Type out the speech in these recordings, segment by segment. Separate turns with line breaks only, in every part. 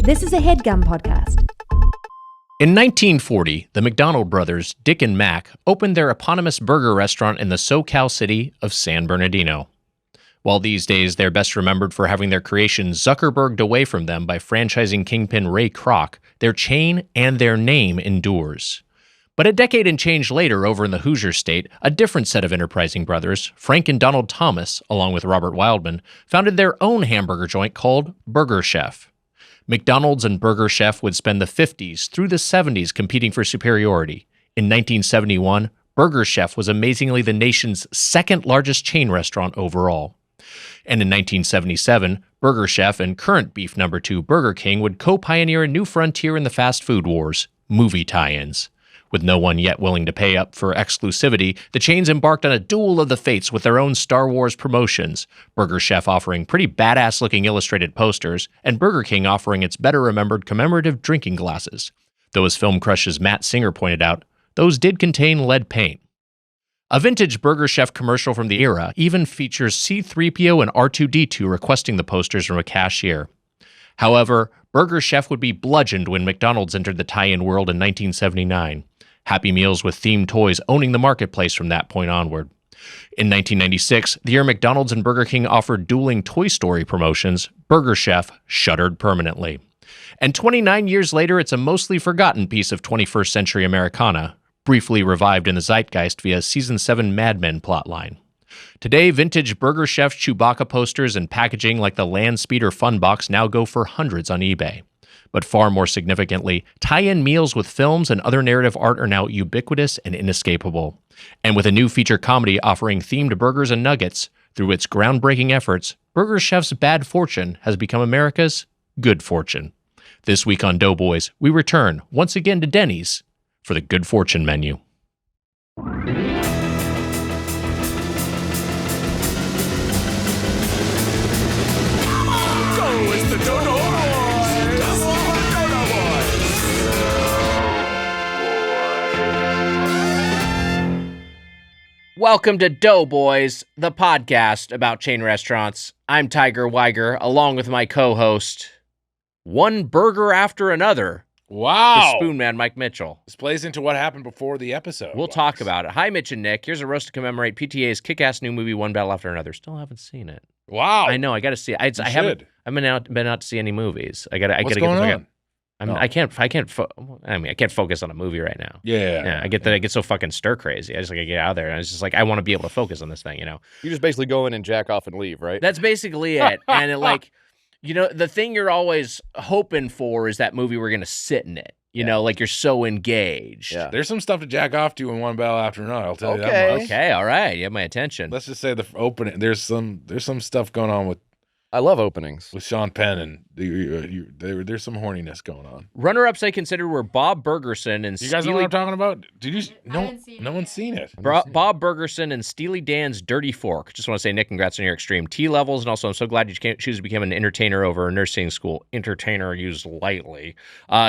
This is a Headgum podcast.
In 1940, the McDonald brothers, Dick and Mac, opened their eponymous burger restaurant in the SoCal city of San Bernardino. While these days they're best remembered for having their creation Zuckerberged away from them by franchising kingpin Ray Kroc, their chain and their name endures. But a decade and change later, over in the Hoosier state, a different set of enterprising brothers, Frank and Donald Thomas, along with Robert Wildman, founded their own hamburger joint called Burger Chef. McDonald's and Burger Chef would spend the 50s through the 70s competing for superiority. In 1971, Burger Chef was amazingly the nation's second largest chain restaurant overall. And in 1977, Burger Chef and current beef number 2 Burger King would co-pioneer a new frontier in the fast food wars, movie tie-ins. With no one yet willing to pay up for exclusivity, the chains embarked on a duel of the fates with their own Star Wars promotions, Burger Chef offering pretty badass-looking illustrated posters, and Burger King offering its better-remembered commemorative drinking glasses. Though as film crushes Matt Singer pointed out, those did contain lead paint. A vintage Burger Chef commercial from the era even features C-3PO and R2-D2 requesting the posters from a cashier. However, Burger Chef would be bludgeoned when McDonald's entered the tie-in world in 1979. Happy Meals with themed toys owning the marketplace from that point onward. In 1996, the year McDonald's and Burger King offered dueling Toy Story promotions, Burger Chef shuttered permanently. And 29 years later, it's a mostly forgotten piece of 21st century Americana, briefly revived in the zeitgeist via Season 7 Mad Men plotline. Today, vintage Burger Chef Chewbacca posters and packaging like the Land Speeder Fun Box now go for hundreds on eBay. But far more significantly, tie-in meals with films and other narrative art are now ubiquitous and inescapable. And with a new feature comedy offering themed burgers and nuggets, through its groundbreaking efforts, Burger Chef's bad fortune has become America's good fortune. This week on Doughboys, we return once again to Denny's for the good fortune menu. Welcome to Doughboys, the podcast about chain restaurants. I'm Tiger Weiger, along with my co-host, one burger after another.
Wow.
The Spoon Man, Mike Mitchell.
This plays into what happened before the episode.
We'll talk about it. Hi, Mitch and Nick. Here's a roast to commemorate PTA's kick-ass new movie, One Battle After Another. Still haven't seen it.
Wow.
I know. I got to see it. I haven't been out to see any movies.
What's going on?
I can't focus on a movie right now.
Yeah.
I get that. I get so fucking stir crazy. I just like I get out there, and it's just like I want to be able to focus on this thing.
You just basically go in and jack off and leave, right?
That's basically it. And the thing you're always hoping for is that movie we're gonna sit in it. Like you're so engaged.
Yeah. There's some stuff to jack off to in One Battle After Another. I'll tell you that much.
Okay. All right. You have my attention.
Let's just say the opening. There's some stuff going on with
I love openings.
with Sean Penn, and there's some horniness going on.
Runner-ups I considered were Bob Bergerson and
You guys know what I'm talking about? Did you? No one's seen it.
Bob Bergerson and Steely Dan's Dirty Fork. Just want to say, Nick, congrats on your extreme T levels, and also I'm so glad you choose to become an entertainer over a nursing school. Entertainer used lightly.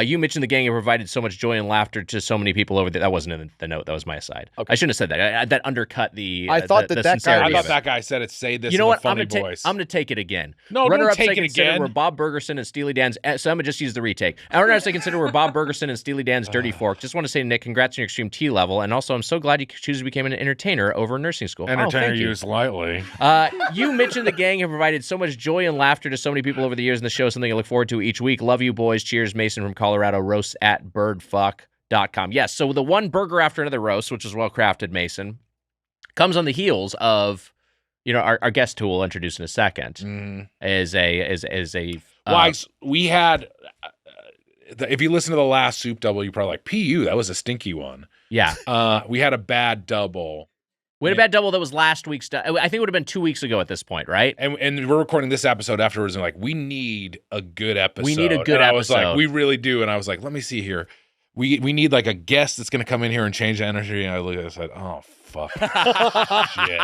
You mentioned the gang have provided so much joy and laughter to so many people over there. That wasn't in the note. That was my aside. Okay. I shouldn't have said that. That undercut the.
I thought
the
that guy.
sincerity
I
of
thought that guy said it. Say this.
You know
in
what?
a funny voice.
I'm going to take it again.
No,
Runner-ups
don't take
I
it
considered
again.
were Bob Bergerson and Steely Dan's. So I'm going to just use the retake. Runner-ups I consider were Bob Bergerson and Steely Dan's Dirty Fork. Just want to say, Nick, congrats on your extreme T level, and also I'm so glad you choose to become an entertainer over a nursing school.
Entertainer used lightly.
You mentioned the gang have provided so much joy and laughter to so many people over the years in the show. Something I look forward to each week. Love you, boys. Cheers, Mason from Colorado. Roasts at birdfuck.com. Yes, so the one burger after another roast, which is well crafted, Mason, comes on the heels of. Our guest who we'll introduce in a second is a.
We had. If you listen to the last Soup Double, you're probably like, "Pu, that was a stinky one."
Yeah.
We had a bad double.
We had a bad double that was last week's. I think it would have been 2 weeks ago at this point, right?
And we're recording this episode afterwards, and we need a good episode.
We need a good
and I
episode.
was like, we really do. And I was like, let me see here. We need like a guest that's going to come in here and change the energy. And I looked at it and said, oh, fuck. Shit.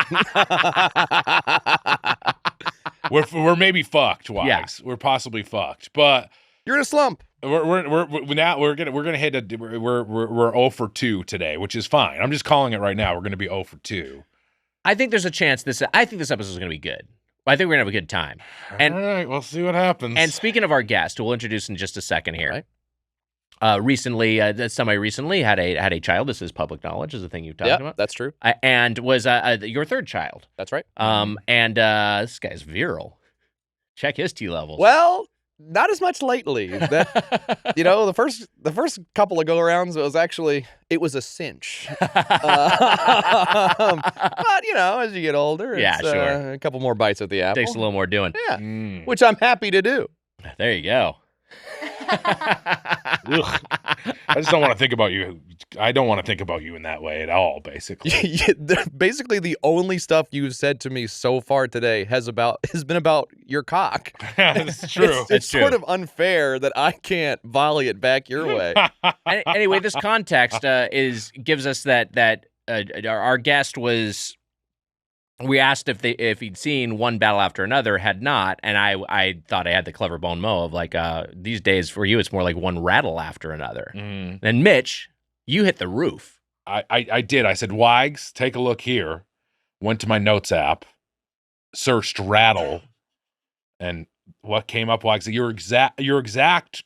We're maybe fucked, Wags.
Yeah.
We're possibly fucked. But
You're in a slump.
we're gonna hit a we're 0 for 2 today, which is fine. I'm just calling it right now. We're gonna be 0 for 2.
I think there's a chance I think this episode is going to be good. I think we're going to have a good time. And,
all right, we'll see what happens.
And speaking of our guest, we'll introduce in just a second here.
Right.
Recently, semi-recently had a child. This is public knowledge. Is the thing you've talked about.
That's true.
And was your third child.
That's right.
And this guy's virile. Check his T levels.
Well, not as much lately. The first couple of go-arounds, it was a cinch. But, as you get older, it's,
sure.
A couple more bites at the apple.
Takes a little more doing.
Yeah, which I'm happy to do.
There you go.
Ugh. I just don't want to think about you. I don't want to think about you in that way at all, basically.
Basically, the only stuff you've said to me so far today has been about your cock.
That's true.
It's sort of unfair that I can't volley it back your way.
Anyway, this context gives us that our guest was. We asked if he'd seen one battle after another, had not, and I thought I had the clever bon mot of like these days for you it's more like one rattle after another. And Mitch, you hit the roof.
I did. I said, Wags, take a look here. Went to my notes app, searched rattle, and what came up, Wags? Your exact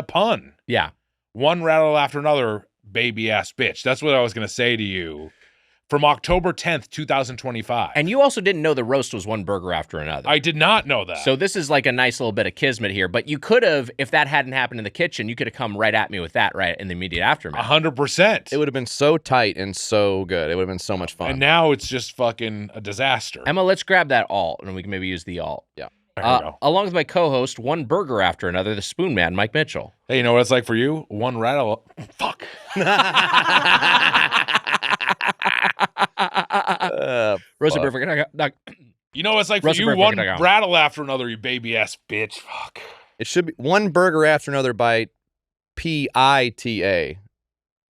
pun.
Yeah.
One rattle after another, baby ass bitch. That's what I was gonna say to you. From October 10th, 2025.
And you also didn't know the roast was one burger after another.
I did not know that.
So this is like a nice little bit of kismet here. But you could have, if that hadn't happened in the kitchen, you could have come right at me with that right in the immediate aftermath.
100%.
It would have been so tight and so good. It would have been so much fun.
And now it's just fucking a disaster.
Emma, let's grab that alt, and we can maybe use the alt.
Yeah.
There you go.
Along with my co-host, one burger after another, the Spoon Man, Mike Mitchell.
Hey, you know what it's like for you? One rattle. Fuck.
Roasted perfect.
You know what it's like for
Roasted
you?
perfect.
One rattle after another, you baby ass bitch. Fuck.
It should be one burger after another by PITA.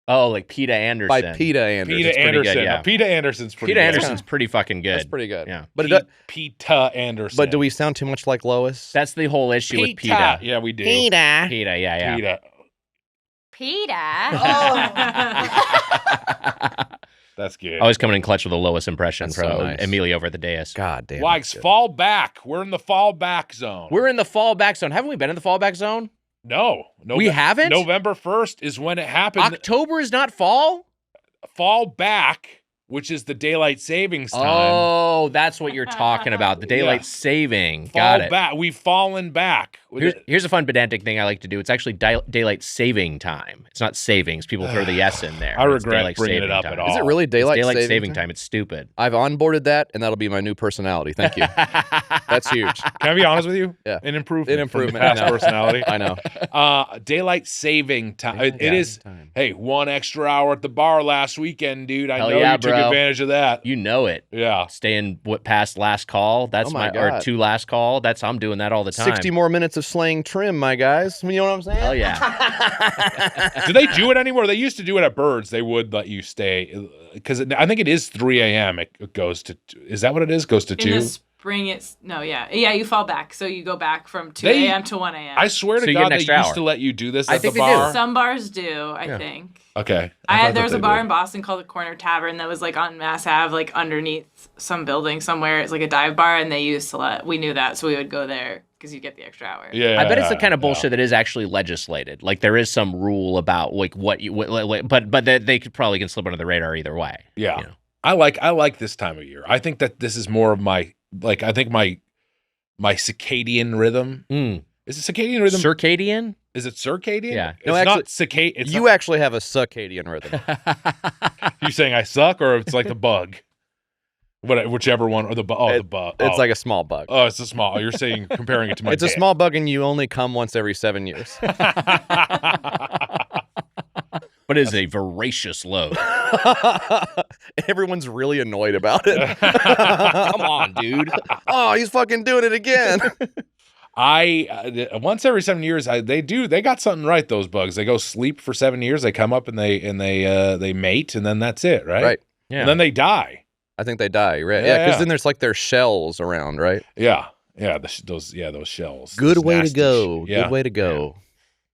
Oh, like Peta Anderson.
By Peta Anderson.
Peta Anderson.
Good, yeah.
Peta Anderson's pretty
Peta
good.
Anderson's pretty fucking good.
That's pretty good.
Yeah.
But
Peta Anderson.
But do we sound too much like Lois?
That's the whole issue with Peta.
Yeah, we do.
Peta, yeah.
Peta.
PETA?
That's good.
Always coming in clutch with a Lois impression
That's
from
so nice.
Emilio over at the dais.
God damn.
Wags, fall back. We're in the fall back zone.
We're in the fallback zone. Haven't we been in the fallback zone?
No.
We haven't?
November 1st is when it happened.
October is not fall?
Fall back, which is the daylight savings time.
Oh, that's what you're talking about. The daylight
Yeah.
saving.
Fall
Got it.
back. We've fallen back.
Here's a fun pedantic thing I like to do. It's actually daylight saving time. It's not savings. People throw the S in there.
I
It's
regret
daylight
bringing it
saving
up
time.
at all.
Is it really
It's
daylight,
daylight saving time. It's stupid.
I've onboarded that, and that'll be my new personality. Thank you. That's huge.
Can I be honest with you?
Yeah.
An improvement.
An improvement,
From the
I
past
know.
personality.
I know.
Daylight saving time. It
Yeah.
is. Hey, 1 extra hour at the bar last weekend, dude. I
Hell
know
yeah,
you took
bro.
advantage of that.
You know it.
Yeah.
Staying past last call. That's
Oh my
or
God.
2 last call. I'm doing that all the time.
60 more minutes of slaying trim, my guys. You know what I'm saying?
Hell yeah.
Do they do it anymore? They used to do it at Birds. They would let you stay because I think it is 3 a.m. It goes to. Is that what it is? Goes to
In
2.
the spring, it's you fall back, so you go back from 2
They-
a.m. to 1 a.m.
I swear
So
to
you get
God,
an
they
extra
used
hour.
to let you do this
I
at
think
the
they do.
bar.
Some bars do, I think.
Okay.
There was a bar in Boston called the Corner Tavern that was like on Mass Ave, like underneath some building somewhere. It's like a dive bar, and they used to we knew that, so we would go there because you get the extra hour.
Yeah.
I bet it's the kind of
yeah.
bullshit that is actually legislated. Like there is some rule about like what you, but they could probably can slip under the radar either way.
Yeah.
You know?
I like this time of year. I think that this is more of my I think my circadian rhythm. Is it circadian rhythm?
Circadian?
Is it circadian?
Yeah.
It's
No,
not circadian. It's
You
not,
actually have a circadian rhythm.
you saying I suck or it's like the bug? Whichever one or the bug. Oh, the bug.
It's like a small bug.
Oh, it's a small. You're saying comparing it to my.
It's a
dick.
small bug, and you only come once every 7 years.
But it is a voracious load.
Everyone's really annoyed about it.
Come on, dude.
Oh, he's fucking doing it again.
Once every 7 years, they got something right. Those bugs, they go sleep for 7 years. They come up and they mate, and then that's it, right?
Right.
Yeah.
And then they die.
I think they die, right?
Yeah,
Yeah, because
yeah.
then there's like their shells around, right?
Yeah. Yeah. Those shells.
Good
Those
way to
nasty
go.
Yeah.
Good way to go.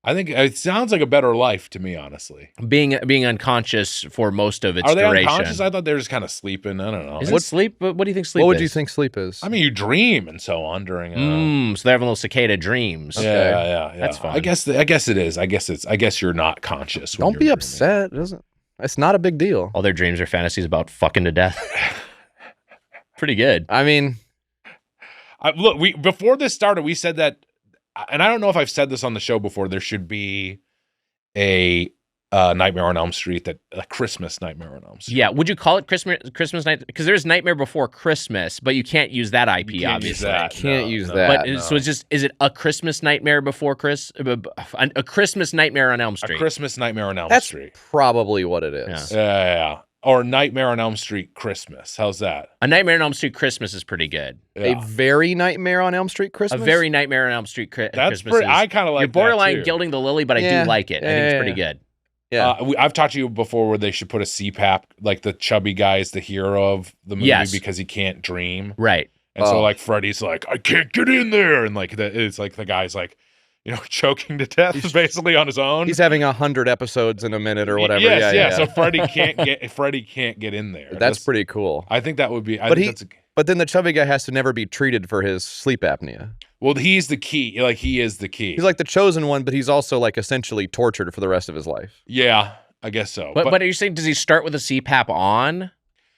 I think it sounds like a better life to me, honestly.
Being unconscious for most of its
Are they
duration.
unconscious? I thought they were just kind of sleeping. I don't know.
Is it sleep? What do you think sleep
What would
is?
you think sleep is?
I mean, you dream and so on during.
So they're having little cicada dreams.
Yeah.
That's fun.
I guess it is. I guess you're not conscious. When
Don't
you're
be
dreaming.
upset. It's not a big deal.
All their dreams are fantasies about fucking to death. Pretty good.
I mean,
Look, before this started, we said that, and I don't know if I've said this on the show before. There should be a Nightmare on Elm Street, a Christmas Nightmare on Elm Street.
Yeah, would you call it Christmas night? Because there's Nightmare Before Christmas, but you can't use that IP,
You can't
obviously.
use that.
Can't use
no.
that.
But so is it a Christmas Nightmare Before a Christmas Nightmare on Elm Street?
A Christmas Nightmare on Elm
That's
Street.
probably what it is.
Yeah. Or Nightmare on Elm Street Christmas. How's that?
A Nightmare on Elm Street Christmas is pretty good.
Yeah.
A very Nightmare on Elm Street Christmas?
A very Nightmare on Elm Street
That's
Christmas.
pretty. I kind of like.
You're borderline
that too.
gilding the lily, but I
Yeah.
do like it. I think it's pretty good.
Yeah.
I've talked to you before where they should put a CPAP, like the chubby guy is the hero of the movie because he can't dream.
Right.
And so
Oh.
like Freddy's like, I can't get in there. And like it's like the guy's like, choking to death basically on his own.
He's having 100 episodes in a minute or whatever.
Yes,
yeah.
So Freddy can't get in there.
That's pretty cool.
I think that would be.
But then the chubby guy has to never be treated for his sleep apnea.
Well, he's the key. Like he is the key.
He's like the chosen one, but he's also like essentially tortured for the rest of his life.
Yeah, I guess so.
But are you saying, does he start with a CPAP on?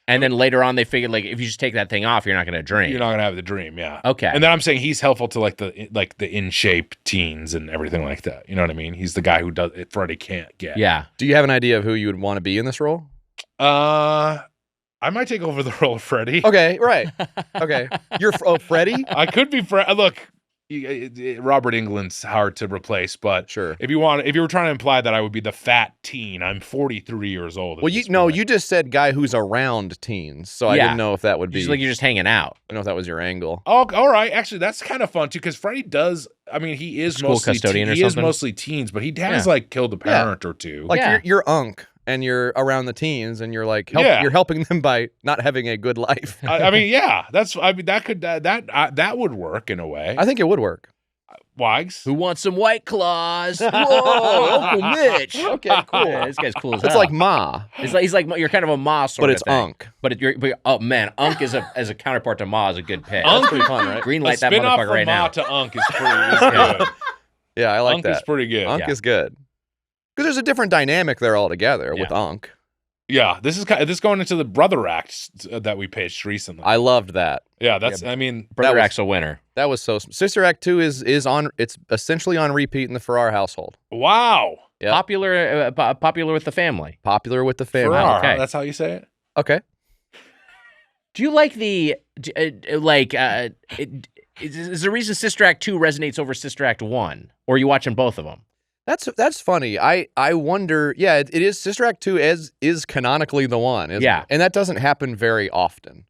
And then later on, they figured, like, if you just take that thing off, you're not going to dream.
You're not gonna have the dream, yeah.
Okay.
And then I'm saying he's helpful to the in shape teens and everything like that. You know what I mean? He's the guy who does it. Freddy can't get.
Yeah.
Do you have an idea of who you would want to be in this role?
I might take over the role of Freddy.
Okay, right. Okay. You're Freddy?
I could be Look, Robert Englund's hard to replace, but
Sure.
if you were trying to imply that I would be the fat teen, I'm 43 years old.
Well, you just said guy who's around teens, so I didn't know if that would be.
You're just hanging out.
I don't know if that was your angle.
Oh, all right. Actually, that's kind of fun too, because Freddy does. I mean, he is
School
mostly
custodian or
he is
something?
mostly teens, but he has like killed a parent or two.
Like
Yeah.
you're Unc and you're around the teens and you're like
Yeah.
you're helping them by not having a good life.
I mean, yeah, that would work in a way.
I think it would work.
Wags.
Who wants some White Claws? Whoa, Uncle Mitch.
Okay, cool.
Yeah, this guy's cool as
It's
hell.
like Ma,
He's like you're kind of a Ma sort
but
of
it's
thing.
Unc.
But oh man, Unc as a counterpart to Ma is a good pick.
Unc-
That's pretty fun, right?
Green
A
light that
spin-off
motherfucker
from
right
Ma
now.
to Unc is good.
Yeah, I like
Unc
that.
is pretty good.
Unc
Yeah.
is good. Because there's a different dynamic there altogether with Unc.
Yeah, this is going into the Brother Act that we pitched recently.
I loved that.
Yeah, that's. I mean,
Brother
was-
Act's a winner.
That was so. Sister Act 2 is on. It's essentially on repeat in the Farrar household.
wow.
Yep.
Popular with the family.
Popular with the family.
Farrar,
okay.
that's how you say it.
Okay.
Do you like the is the reason Sister Act 2 resonates over Sister Act 1, or are you watching both of them?
That's funny. I wonder. Yeah, it is. Sister Act 2 is canonically the one. Isn't
Yeah.
it? And that doesn't happen very often.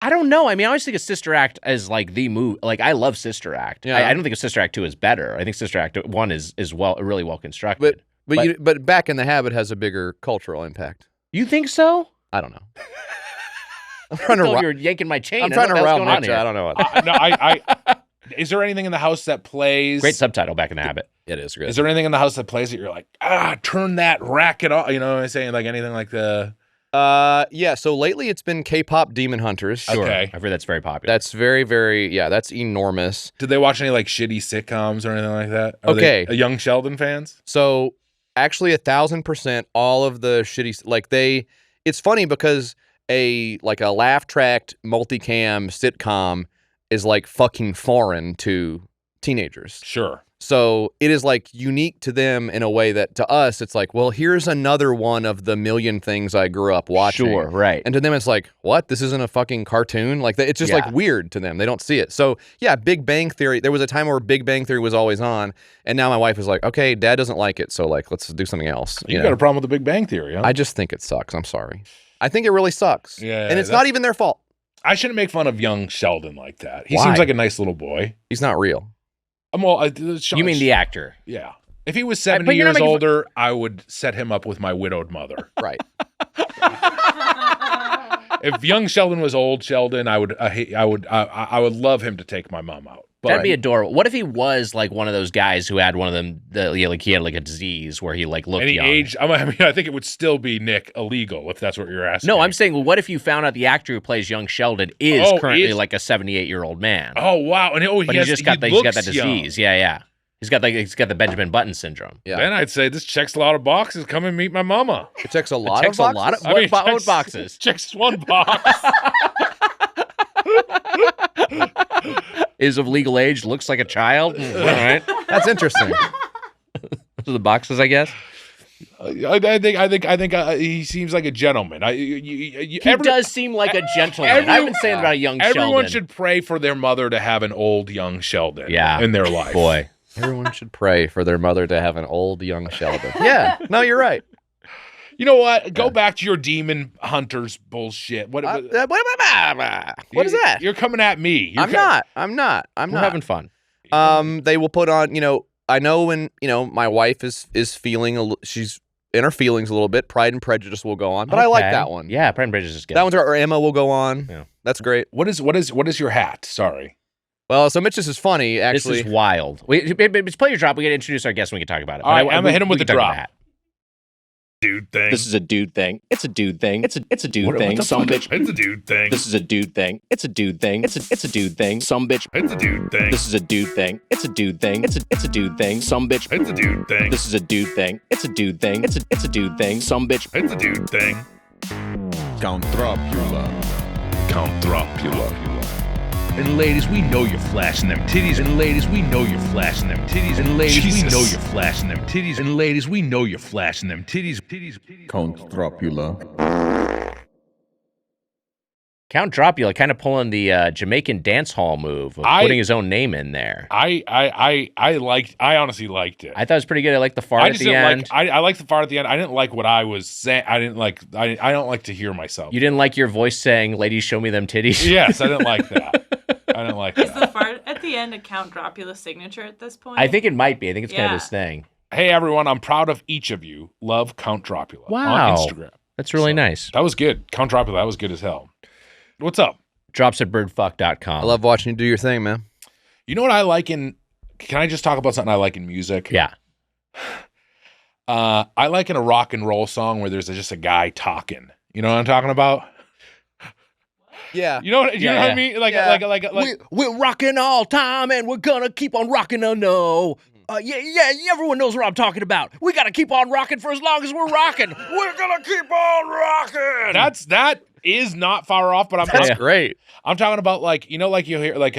I don't know. I mean, I always think of Sister Act as like the movie. Like, I love Sister Act.
Yeah.
I don't think of Sister Act 2 is better. I think Sister Act 1 is really well constructed.
But Back in the Habit has a bigger cultural impact.
You think so?
I don't know. I'm trying to.
You're yanking my chain.
I'm trying to
round
rile my. I don't know.
No, is there anything in the house that plays?
Great subtitle, Back in the Habit.
It is good.
Is there anything in the house that plays that you're like, turn that racket off? You know what I'm saying? Like anything like the.
Yeah. So lately it's been K-pop Demon Hunters.
Sure.
Okay.
I've heard that's very popular.
That's very, very. Yeah. That's enormous.
Did they watch any like shitty sitcoms or anything like that? Are
Okay.
they Young Sheldon fans?
So actually 1,000% all of the shitty it's funny because a laugh tracked multicam sitcom is like fucking foreign to teenagers.
Sure.
So it is like unique to them in a way that to us it's like, well, here's another one of the million things I grew up watching.
Sure, right.
And to them it's like, what? This isn't a fucking cartoon? Like it's just like weird to them. They don't see it. So yeah, Big Bang Theory. There was a time where Big Bang Theory was always on, and now my wife is like, okay, Dad doesn't like it, so like let's do something else.
You
know?
got a problem with the Big Bang Theory, huh?
I just think it sucks. I'm sorry. I think it really sucks.
Yeah,
and it's not even their fault.
I shouldn't make fun of young Sheldon like that. He
Why?
seems like a nice little boy.
He's not real.
You mean the actor?
Yeah. If he was 70
but you're not
years
making
older, I would set him up with my widowed mother.
Right.
If young Sheldon was old Sheldon, I would love him to take my mom out.
That'd be adorable. What if he was like one of those guys who had one of them, like he had like a disease where he like looked
and he
young.
aged. I mean, I think it would still be, Nick, illegal if that's what you're asking.
No, I'm saying, well, what if you found out the actor who plays young Sheldon is currently like a 78-year-old man?
Oh wow! And
he's got that disease. Yeah. He's got the Benjamin Button syndrome.
Yeah.
Then I'd say this checks a lot of boxes. Come and meet my mama.
It checks a lot of boxes?
What boxes?
Checks one box.
Is of legal age, looks like a child. All right.
That's interesting.
Those are the boxes, I guess.
I think he seems like a gentleman.
He does seem like a gentleman. I've been saying about a young Sheldon.
Everyone should pray for their mother to have an old young Sheldon in their life.
Boy.
Everyone should pray for their mother to have an old young Sheldon. Yeah. No, you're right.
You know what? Go back to your demon hunters bullshit. What is
that?
You're coming at me.
I'm not.
We're having fun.
They will put on, I know when, my wife is feeling, she's in her feelings a little bit. Pride and Prejudice will go on, but I like that one.
Yeah, Pride and Prejudice is good.
That one's or Emma will go on. Yeah. That's great.
What is your hat? Sorry.
Well, so Mitch, this is funny, actually.
This is wild. Just play your drop. We got to introduce our guest and we can talk about it.
All right, I'm going to hit him with the drop.
Dude thing.
This is a dude thing. It's a dude thing. It's a dude thing. Some bitch.
It's a dude thing.
This is a dude thing. It's a dude thing. It's a dude thing. Some bitch.
It's a dude thing.
This is a dude thing. It's a dude thing. It's a dude thing. Some bitch.
It's a dude thing.
This is a dude thing. It's a dude thing. It's a dude thing. Some bitch.
It's a dude thing.
Count Dracula.
Count Dracula. And ladies, we know you're flashing them titties. And ladies, we know you're flashing them titties. And ladies, we know you're flashing them titties. And ladies, we know you're flashing them titties.
Count Dracula.
Count Dracula kind of pulling the Jamaican dance hall move of putting his own name in there.
I honestly liked it.
I thought it was pretty good. I liked the fart at the end.
I liked the fart at the end. I didn't like what I was saying. I don't like to hear myself.
You didn't like your voice saying, "Ladies, show me them titties."
Yes, I didn't like that. I didn't like that.
Is the fart at the end a Count Dracula signature at this point?
I think it might be. I think it's kind of his thing.
Hey everyone, I'm proud of each of you. Love Count Dracula
on
Instagram.
That's really nice.
That was good. Count Dracula, that was good as hell. What's up?
Drops at birdfuck.com.
I love watching you do your thing, man.
You know what I like can I just talk about something I like in music?
Yeah.
I like in a rock and roll song where there's just a guy talking. You know what I'm talking about?
Yeah.
You know what I mean? Like
we're rocking all time and we're gonna keep on rocking. Everyone knows what I'm talking about. We gotta keep on rocking for as long as we're rocking. We're gonna keep on rocking.
That is not far off, but
That's great.
I'm talking about like you hear like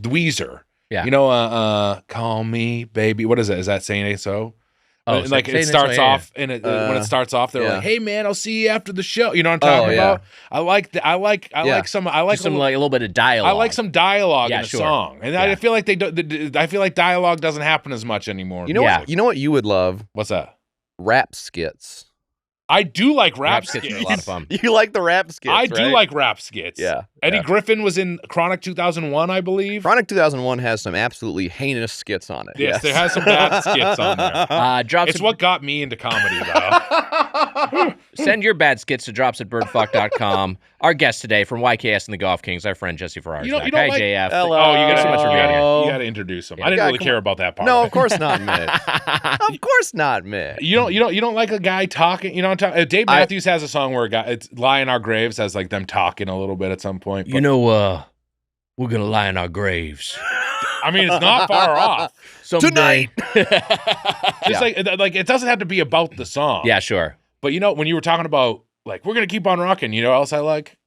Weezer.
Yeah.
Call me baby. What is it? Is that Saying So?
Oh,
like it starts off when it starts off, they're like, "Hey man, I'll see you after the show." You know what I'm talking about? I like some a
little bit of dialogue.
I like some dialogue in a song, and I feel like I feel like dialogue doesn't happen as much anymore.
You know what? You know what you would love?
What's that?
Rap skits.
I do like rap
skits.
skits.
Are a lot of fun.
You like the rap skits?
I do like rap skits.
Yeah.
Eddie Griffin was in Chronic 2001, I believe.
Chronic 2001 has some absolutely heinous skits on it.
Yes, there has some bad skits on there. It's what got me into comedy, though.
Send your bad skits to drops at birdfuck.com. Our guest today from YKS and the Golf Kings, our friend Jesse Farrar.
You don't
Hi,
like
JF.
Hello.
Oh, you
so much for being here.
You got to introduce him. I didn't really care about that part.
No, of course not, Mitch. Of course not, Mitch.
You don't like a guy talking. You know, Dave Matthews has a song where it's "Lie in Our Graves" has like them talking a little bit at some point.
You know, we're gonna lie in our graves.
I mean, it's not far off.
Someday.
Just like it doesn't have to be about the song.
Yeah, sure.
But when you were talking about like we're gonna keep on rocking, you know what else I like?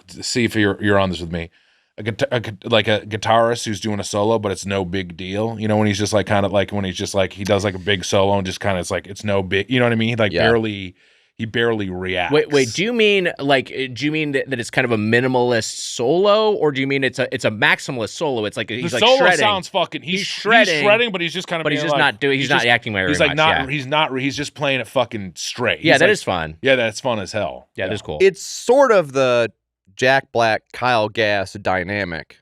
See if you're on this with me. Like a guitarist who's doing a solo, but it's no big deal. You know, when he's just like kind of like when he's just like he does like a big solo and just kind of it's like it's no big. You know what I mean? Like he barely reacts.
Wait. Do you mean that it's kind of a minimalist solo, or do you mean it's a maximalist solo? It's like he's
the
like
solo
shredding.
Sounds fucking. He's
shredding,
but he's just kind of.
But he's just not doing. He's not acting very
much.
He's like
He's just playing it fucking straight.
Yeah, that is fun.
Yeah, that's fun as hell.
Yeah, that is cool.
It's sort of the Jack Black, Kyle Gass dynamic.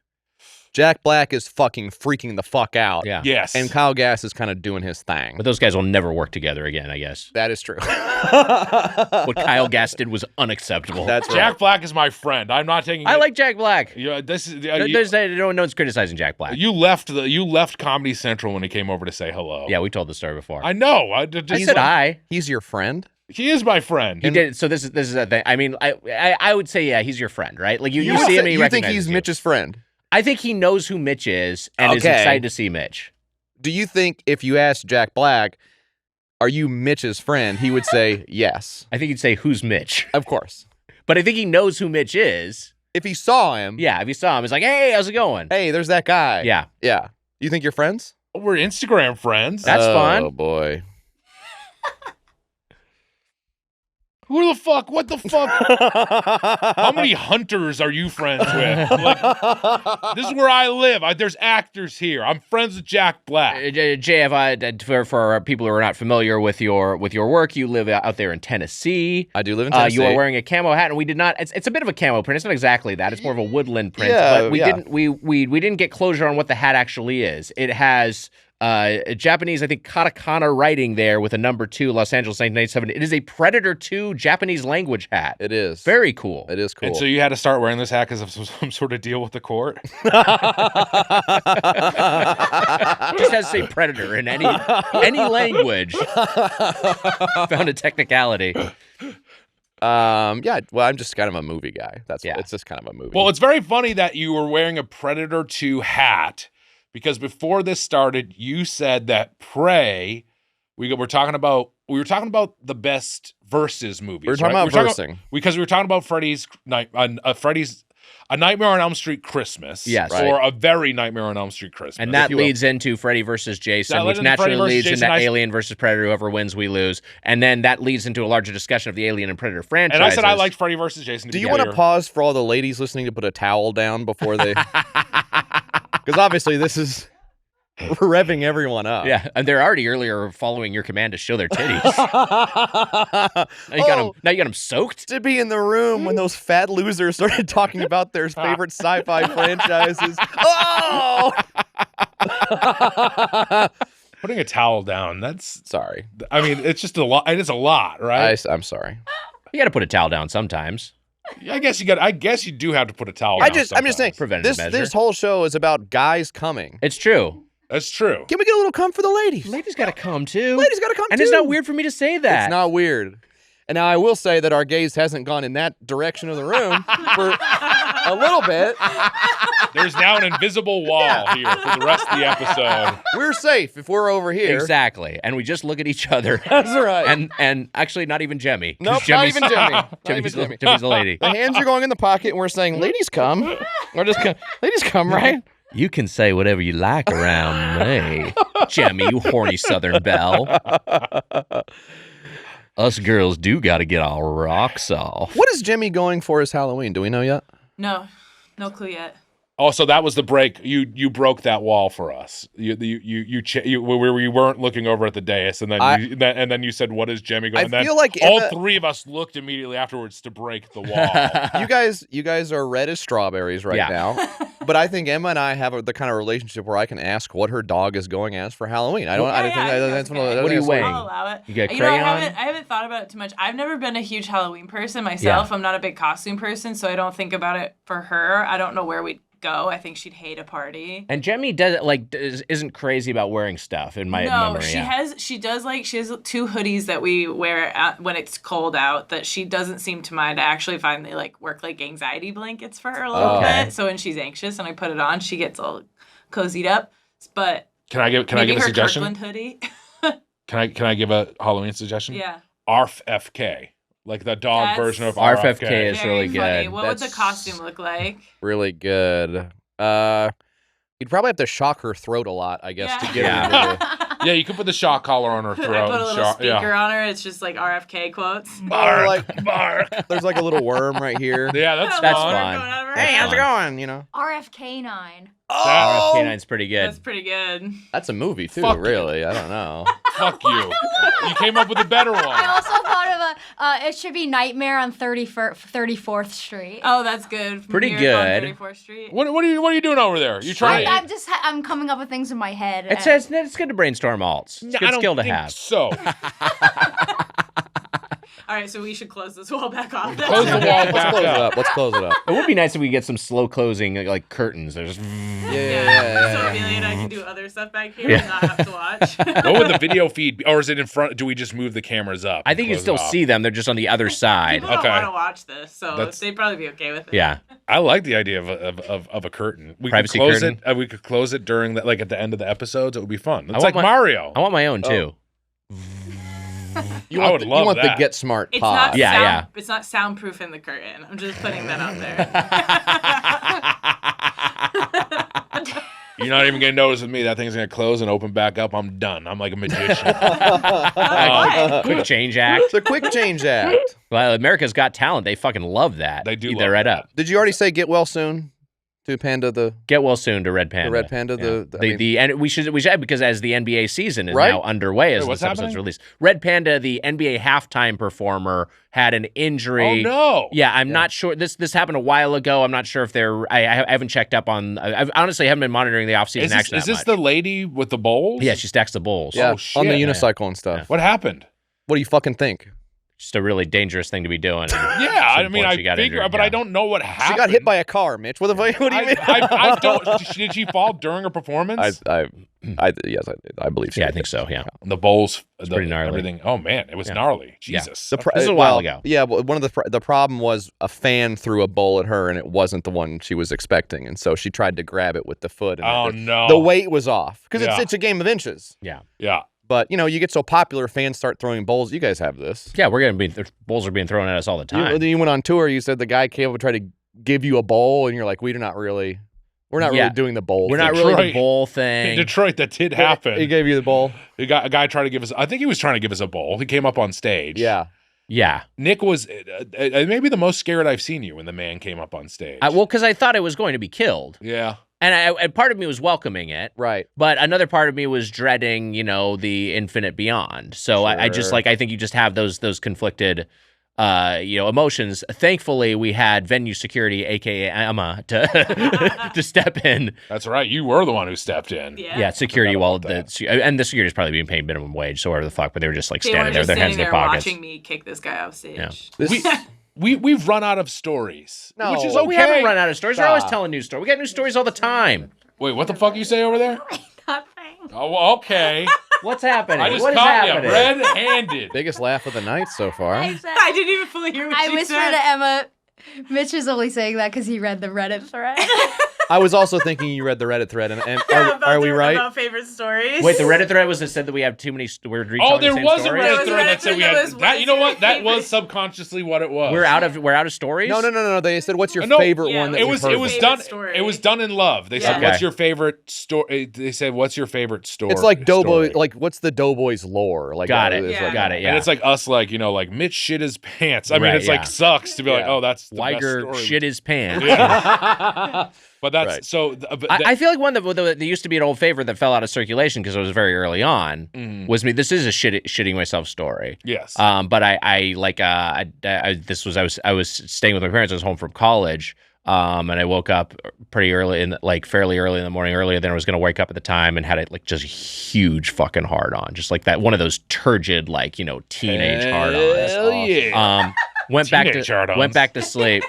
Jack Black is fucking freaking the fuck out.
Yeah.
Yes.
And Kyle Gass is kind of doing his thing.
But those guys will never work together again, I guess.
That is true.
What Kyle Gass did was unacceptable.
That's right.
Jack Black is my friend. I'm not taking.
I like Jack Black.
Yeah, this is.
No one's criticizing Jack Black.
You left Comedy Central when he came over to say hello.
Yeah, we told the story before.
I know.
I said hi.
He's your friend?
He is my friend.
He did. So this is a thing. I mean, I would say, yeah, he's your friend, right? Like you see him and he
you think
recognizes
he's
you.
Mitch's friend?
I think he knows who Mitch is and is
Okay.
excited to see Mitch.
Do you think if you asked Jack Black, are you Mitch's friend, he would say yes?
I think he'd say, who's Mitch?
Of course.
But I think he knows who Mitch is.
If he saw him,
Yeah, if he saw him, he's like, hey, how's it going?
hey, there's that guy.
Yeah.
Yeah. You think you're friends?
We're Instagram friends.
That's fun.
Oh, boy.
Who the fuck? What the fuck? How many hunters are you friends with? Like, this is where I live. There's actors here. I'm friends with Jack Black.
JF, for people who are not familiar with your work, you live out there in Tennessee.
I do live in Tennessee.
You are wearing a camo hat, and we did not. It's a bit of a camo print. It's not exactly that. It's more of a woodland print.
Yeah,
but we
yeah.
didn't we didn't get closure on what the hat actually is. It has Japanese, I think, katakana writing there with a number 2, Los Angeles 1997. It is a Predator 2 Japanese language hat.
It is.
Very cool.
It is cool.
And so you had to start wearing this hat because of some sort of deal with the court?
Just has to say Predator in any language. Found a technicality.
Yeah, well, I'm just kind of a movie guy. It's just kind of a movie.
Well, it's very funny that you were wearing a Predator 2 hat because before this started, you said that Prey. We were talking about the best versus movies.
We were talking about versing
because we were talking about Freddy's A Nightmare on Elm Street Christmas.
Yes.
Or A Very Nightmare on Elm Street Christmas.
And that leads into Freddy versus Jason, which naturally leads into Alien versus Predator. Whoever wins, we lose. And then that leads into a larger discussion of the Alien and Predator franchises.
And I said I liked Freddy versus Jason.
Do you want to pause for all the ladies listening to put a towel down before they... Because obviously this is revving everyone up.
Yeah, and they're already earlier following your command to show their titties. Now you got them soaked?
To be in the room when those fat losers started talking about their favorite sci-fi franchises. Oh!
Putting a towel down, that's...
Sorry.
I mean, it's just a lot. It's a lot, right?
I'm sorry.
You got to put a towel down sometimes.
I guess you do have to put a towel down.
I'm just saying, this whole show is about guys coming.
It's true.
That's true.
Can we get a little cum for the ladies?
Ladies got to come too.
Ladies got to come
and
too.
it's not weird for me to say that.
It's not weird. And now I will say that our gaze hasn't gone in that direction of the room for a little bit.
There's now an invisible wall here for the rest of the episode.
We're safe if we're over here.
Exactly. And we just look at each other.
That's right.
And actually not even Jemmy.
Nope, not even Jemmy.
Jemmy's the lady.
The hands are going in the pocket and we're saying, ladies come. We're just going, ladies come, right?
You can say whatever you like around me. Jemmy, you horny Southern belle. Us girls do got to get our rocks off.
What is Jimmy going for as Halloween? Do we know yet?
No clue yet.
Oh, so that was the break. You broke that wall for us. You where we weren't looking over at the dais, and then you said, "What is Jimmy going?"
I feel like
all three of us looked immediately afterwards to break the wall.
You guys are red as strawberries right now. But I think Emma and I have the kind of relationship where I can ask what her dog is going as for Halloween. I think that's one of the.
What are you weighing?
I'll allow it.
You got crayon?
I haven't thought about it too much. I've never been a huge Halloween person myself. Yeah. I'm not a big costume person, so I don't think about it for her. I don't know where we'd go. I think she'd hate a party.
And Jemmy isn't crazy about wearing stuff in my memory.
No, she has 2 hoodies that we wear when it's cold out that she doesn't seem to mind. I actually find they work like anxiety blankets for her a little bit. So when she's anxious and I put it on, she gets all cozied up. But
can I give a suggestion?
Kirkland hoodie.
Can I give a Halloween suggestion?
Yeah.
ARFFK. Like the dog version of
RFK is really
funny.
good.
What would the costume look like?
Really good. You'd probably have to shock her throat a lot, I guess, to get her into
Yeah, you can put the shock collar on her throat.
I put a little
shock,
speaker on her. It's just like RFK quotes.
Or like, there's like a little worm right here.
Yeah, that's
That's
fun.
fine.
Going on her.
Hey, how's it
fun.
going? You know.
RFK9.
Oh,
RFK9's pretty good.
That's pretty good.
that's a movie too.
Fuck
really, I don't know.
Fuck you. You came up with a better
I
one.
also thought of it should be Nightmare on 34th Street.
Oh, that's good.
Pretty
Miracle on
good.
34th Street.
What are you doing over there? You trying?
I'm coming up with things in my head.
It's good to brainstorm alts. It's a
I
good
don't
skill to
think
have.
So
All right, so we should close this wall back off.
close the wall
Let's
back
close it
up.
up. Let's close it up.
It would be nice if we get some slow closing like curtains. There's
So Amelia and I can do other stuff back here and not have to watch.
What would the video feed be? Or is it in front? Do we just move the cameras up?
I think you
and
still
close it off?
see them. They're just on the other side.
People don't
Okay.
want to watch this, so
That's-
they'd probably be okay with it.
Yeah.
I like the idea of a curtain. We
Privacy
could close
curtain?
it. We could close it during the, like at the end of the episodes. It would be fun. It's
want
like
my-
Mario.
I want my own too.
You
I
want
would
the,
love
you want
that.
the Get Smart
It's
pod.
not
Yeah,
sound,
yeah.
It's not soundproof in the curtain. I'm just putting that out there.
You're not even gonna notice with me. That thing's gonna close and open back up. I'm done. I'm like a magician.
Quick change act.
The Quick Change Act.
Well, America's Got Talent. They fucking love that.
They do
Eat
love
that right
that.
up.
Did you already say get well soon to Panda the
Get well soon to Red Panda.
Red Panda?
And we should because as the NBA season is
Right?
now underway as
Wait, what's
this episode's
happening?
released, Red Panda, the NBA halftime performer, had an injury.
Oh no.
Yeah, I'm not sure. This happened a while ago. I'm not sure if they're. I haven't checked up on. I honestly haven't been monitoring the offseason action.
Is
that
this
much.
the lady with the bowls?
Yeah, she stacks the bowls.
yeah,
Oh,
on the
shit.
unicycle and stuff.
What happened?
What do you fucking think?
Just a really dangerous thing to be doing.
Yeah, I mean, I figure, but I don't know what happened.
She got hit by a car, Mitch. What the fuck? What do you mean?
I don't. Did she fall during a performance?
Yes, I believe so.
Yeah, I think so. Yeah.
The bowls,
pretty gnarly.
everything. Oh man, it was
Yeah.
gnarly.
Yeah.
Jesus.
The
This is a while ago.
Yeah, but one of the problem was a fan threw a bowl at her, and it wasn't the one she was expecting, and so she tried to grab it with the foot. And
Oh no.
the weight was off because
Yeah.
it's a game of inches.
Yeah.
Yeah.
But you know, you get so popular, fans start throwing bowls. You guys have this.
Yeah, the bowls are being thrown at us all the time.
You went on tour. You said the guy came up and tried to give you a bowl, and you're like, we're not really doing the bowl.
We're not
thing."
really the
Detroit.
bowl
In
thing.
Detroit, that did happen.
He gave you the bowl.
A guy tried to give us. I think he was trying to give us a bowl. He came up on stage.
Yeah.
Yeah.
Nick was maybe the most scared I've seen you when the man came up on stage.
Well, because I thought it was going to be killed.
Yeah.
And part of me was welcoming it.
Right.
But another part of me was dreading, the infinite beyond. So I just
Sure.
I think you just have those conflicted, emotions. Thankfully, we had venue security, aka Emma, to step in.
That's right. You were the one who stepped in.
Yeah, security.
Forgot
While
about
and the security's probably being paid minimum wage, so whatever the fuck. But they were just
They
standing
were
there,
just
their hands
standing
in
there
their pockets.
watching me kick this guy off stage.
Yeah.
We've run out of stories.
No.
Which is
Well,
okay.
we haven't run out of stories. We're always
Stop.
telling new stories. We got new stories all the time.
Wait, what the fuck you say over there?
Nothing.
Oh, well, okay.
What's happening?
I just
What is
caught you
happening?
red-handed.
Biggest laugh of the night so far.
I didn't even fully hear what
I
she
whispered
said.
to Emma, Mitch is only saying that because he read the Reddit thread.
I was also thinking you read the Reddit thread, and
Yeah,
are we right?
About favorite stories.
Wait, the Reddit thread was that said that we have too many. We're retelling
Oh, there
the same
was a
stories?
There
Reddit
was
thread
Reddit
that said we
that
had
was,
that.
what
You know
is
what?
your
That
favorite-
was subconsciously what it was.
We're out of stories.
No. They said, "What's your
No,
favorite
yeah,
one?" That
It
we've
was
heard
it was
of?
done.
Favorite story.
It was done in love. They said,
Yeah.
"What's your favorite story?" They said, "What's your favorite story?"
It's like Doughboy.
story?
Like, what's the Doughboys lore? Like,
Got it.
it's
Yeah.
like-
Got it. Yeah.
And it's like us, like Mitch shit his pants. I mean,
Right,
it's like
yeah.
sucks to be like,
Yeah.
oh, that's the best
Weiger
story.
shit his pants.
Yeah. But that's
Right.
so. But
I feel like one that there used to be an old favorite that fell out of circulation because it was very early on. Was me. This is a shitting myself story.
yes.
But I was staying with my parents. I was home from college. And I woke up fairly early in the morning, earlier than I was going to wake up at the time, and had it like just a huge fucking hard on, just like that one of those turgid teenage hard ons.
Hell yeah.
Went back
Teenage
to
hard-ons.
sleep,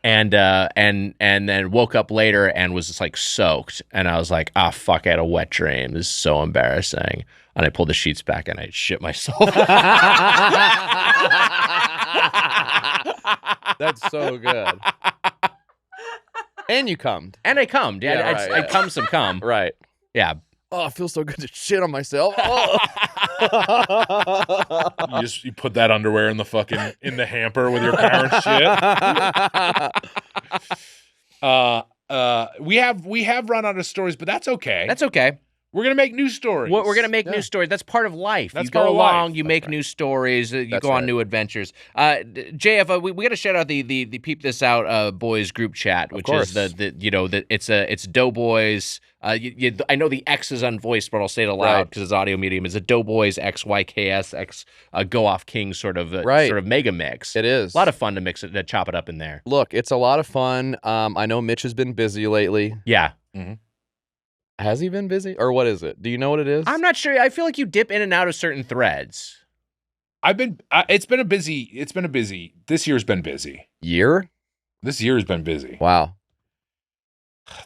and then woke up later and was just like soaked, and I was like, ah, fuck, I had a wet dream. This is so embarrassing. And I pulled the sheets back and I shit myself.
That's so good. And you cummed.
And I cummed. Yeah,
Yeah, right,
I
yeah.
cum some cum.
Right.
Yeah.
Oh, it feels so good to shit on myself. Oh.
You put that underwear in the hamper with your parents' shit. We have run out of stories, but that's okay.
That's okay.
We're gonna make new stories.
We're going to make new stories. That's part of life.
That's
you go
part of
along,
life.
you make new stories, you
That's
go on
right.
new adventures. JF, we got to shout out the Peep This Out boys group chat, which is it's Doughboys. I know the X is unvoiced, but I'll say it aloud because it's audio medium. It's a Doughboys XYKS X Go Off King sort of mega mix.
It is
a lot of fun to chop it up in there.
Look, it's a lot of fun. I know Mitch has been busy lately.
Yeah.
Mm-hmm.
Has he been busy, or what is it? Do you know what it is?
I'm not sure. I feel like you dip in and out of certain threads.
It's been a busy. This year's been busy.
Year?
This year has been busy.
Wow.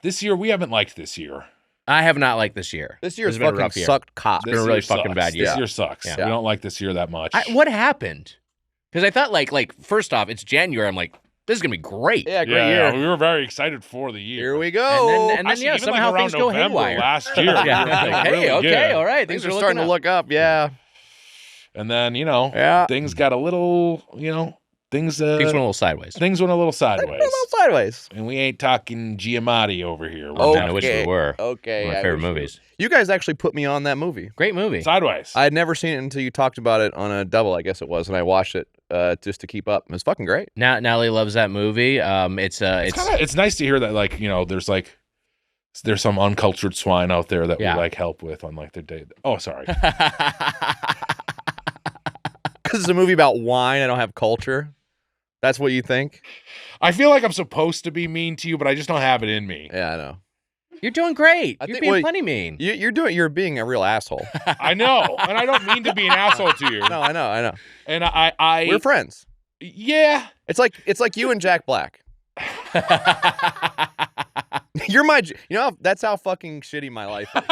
This year we haven't liked this year.
I have not liked this year.
This year's
been a
fucking
rough year.
sucked cock.
It's been a really fucking
sucks.
bad year.
This year sucks.
Yeah.
We don't like this year that much.
What happened? Because I thought like first off, it's January. I'm like, this is gonna be great.
Yeah, great year.
We were very excited for the year.
Here we go.
And then
Actually, even
somehow
like around
things go
November
haywire.
last year.
Yeah.
we were feeling
Hey,
really
okay,
good.
all right.
Things
Things
are starting to look up. Yeah.
And then things got a little, things
Things went a little sideways.
Things went a little
A
sideways.
little sideways.
And we ain't talking Giamatti over here. We're
Okay.
I wish we were.
Okay.
One of my
I
favorite
wish-
movies.
You guys actually put me on that movie.
Great movie.
sideways.
I had never seen it until you talked about it on a double, I guess it was, and I watched it just to keep up. It was fucking great.
Natalie loves that movie.
It's nice to hear that there's some uncultured swine out there that we help with on their day. Oh, sorry.
Because it's a movie about wine. I don't have culture. That's what you think?
I feel like I'm supposed to be mean to you, but I just don't have it in me.
Yeah, I know.
You're doing great.
I
You're
think-
being
well,
plenty mean.
You're being a real asshole.
I know, and I don't mean to be an asshole to you.
No, I know.
And I
We're friends.
yeah.
It's like you and Jack Black. You're my. That's how fucking shitty my life is.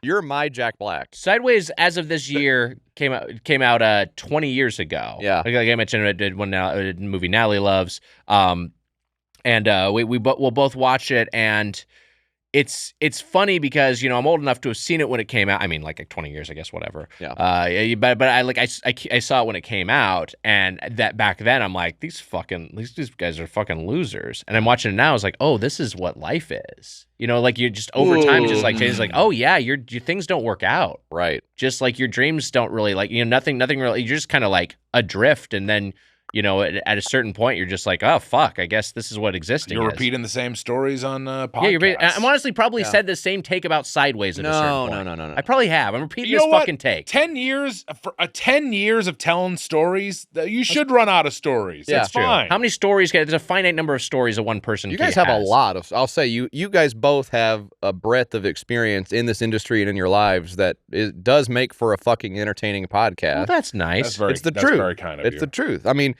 You're my Jack Black.
Sideways, as of this year, came out 20 years ago.
Yeah.
Like I mentioned, I did a movie Natalie loves. We'll both watch it, and it's funny because I'm old enough to have seen it when it came out. I mean, like 20 years, I guess, whatever.
Yeah.
But I saw it when it came out, and that back then I'm like, these guys are fucking losers. And I'm watching it now. I was like, oh, this is what life is. Like you just over time, it's just like changes. Like, oh yeah, your things don't work out.
Right.
Just like your dreams don't really nothing really. You're just kind of like adrift, and then. At a certain point, you're just like, oh, fuck, I guess this is what existing
You're
is.
repeating the same stories on podcasts.
Yeah, I'm honestly probably said the same take about Sideways at a certain point.
No.
I probably have. I'm repeating
You
this
know what?
fucking take.
10 years of telling stories, you should run out of stories.
Yeah.
That's fine.
How many stories? There's a finite number of stories that one person
You guys have
has.
a lot of. I'll say you guys both have a breadth of experience in this industry and in your lives that does make for a fucking entertaining podcast.
Well, that's nice.
That's very,
it's the
that's
truth.
very kind of
It's
you.
the truth. I mean,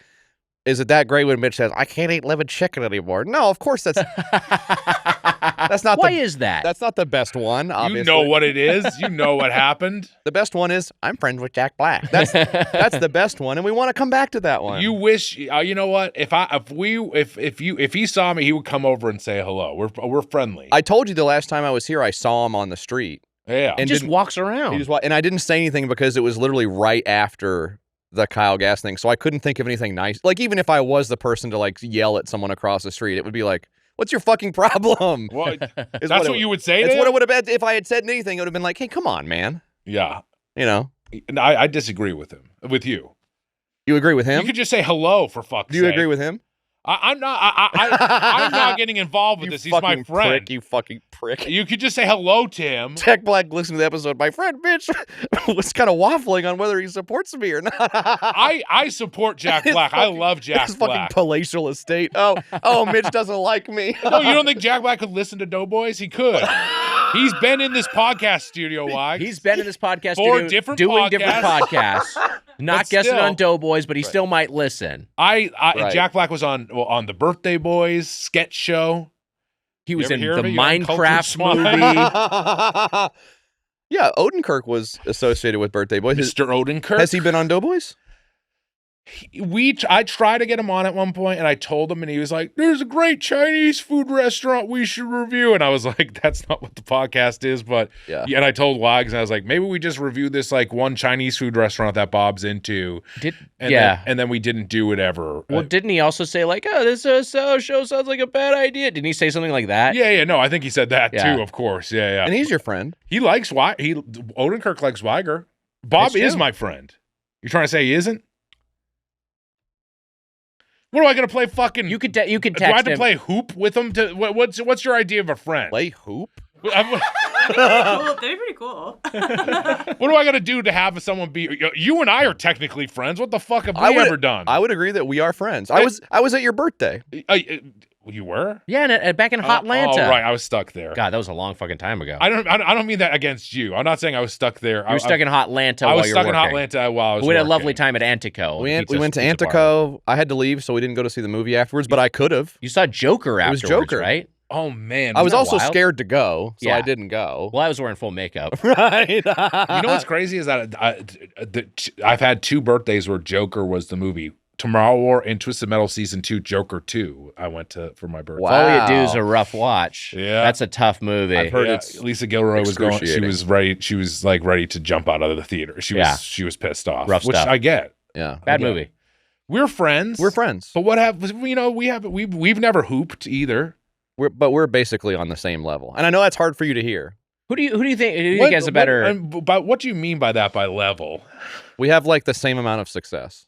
is it that great when Mitch says, "I can't eat living chicken anymore"? No, of course that's not.
Why is that?
That's not the best one. Obviously.
You know what it is. You know what happened.
The best one is I'm friends with Jack Black. That's the best one, and we want to come back to that one.
You wish. You know what? If he saw me, he would come over and say hello. We're friendly.
I told you the last time I was here, I saw him on the street.
Yeah.
And
just
didn't-
walks around.
and I didn't say anything because it was literally right after the Kyle Gass thing, so I couldn't think of anything nice. Like, even if I was the person to yell at someone across the street, it would be like, "What's your fucking problem?"
What?
Is
That's
it-
what you would say.
It's
to
what
him?
it would have been if I had said anything. It would have been like, "Hey, come on, man."
Yeah.
And
I disagree with him. With you.
you agree with him?
You could just say hello for fuck's
Do you
sake.
agree with him?
I'm not. I'm not getting involved with
You
this. He's my
fucking
friend.
Prick, you fucking prick.
You could just say hello to him.
Jack Black listened to the episode. My friend Mitch was kind of waffling on whether he supports me or not.
I support Jack Black. I love Jack
His
Black.
fucking palatial estate. Oh, Mitch doesn't like me.
No, you don't think Jack Black could listen to Doughboys? He could. He's been in this podcast studio, Wags.
He's been in this podcast
For
studio
different
doing different
podcasts.
podcasts. Not
But
guessing
still.
on Doughboys, but he still might listen.
Right.
Jack Black was on the Birthday Boys sketch show.
He was
ever
in
hear
the
of it, you uncultured
Minecraft
swine?
movie.
Yeah, Odenkirk was associated with Birthday Boys.
Mr. Odenkirk.
Has he been on Doughboys?
I tried to get him on at one point, and I told him, and he was like, "There's a great Chinese food restaurant we should review." And I was like, "That's not what the podcast is." But yeah. And I told Wags, and I was like, "Maybe we just review this like one Chinese food restaurant that Bob's into." And then we didn't do it ever.
Well, didn't he also say like, "Oh, this show sounds like a bad idea"? Didn't he say something like that?
Yeah. No, I think he said that too. Of course, yeah.
And he's your friend.
He likes Odenkirk likes Weiger. Bob is my friend. You trying to say he isn't? What am I gonna play? Fucking
you could text him.
Do I have to play hoop with him? What's your idea of a friend?
Play hoop?
That'd be pretty cool.
What do I gotta do to have someone be? You and I are technically friends. What the fuck have we ever done?
I would agree that we are friends. I was at your birthday.
You were?
Yeah, back in Hotlanta.
Oh, right. I was stuck there.
God, that was a long fucking time ago.
I don't mean that against you. I'm not saying I was stuck there.
You were stuck in Hotlanta.
I was stuck in Hotlanta while I was.
We had a lovely time at Antico.
We went to Antico. I had to leave, so we didn't go to see the movie afterwards. But I could have.
You saw Joker afterwards,
it was Joker,
right?
Oh man,
I was also scared to go, so I didn't go.
Well, I was wearing full makeup.
Right.
You know what's crazy is that I've had 2 birthdays where Joker was the movie. Tomorrow War and Twisted Metal Season 2, Joker 2. I went to for my birthday.
Wow. All you do is a rough watch.
Yeah,
that's a tough movie.
I've heard it's Lisa Gilroy was going. She was ready. She was like ready to jump out of the theater. She was pissed off.
Rough
which
stuff.
I get.
Yeah,
bad movie.
We're friends.
But
what we've never hooped either.
We're basically on the same level, and I know that's hard for you to hear.
Who do you think has a better?
But what do you mean by that? By level?
We have like the same amount of success.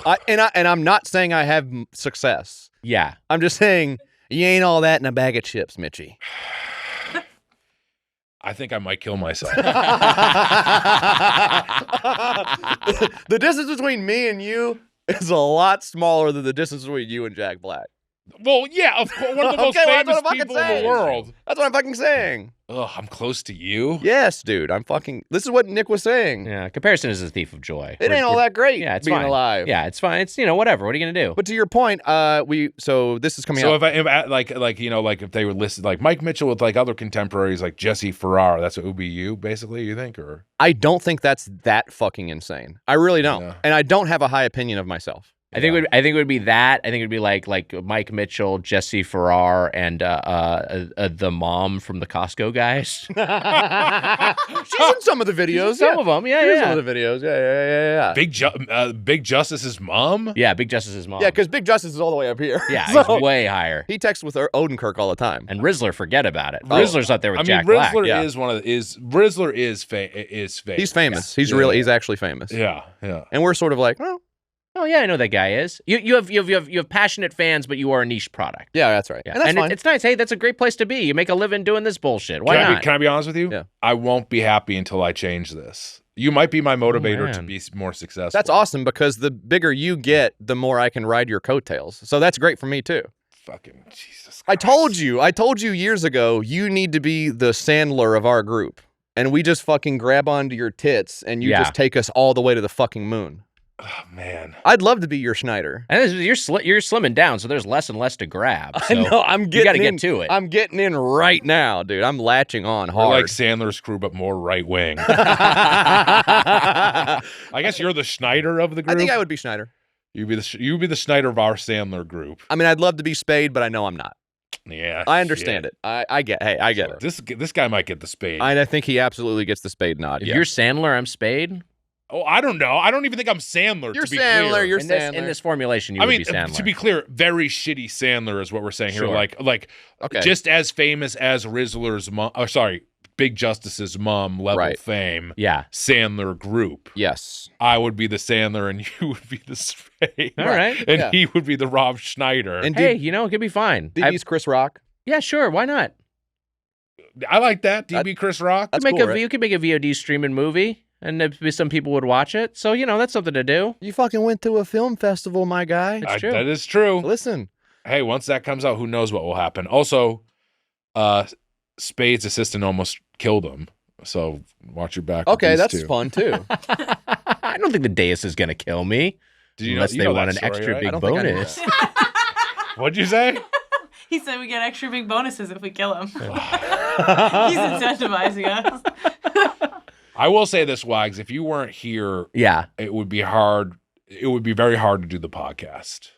I'm not saying I have success.
Yeah,
I'm just saying you ain't all that in a bag of chips, Mitchie.
I think I might kill myself.
The distance between me and you is a lot smaller than the distance between you and Jack Black.
Well, yeah, of course, one of the most famous people in the world.
That's what I'm fucking saying.
Ugh, I'm close to you.
Yes, dude. This is what Nick was saying.
Yeah, comparison is a thief of joy.
It ain't all that great.
Yeah, it's
being
fine.
alive.
Yeah, it's fine. It's whatever. What are you gonna do?
But to your point, so this is coming out.
So if they were listed like Mike Mitchell with like other contemporaries like Jesse Farrar, that's what would be you basically. You think, or
I don't think that's that fucking insane. I really don't, and I don't have a high opinion of myself.
I think it would be that. I think it would be like Mike Mitchell, Jesse Farrar, and the mom from the Costco guys.
She's in some of the videos.
Some of them, yeah.
Some of the videos, yeah.
Big Justice's mom.
Yeah, Big Justice's mom.
Yeah, because Big Justice is all the way up here.
Yeah,
so
he's way higher.
He texts with Odenkirk all the time.
And Rizzler, forget about it. Rizzler's up there with Jack
Black.
Black.
Rizzler is famous.
He's famous. He's actually famous.
Yeah.
And we're sort of like, well.
Oh yeah, I know that guy is. You have passionate fans, but you are a niche product.
Yeah, that's right.
Yeah.
And that's fine.
It's nice. Hey, that's a great place to be. You make a living doing this bullshit. Why not?
Can I be honest with you?
Yeah.
I won't be happy until I change this. You might be my motivator to be more successful.
That's awesome because the bigger you get, the more I can ride your coattails. So that's great for me too.
Fucking Jesus Christ.
I told you years ago, you need to be the Sandler of our group. And we just fucking grab onto your tits and you just take us all the way to the fucking moon.
Oh, man.
I'd love to be your Schneider.
And you're slimming down, so there's less and less to grab. So
I know. You got to
get to it.
I'm getting in right now, dude. I'm latching on hard.
We're like Sandler's crew, but more right wing. I guess you're the Schneider of the group.
I think I would be Schneider.
You'd be the Schneider of our Sandler group.
I mean, I'd love to be Spade, but I know I'm not.
Yeah,
I understand it. I get it.
This guy might get the Spade.
I think he absolutely gets the Spade nod.
If you're Sandler, I'm Spade.
Oh, I don't know. I don't even think I'm Sandler.
You're
to be
Sandler.
Clear.
You're
Sandler. In this formulation, you would be Sandler.
To be clear, very shitty Sandler is what we're saying here.
Sure.
Like just as famous as Rizzler's mom. Big Justice's mom level fame.
Yeah,
Sandler group.
Yes,
I would be the Sandler, and you would be the Spade.
All right,
and he would be the Rob Schneider.
And
hey, it could be fine.
DB's Chris Rock.
Yeah, sure. Why not?
I like that. DB Chris Rock.
You could make a VOD streaming movie. And some people would watch it. So, that's something to do.
You fucking went to a film festival, my guy.
It's true.
That is true.
Listen.
Hey, once that comes out, who knows what will happen. Also, Spade's assistant almost killed him. So watch your back.
Okay, that's fun, too.
I don't think the Deus is going to kill me. Unless they want an extra big bonus.
What'd you say?
He said we get extra big bonuses if we kill him. He's incentivizing us.
I will say this, Wags. If you weren't here, it would be hard. it would be very hard to do the podcast.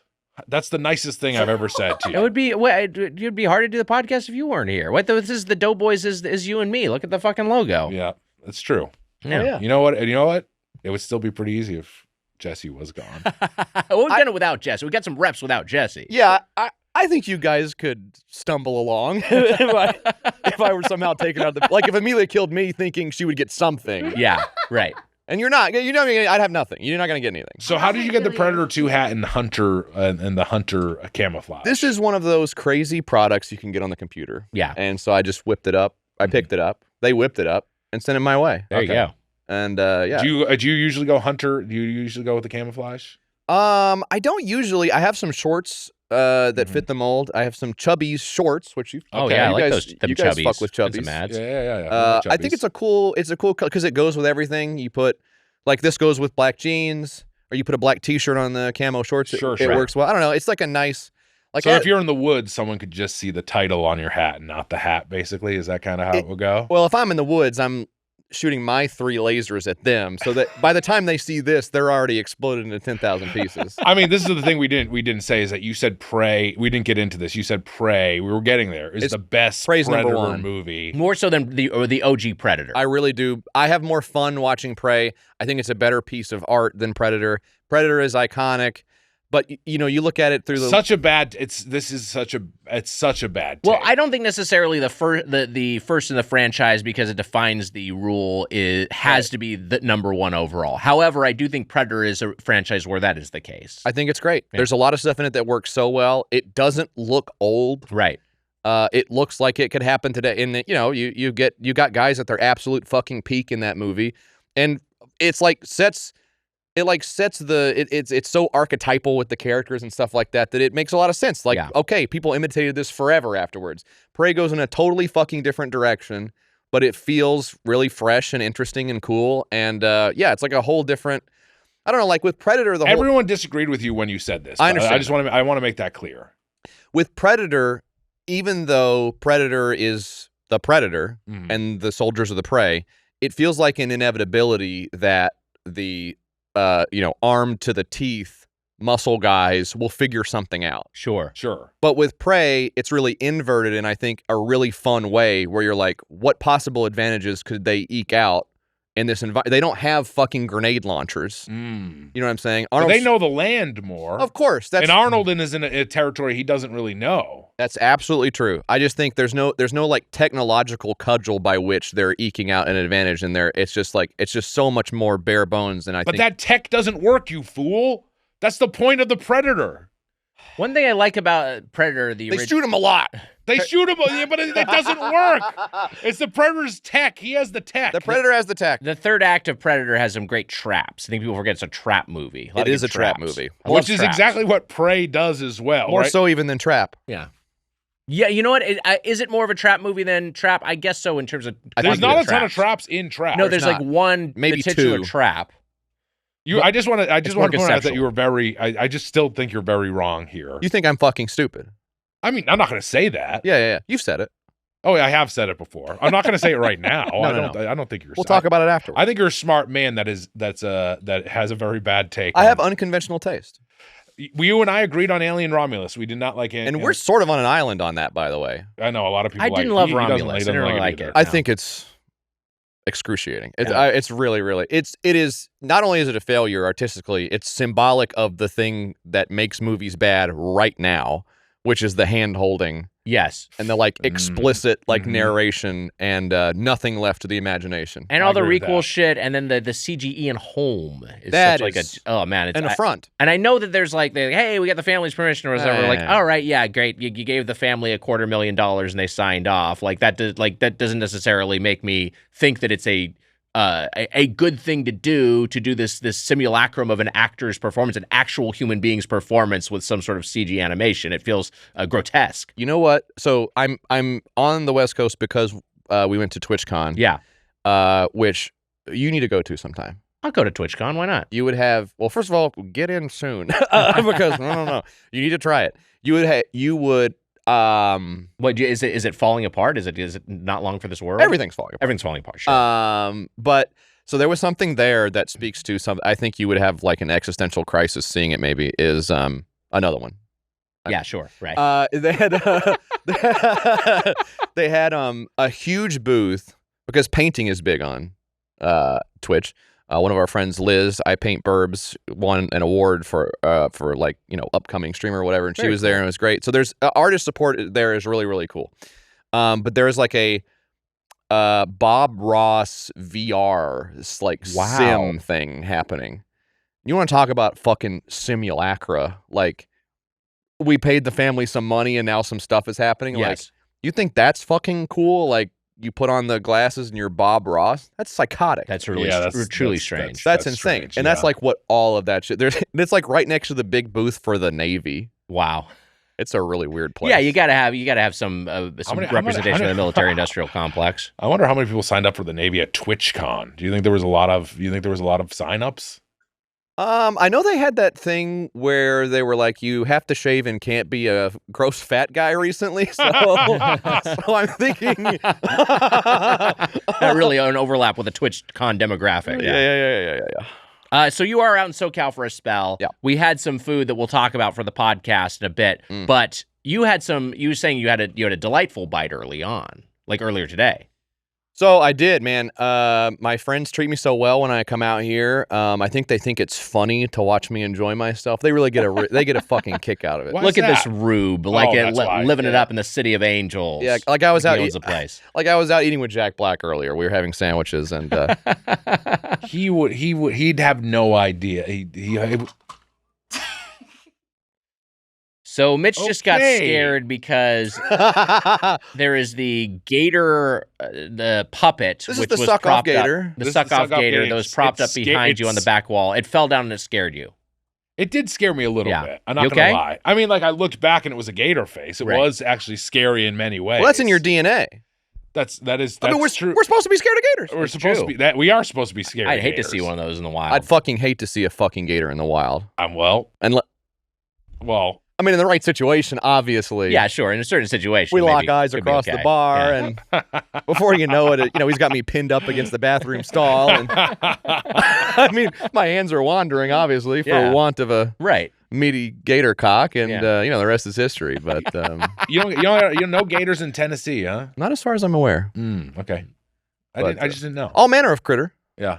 That's the nicest thing I've ever said to you.
It would be. It'd be hard to do the podcast if you weren't here. What? This is the Doughboys. Is you and me. Look at the fucking logo.
Yeah, that's true.
Yeah.
Oh, yeah.
You know what? And you know what? It would still be pretty easy if Jesse was gone.
We've done it without Jesse. We got some reps without Jesse.
Yeah, I think you guys could stumble along if I were somehow taken out of the... Like, if Amelia killed me thinking she would get something.
Yeah. Right.
And you're not. You know, I'd have nothing. You're not going to get anything.
So how did you get the Predator 2 hat and the Hunter camouflage?
This is one of those crazy products you can get on the computer.
Yeah.
And so I just whipped it up. I picked it up. They whipped it up and sent it my way.
There you go.
And yeah.
Do you usually go Hunter? Do you usually go with the camouflage?
I don't usually. I have some shorts that fit the mold. I have some Chubbies shorts, which you.
Oh yeah, I like those.
You guys
Chubbies.
fuck with
Got
Chubbies.
some ads.
Yeah.
I think it's a cool because it goes with everything. You put like this goes with black jeans, or you put a black T-shirt on the camo shorts.
Sure.
It works well. I don't know. It's like a nice. Like
so if you're in the woods, someone could just see the title on your hat and not the hat. Basically, is that kind of how it would go?
Well, if I'm in the woods, I'm shooting my 3 lasers at them, so that by the time they see this, they're already exploded into 10,000 pieces.
I mean, this is the thing we didn't say is that you said Prey. We didn't get into this. You said Prey. We were getting there. It's the best
Prey's
Predator
number 1
movie.
More so than the OG Predator.
I really do. I have more fun watching Prey. I think it's a better piece of art than Predator. Predator is iconic, but you know, you look at it through the it's such a bad take.
Well, I don't think necessarily the first in the franchise, because it defines the rule, has to be the number 1 overall. However, I do think Predator is a franchise where that is the case.
I think it's great.
Yeah.
There's a lot of stuff in it that works so well. It doesn't look old.
Right.
It looks like it could happen today. And you know, you got guys at their absolute fucking peak in that movie, and it's like it's so archetypal with the characters and stuff like that it makes a lot of sense. Like, okay, people imitated this forever afterwards. Prey goes in a totally fucking different direction, but it feels really fresh and interesting and cool. And yeah, it's like a whole different. I don't know, like with Predator,
everyone disagreed with you when you said this.
I understand.
I want to make that clear.
With Predator, even though Predator is the predator and the soldiers are the prey, it feels like an inevitability that the armed to the teeth muscle guys will figure something out.
Sure.
But with Prey, it's really inverted in, I think, a really fun way where you're like, what possible advantages could they eke out in this environment? They don't have fucking grenade launchers. You know what I'm saying?
They know the land more.
Of course.
And Arnold is in a territory he doesn't really know.
That's absolutely true. I just think there's no like technological cudgel by which they're eking out an advantage in there. It's just so much more bare bones than I think.
But that tech doesn't work, you fool. That's the point of the Predator.
One thing I like about Predator,
they shoot him a lot.
They shoot him, but it doesn't work. It's the Predator's tech. He has the tech.
The Predator has the tech.
The third act of Predator has some great traps. I think people forget it's a trap movie.
It is a trap movie.
Which is exactly what Prey does as well.
More
right?
so even than Trap.
Yeah. Yeah, you know what? Is it more of a trap movie than Trap? I guess so in terms of...
There's not a ton of traps in Trap.
No, there's like one
maybe
titular
2
trap.
I just want to point out that you were very... I just still think you're very wrong here.
You think I'm fucking stupid?
I mean, I'm not going to say that.
Yeah. You've said it.
Oh, yeah, I have said it before. I'm not going to say it right now.
No.
I don't think you're...
We'll talk about it afterwards.
I think you're a smart man that has a very bad take.
I have unconventional taste.
You and I agreed on Alien Romulus. We did not like it.
And we're sort of on an island on that, by the way.
I know a lot of people
I
like
didn't love
he
Romulus.
He doesn't
I didn't really
like
it.
I think it's excruciating. It's really, really. It is not only is it a failure artistically, it's symbolic of the thing that makes movies bad right now, which is the hand holding.
Yes.
And the like explicit like narration and nothing left to the imagination.
And all the requel shit, and then the CGE in Home is
that
such
is
like oh man, it's
an affront.
And I know that there's like hey, we got the family's permission or whatever. Like,
yeah.
all right, yeah, great. You gave the family $250,000 and they signed off. Like that doesn't necessarily make me think that it's a good thing to do this simulacrum of an actor's performance, an actual human being's performance with some sort of CG animation. It feels grotesque.
You know what? So I'm on the West Coast because we went to TwitchCon.
Yeah.
Which you need to go to sometime.
I'll go to TwitchCon. Why not?
You would have first of all, get in soon because no, you need to try it. You would.
What is it? Is it falling apart? Is it not long for this world?
Everything's falling apart.
Everything's falling apart. Sure.
But So there was something there that speaks to some. I think you would have like an existential crisis seeing it. Maybe is another one.
Yeah, sure, right.
They had they had a huge booth because painting is big on Twitch. One of our friends, Liz, I Paint Burbs, won an award for like upcoming streamer or whatever, and she was there and it was great. So there's artist support there is really really cool. But there is like a Bob Ross VR like sim thing happening. You want to talk about fucking simulacra? Like, we paid the family some money and now some stuff is happening.
Yes.
Like, you think that's fucking cool? Like, you put on the glasses and you're Bob Ross? That's psychotic.
That's really truly strange.
That's insane.
Strange,
and that's like what all of that shit. It's like right next to the big booth for the Navy.
Wow.
It's a really weird place.
Yeah, you gotta have some representation of the military-industrial complex.
I wonder how many people signed up for the Navy at TwitchCon. Do you think there was a lot of signups?
I know they had that thing where they were like, you have to shave and can't be a gross fat guy recently. So, so I'm thinking
Not really an overlap with the TwitchCon demographic.
Yeah.
So you are out in SoCal for a spell.
Yeah.
We had some food that we'll talk about for the podcast in a bit, but you were saying you had a delightful bite early on, like earlier today.
So I did, man. My friends treat me so well when I come out here. I think they think it's funny to watch me enjoy myself. They really get a fucking kick out of it.
Look at this rube, living it up in the city of angels.
Yeah, like I was out.
Owns the place.
Like I was out eating with Jack Black earlier. We were having sandwiches, and
he'd have no idea.
So Mitch just got scared because there is the gator, the puppet,
This
which
is the
was
suck-off
propped up.
gator.
The suck-off gator that was propped up behind you on the back wall. It fell down and it scared you.
It did scare me a little bit. I'm not
You
gonna
okay?
lie. I mean, like I looked back and it was a gator face. It was actually scary in many ways.
well, that's in your DNA.
That's
I mean,
true.
we're supposed to be scared of gators.
We're supposed to be we are supposed to be scared.
I'd
of
hate to
gators.
see one of those in the wild.
I'd fucking hate to see a fucking gator in the wild.
Well,
I mean, in the right situation, obviously.
Yeah, sure. In a certain situation,
We lock
maybe
eyes
could be
across
okay.
the bar,
Yeah.
and before you know it, he's got me pinned up against the bathroom stall. And I mean, my hands are wandering, obviously, for want of a meaty gator cock, and the rest is history. But
you don't know gators in Tennessee, huh?
not as far as I'm aware.
Okay, I just didn't know.
All manner of critter.
Yeah.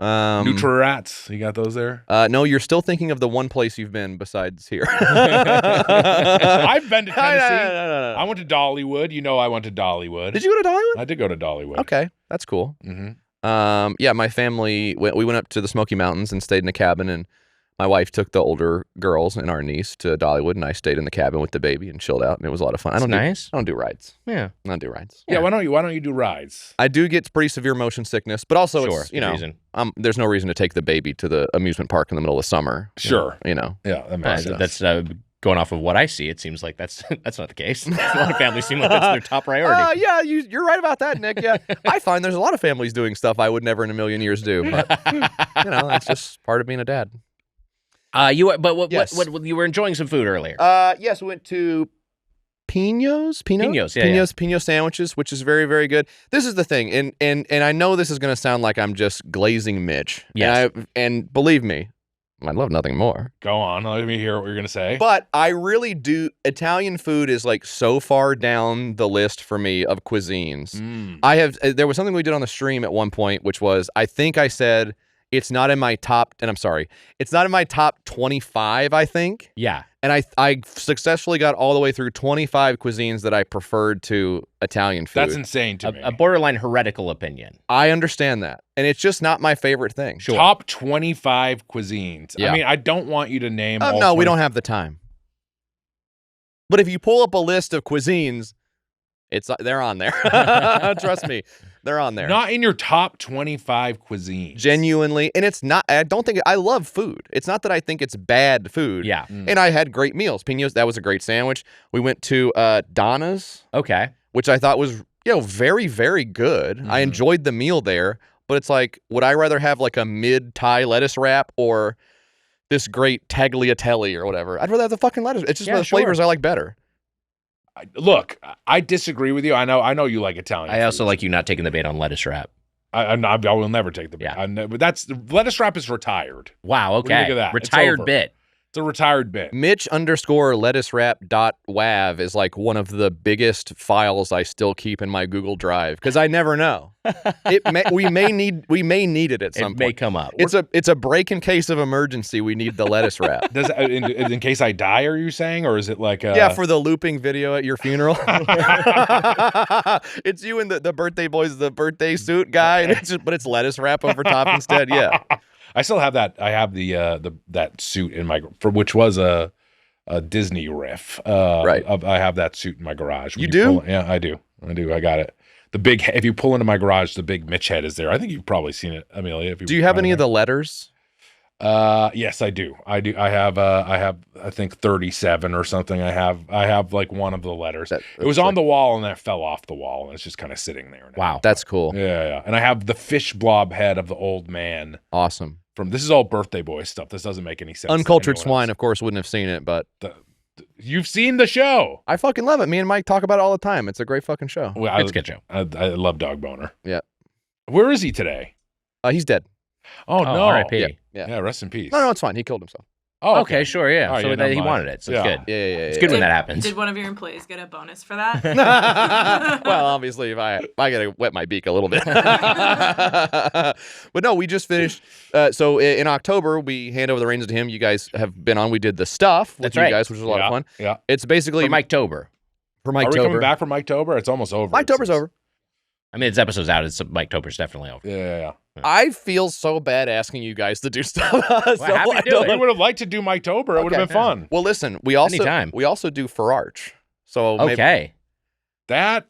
Nutri-rats.
You got those there?
No, you're still thinking of the one place you've been besides here.
I've been to Tennessee.
No.
I went to Dollywood. You know I went to Dollywood.
Did you go to Dollywood?
I did go to Dollywood.
Okay, that's cool.
Mm-hmm.
Yeah, my family, we went up to the Smoky Mountains and stayed in a cabin, and my wife took the older girls and our niece to Dollywood, and I stayed in the cabin with the baby and chilled out, and it was a lot of fun. I don't do rides.
Yeah.
I don't do rides.
Yeah, why don't you do rides?
I do get pretty severe motion sickness, but also it's,
reason.
There's no reason to take the baby to the amusement park in the middle of summer.
Sure.
Yeah,
that makes sense.
That's going off of what I see. It seems like that's not the case. A lot of families seem like that's their top priority.
Yeah, you're right about that, Nick. Yeah, I find there's a lot of families doing stuff I would never in a million years do, but that's just part of being a dad.
You were enjoying some food earlier.
Yes, we went to Pino's sandwiches, which is very, very good. This is the thing, and I know this is going to sound like I'm just glazing Mitch.
Yes.
And believe me, I'd love nothing more.
Go on, let me hear what you're going to say.
But I really do. Italian food is like so far down the list for me of cuisines. There was something we did on the stream at one point, which was, I think I said, it's not in my top, and I'm sorry, it's not in my top 25, I think.
Yeah.
And I successfully got all the way through 25 cuisines that I preferred to Italian food.
That's insane to me.
A borderline heretical opinion.
I understand that. And it's just not my favorite thing.
Sure.
Top 25 cuisines.
Yeah.
I mean, I don't want you to name all
no, we don't have the time. But if you pull up a list of cuisines, they're on there. Trust me. They're on there.
Not in your top 25 cuisines.
Genuinely. And it's not, I love food. It's not that I think it's bad food.
Yeah.
And I had great meals. Pino's, that was a great sandwich. We went to Donna's.
Okay.
Which I thought was, very, very good. I enjoyed the meal there. But it's like, would I rather have like a mid-Thai lettuce wrap or this great tagliatelle or whatever? I'd rather have the fucking lettuce. It's just the flavors I like better.
Look, I disagree with you. I know you like Italian.
I also like you not taking the bait on lettuce wrap.
I will never take the bit.
Yeah.
But that's the lettuce wrap is retired.
Wow.
What do you
Okay.
think of that? It's
Retired
over.
bit.
It's a retired bit.
Mitch_lettucewrap.wav is like one of the biggest files I still keep in my Google Drive because I never know. We may need it at some
It
point.
may come up.
It's a break in case of emergency. We need the lettuce wrap.
Does in case I die? Are you saying, or is it like
Yeah, for the looping video at your funeral. It's you and the birthday boys, the birthday suit guy, and but it's lettuce wrap over top instead. Yeah.
I still have that. I have the that suit in my which was a Disney riff.
Right.
I have that suit in my garage. When
You do?
Yeah, I do. I got it. The big. If you pull into my garage, the big Mitch head is there. I think you've probably seen it, Amelia.
Do you have any of the letters?
Yes, I do. I have I think 37 or something. I have like one of the letters. It was on the wall and then it fell off the wall and it's just kind of sitting there now.
Wow.
That's cool.
Yeah. And I have the fish blob head of the old man.
Awesome.
This is all birthday boy stuff. This doesn't make any sense.
Uncultured
to anyone
swine,
else.
of course, wouldn't have seen it, but
You've seen the show.
I fucking love it. Me and Mike talk about it all the time. It's a great fucking show.
Well,
It's a good show.
I love Dog Boner.
Yeah.
Where is he today?
He's dead.
Oh, no.
R.I.P.
Yeah, rest in peace.
No, it's fine. He killed himself.
Oh,
Okay, sure, yeah.
All right,
So
yeah,
that
never
he
mind.
wanted it, so
Yeah.
it's good.
Yeah.
It's good when that happens.
Did one of your employees get a bonus for that?
Well, obviously, if I gotta wet my beak a little bit. But no, we just finished. So in October, we hand over the reins to him. You guys have been on. We did the stuff with
That's
you
right.
guys, which was a lot of fun.
Yeah.
It's basically
For Mike Tober.
for Mike
Are we
Tober.
coming back for Mike Tober? It's almost over.
Mike
it
Tober's
seems.
over.
I mean, this episode's out. It's Mike Tober's definitely over.
Yeah.
I feel so bad asking you guys to do stuff. So
happy to
I
do
don't-
it.
We would have liked to do Mike Tober. It would have
Okay.
been fun.
Well, listen, we also
Anytime.
do Fararch. So maybe,
Okay.
That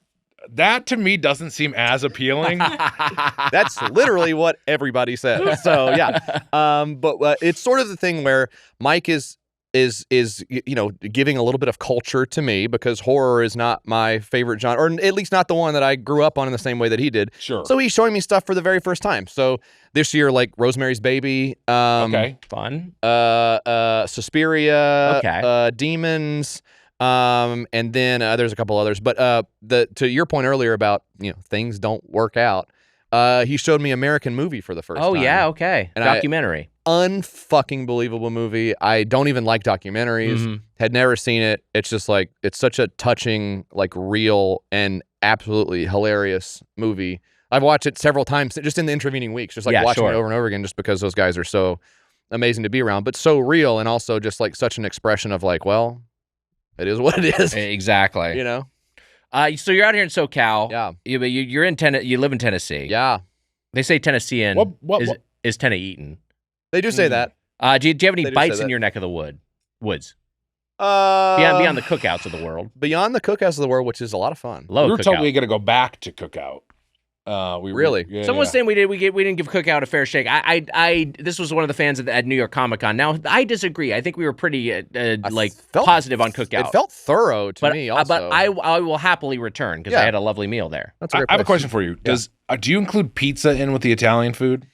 to me doesn't seem as appealing.
that's literally what everybody says. So yeah, but it's sort of the thing where Mike is giving a little bit of culture to me because horror is not my favorite genre, or at least not the one that I grew up on in the same way that he did.
Sure.
So he's showing me stuff for the very first time. So this year, like Rosemary's Baby,
Okay.
Fun.
Suspiria,
Okay.
Demons, and then there's a couple others. But to your point earlier about things don't work out, he showed me American Movie for the first time.
Oh, yeah, okay.
And
Documentary.
Unfucking believable movie. I don't even like documentaries.
Mhm.
Had never seen it. It's just like it's such a touching, like real and absolutely hilarious movie. I've watched it several times just in the intervening weeks, just like
Yeah,
watching
sure.
it over and over again, just because those guys are so amazing to be around, but so real and also just like such an expression of like, well, it is what it is.
Exactly.
You know?
So you're out here in SoCal.
Yeah.
You're in You live in Tennessee.
Yeah.
They say Tennessean
What-
is Tennessee-eaten.
They do say that.
Do you have any
They do
bites
say
in
that.
your neck of the woods?
Beyond
Beyond the cookouts of the world.
Beyond the cookouts of the world, which is a lot of fun.
Low
we were
cookout.
totally going to go back to Cookout.
Really?
Yeah,
Someone was
yeah.
saying we didn't give Cookout a fair shake. This was one of the fans at New York Comic Con. Now I disagree. I think we were pretty
felt-
positive on Cookout.
It felt thorough to
but
me also.
but I will happily return because
Yeah.
I had a lovely meal there.
That's a
I
great
have a
place.
question for you. Do you include pizza in with the Italian food?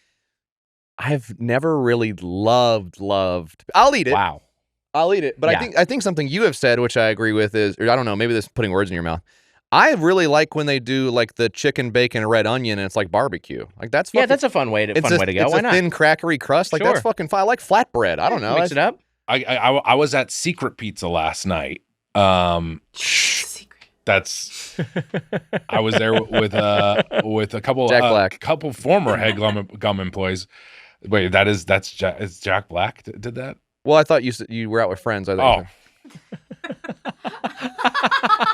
I've never really loved. I'll eat it.
Wow.
I'll eat it. But
Yeah.
I think something you have said, which I agree with, is, or I don't know, maybe this is putting words in your mouth. I really like when they do like the chicken, bacon, red onion, and it's like barbecue. Like that's fucking,
Yeah, that's a fun way to go.
it's
Why
a
not?
thin, crackery crust. Like
Sure.
that's fucking fine. I like flatbread. I don't know.
Mix it up.
I was at Secret Pizza last night.
Secret.
That's I was there with a couple
Jack Black.
couple former Headgum employees. Wait, is Jack Black did that?
Well, I thought you were out with friends. I
Oh.
think.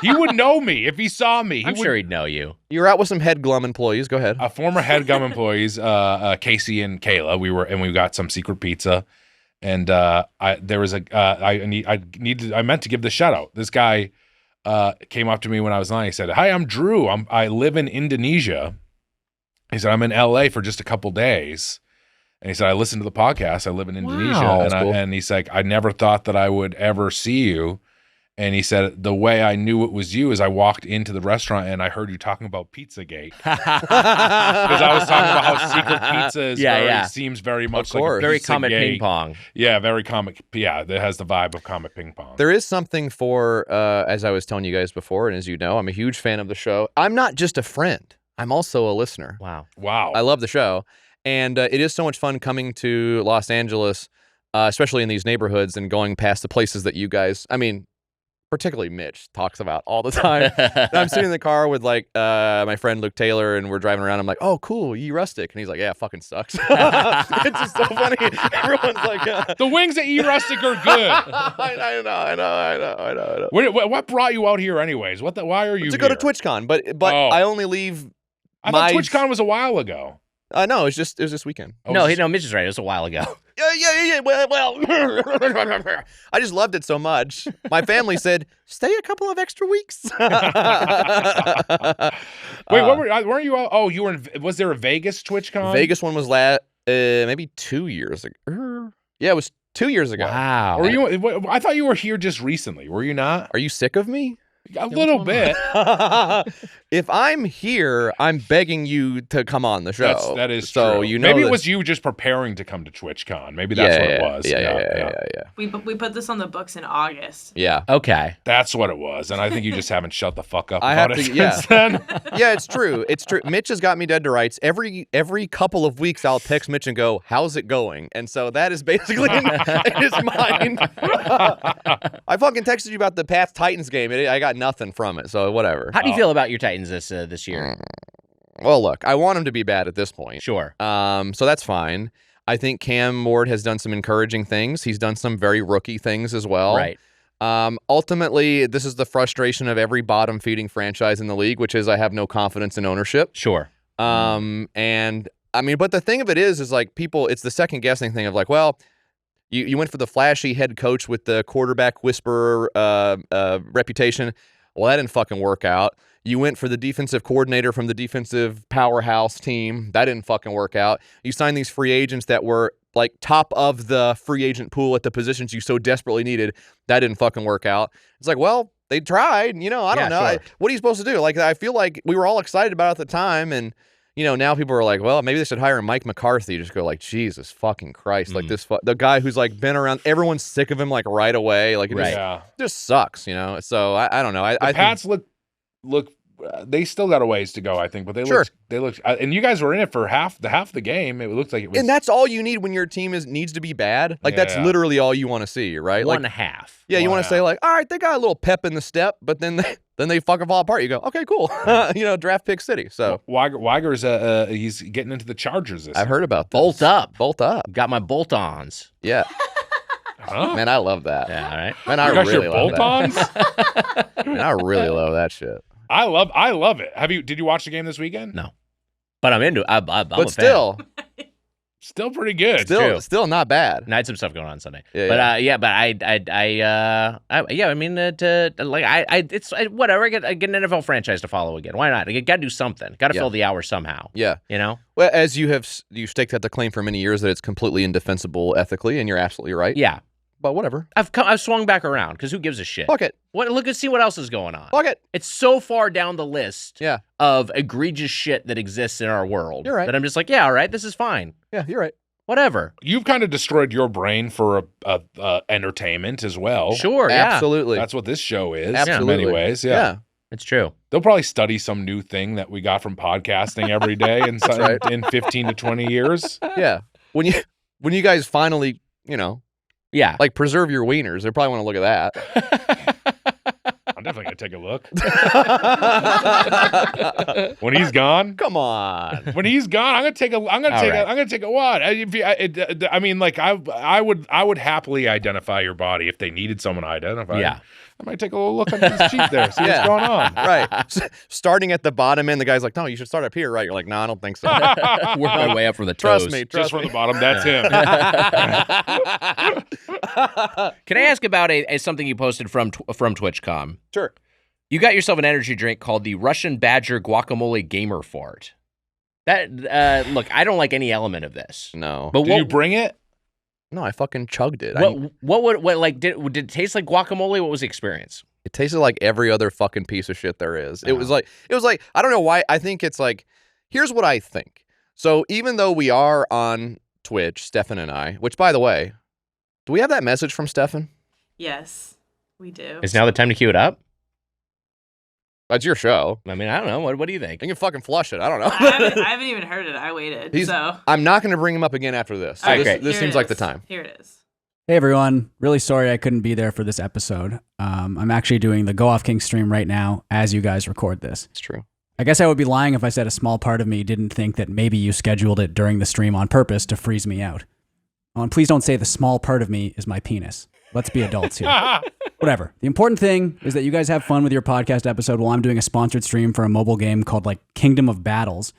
He would know me if he saw me.
I'm sure he'd know you.
You were out with some Headglum employees. Go ahead.
Former Headgum employees, Casey and Kayla. We got some secret pizza, and I meant to give the shout out. This guy came up to me when I was lying. He said, "Hi, I'm Drew. I live in Indonesia." He said, "I'm in LA for just a couple days." And he said, "I listened to the podcast. I live in Indonesia."
Wow.
And,
That's cool.
and he's like, "I never thought that I would ever see you." And he said, "The way I knew it was you is I walked into the restaurant and I heard you talking about Pizzagate." Because I was talking about how secret pizza is seems very much like a
course.
Very Comet
Pizzagate.
ping pong.
Yeah, very comic. Yeah, that has the vibe of Comet Ping Pong.
There is something for, as I was telling you guys before, and as you know, I'm a huge fan of the show. I'm not just a friend. I'm also a listener.
Wow.
Wow.
I love the show. And it is so much fun coming to Los Angeles, especially in these neighborhoods and going past the places that you guys, I mean, particularly Mitch talks about all the time. And I'm sitting in the car with like my friend Luke Taylor, and we're driving around. I'm like, "Oh, cool, E Rustic," and he's like, "Yeah, it fucking sucks." It's just so funny. Everyone's like,
the wings at E Rustic are good.
I know.
What brought you out here, anyways? Why are you
To
here?
go to TwitchCon, but
Oh.
I only leave.
I thought TwitchCon was a while ago.
No, it was this weekend.
No, Mitch is right. It was a while ago.
Yeah. Well, I just loved it so much. My family said, "Stay a couple of extra weeks."
Wait, weren't you? Oh, you were. Was there a Vegas TwitchCon?
Vegas one was maybe 2 years ago. Yeah, it was 2 years ago.
Wow.
Or you? I thought you were here just recently. Were you not?
Are you sick of me?
A little bit.
If I'm here, I'm begging you to come on the show.
That is
so
true.
You know
maybe it was you just preparing to come to TwitchCon. Maybe that's what it was.
Yeah.
We put this on the books in August.
Yeah.
Okay.
That's what it was. And I think you just haven't shut the fuck up
I
about
have
it
to- yeah.
since then.
Yeah, it's true. It's true. Mitch has got me dead to rights. Every couple of weeks, I'll text Mitch and go, "How's it going?" And so that is basically in his mind. I fucking texted you about the Pats Titans game. I got nothing from it. So whatever.
How do you feel about your Titans this year?
Well, look, I want him to be bad at this point.
Sure.
So that's fine. I think Cam Ward has done some encouraging things. He's done some very rookie things as well.
Right.
Ultimately, this is the frustration of every bottom-feeding franchise in the league, which is I have no confidence in ownership.
Sure.
And I mean, but the thing of it is like people, it's the second guessing thing of like, well, you went for the flashy head coach with the quarterback whisperer reputation. Well, that didn't fucking work out. You went for the defensive coordinator from the defensive powerhouse team. That didn't fucking work out. You signed these free agents that were like top of the free agent pool at the positions you so desperately needed. That didn't fucking work out. It's like, well, they tried. I don't know.
Sure.
What are you supposed to do? Like, I feel like we were all excited about it at the time, and now people are like, well, maybe they should hire Mike McCarthy. Just go like, Jesus fucking Christ, like the guy who's like been around. Everyone's sick of him like right away. Like, it just sucks, So I don't know. I
Pats look. They still got a ways to go, I think, but they look. And you guys were in it for half the game. It looked like it was.
And that's all you need when your team needs to be bad. Like that's literally all you want to see, right?
One half.
Yeah, you want to say like, all right, they got a little pep in the step, but then they fucking fall apart. You go, okay, cool. Draft pick city. So
Weiger's he's getting into the Chargers this
I've heard about this.
Bolt up. Got my bolt-ons.
Yeah.
Huh?
Man, I love that.
Yeah, all right.
Man, I
You got
really
your
love
bolt-ons?
that. Man, I really love that shit.
I love it. Did you watch the game this weekend?
No. But I'm into it. I'm
But
a
still,
Still pretty good.
still not bad.
fan. I had some stuff going on Sunday.
Yeah,
but
yeah.
I mean, it's whatever. I get an NFL franchise to follow again. Why not? I got to do something. Got to fill the hour somehow.
Yeah.
Well,
as you staked out the claim for many years that it's completely indefensible ethically, and you're absolutely right.
yeah.
But whatever.
I've swung back around because who gives a shit?
Fuck it.
Look and see what else is going on.
Fuck it.
It's so far down the list
Yeah.
of egregious shit that exists in our world.
You're right.
That I'm just like, yeah, all right, this is fine.
Yeah, you're right.
Whatever.
You've kind of destroyed your brain for entertainment as well.
Sure, yeah.
Absolutely.
That's what this show is
Absolutely.
in many ways. Yeah.
It's true.
They'll probably study some new thing that we got from podcasting every day in 15 to 20 years.
Yeah. When you guys finally,
Yeah.
like preserve your wieners, they probably want to look at that.
I'm definitely going to take a look. When he's gone?
Come on.
When he's gone, I'm going to take a what? I mean, like I would happily identify your body if they needed someone to identify.
Yeah.
I might take a little look under his cheek there, see what's going on.
Right. Starting at the bottom end, the guy's like, no, you should start up here, right? You're like, no, I don't think so.
Work my way up from the toes.
Trust me.
Just from the bottom, that's him.
Can I ask about something you posted from TwitchCom?
Sure.
You got yourself an energy drink called the Russian Badger Guacamole Gamer Fart. That look, I don't like any element of this.
No.
But
Did you bring it?
No, I fucking chugged it.
Did it taste like guacamole? What was the experience?
It tasted like every other fucking piece of shit there is. It was like I don't know why. I think it's like, here's what I think. So even though we are on Twitch, Stefan and I, which by the way, do we have that message from Stefan?
Yes, we do.
Is now the time to cue it up?
That's your show.
I mean, I don't know. What do you think?
You can fucking flush it. I don't know.
I haven't even heard it. I waited. So
I'm not going to bring him up again after this. So
Okay.
this seems like the time.
Here it is.
Hey everyone, really sorry I couldn't be there for this episode. I'm actually doing the Go Off King stream right now as you guys record this.
It's true.
I guess I would be lying if I said a small part of me didn't think that maybe you scheduled it during the stream on purpose to freeze me out. Oh, and please don't say the small part of me is my penis. Let's be adults here. Whatever. The important thing is that you guys have fun with your podcast episode while I'm doing a sponsored stream for a mobile game called like Kingdom of Battles,